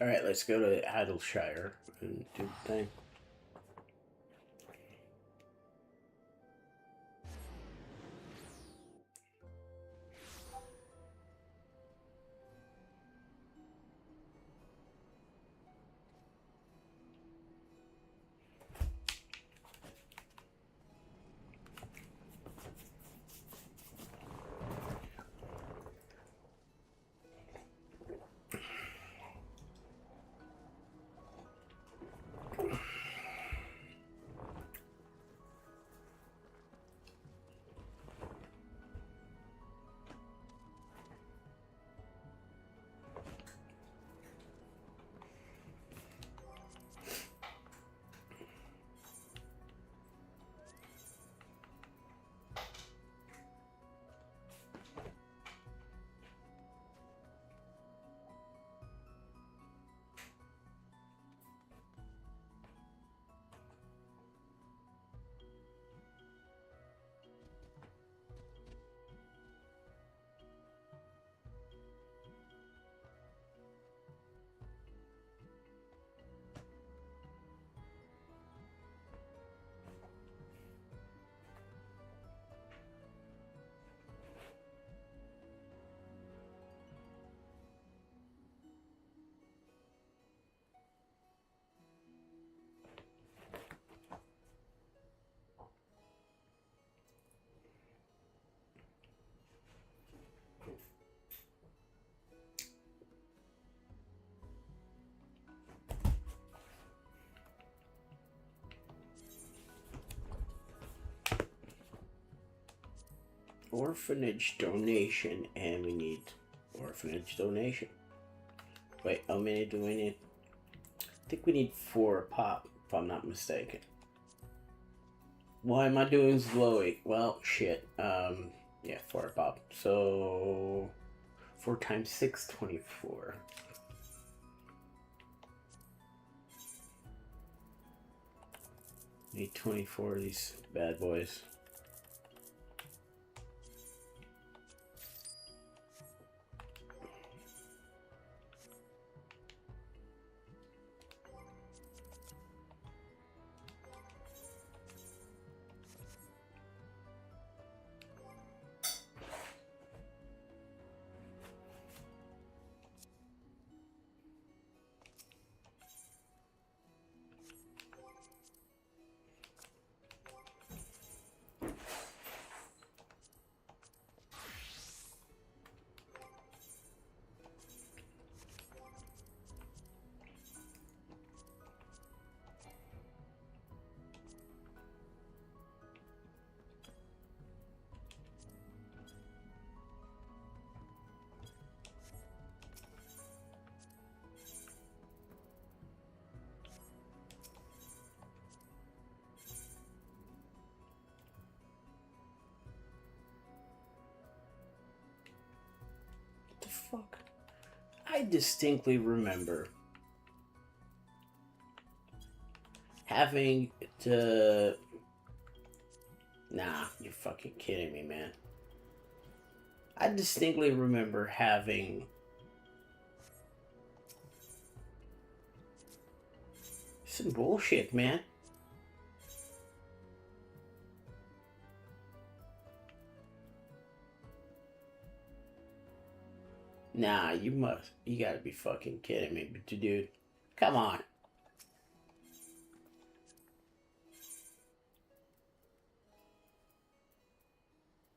Alright, let's go to Adleshire and do the thing. Orphanage donation, and we need orphanage donation. Wait, how many do we need? I think we need 4 a pop, if I'm not mistaken. Why am I doing slowy? Well, shit. Yeah, 4 a pop. So 4 times 6, 24. Need 24 of these bad boys. Fuck. I distinctly remember having to... Nah, you're fucking kidding me, man. I distinctly remember having some bullshit, man. Nah, you gotta be fucking kidding me, dude. Come on.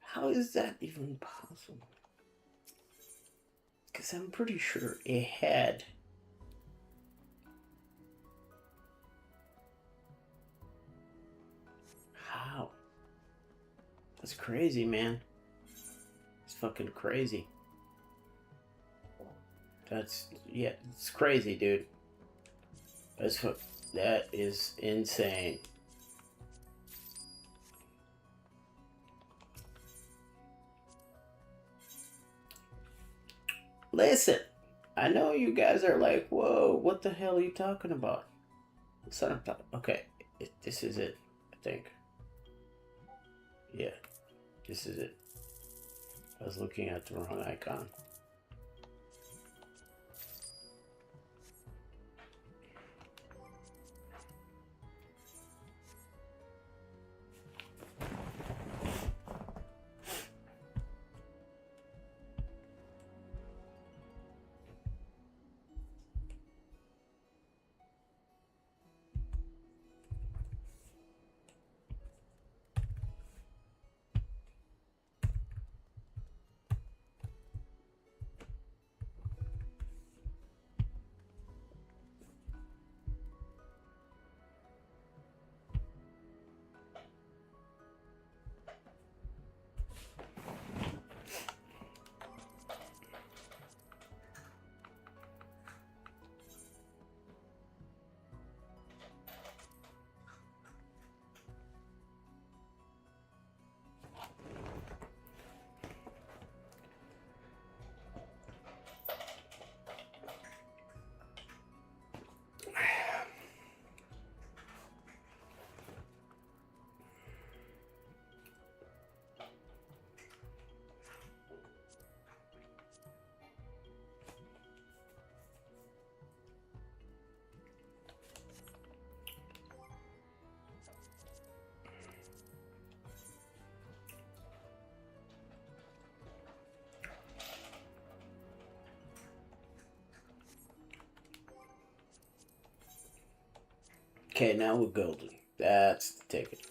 How is that even possible? Because I'm pretty sure it had... How? That's crazy, man. It's fucking crazy. Yeah, it's crazy, dude. That is insane. Listen, I know you guys are like, whoa, what the hell are you talking about? What's that I'm talking? Okay, this is it, I think. Yeah, this is it. I was looking at the wrong icon. Okay, now we're golden. That's the ticket.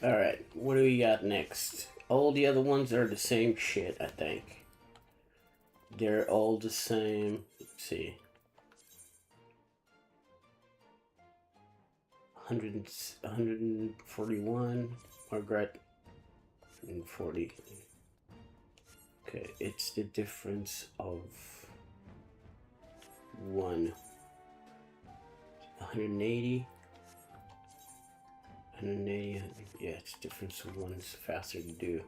Alright, what do we got next? All the other ones are the same shit, I think. They're all the same. Let's see. 141. Margaret. 140. Okay, it's the difference of 180. 180. Yeah, it's difference of 1 is faster to do.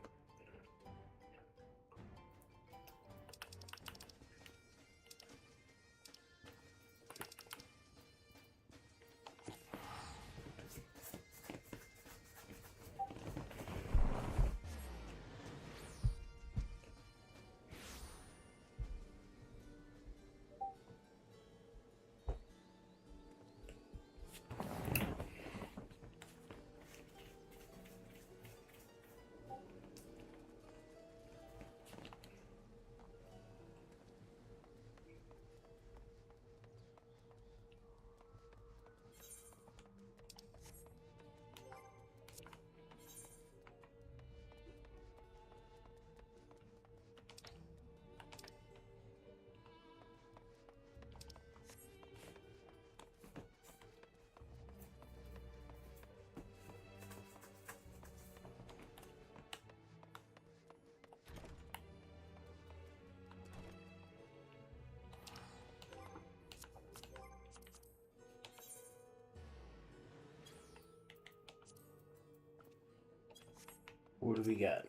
what do we got?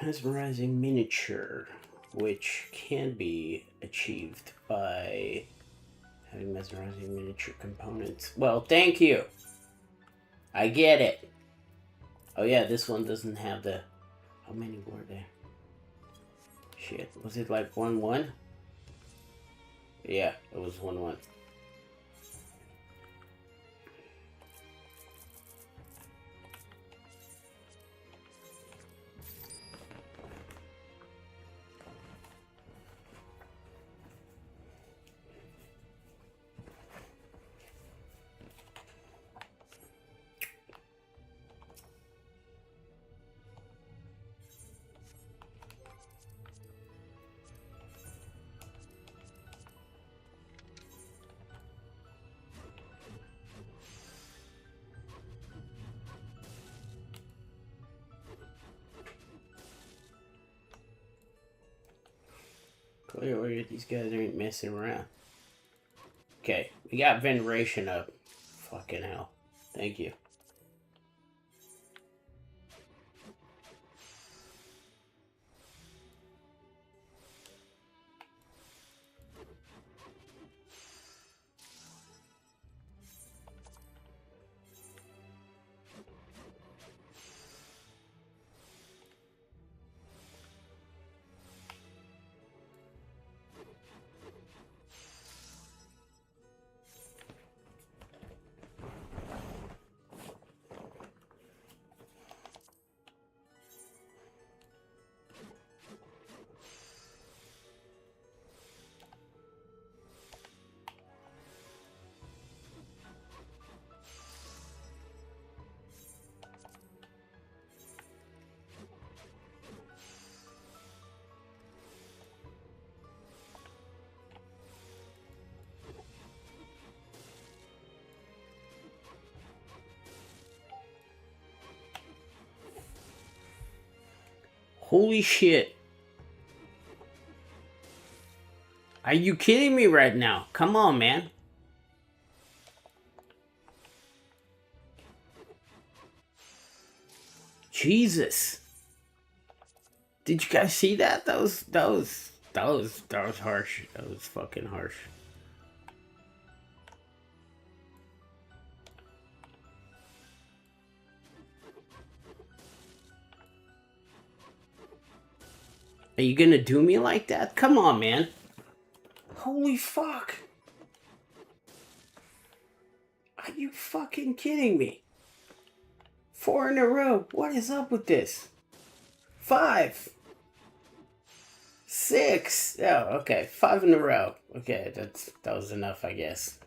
Mesmerizing miniature, which can be achieved by having mesmerizing miniature components. Well, thank you. I get it. Oh yeah, this one doesn't have the... How many were there? Shit, was it like 1-1? Yeah, it was 1-1. Clearly, these guys ain't messing around. Okay, we got veneration up. Fucking hell. Thank you. Holy shit. Are you kidding me right now? Come on, man. Jesus. Did you guys see that? That was harsh. That was fucking harsh. Are you gonna do me like that? Come on, man. Holy fuck. Are you fucking kidding me? 4 in a row. What is up with this? 5. 6. Oh, okay. 5 in a row. Okay, that was enough, I guess.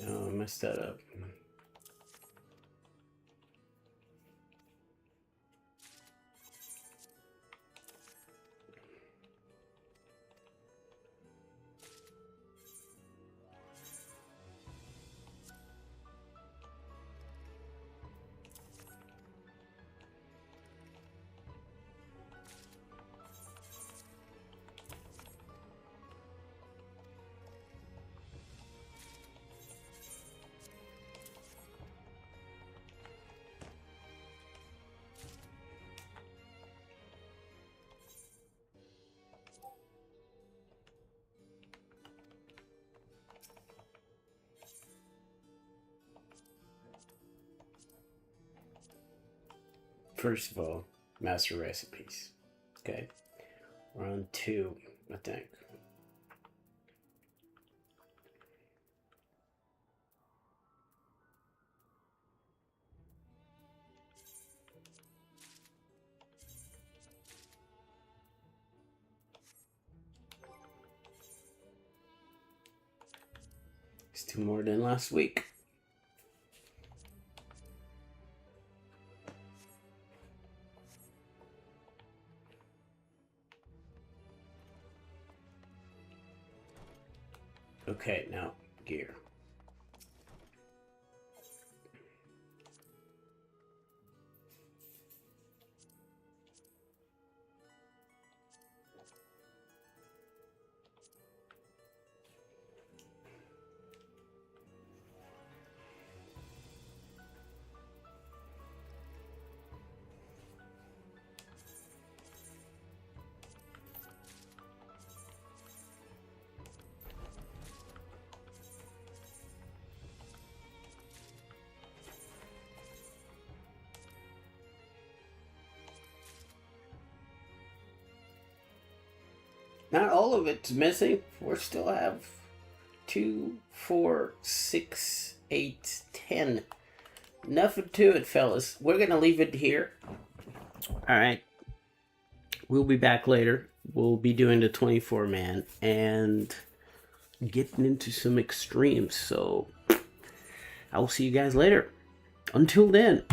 Oh, I messed that up. First of all, master recipes. Okay. We're on 2, I think. It's 2 more than last week. Okay, now gear. not all of it's missing. We still have 2, 4, 6, 8, 10. Nothing to it, fellas. We're going to leave it here. Alright. We'll be back later. We'll be doing the 24-man and getting into some extremes. So, I will see you guys later. Until then.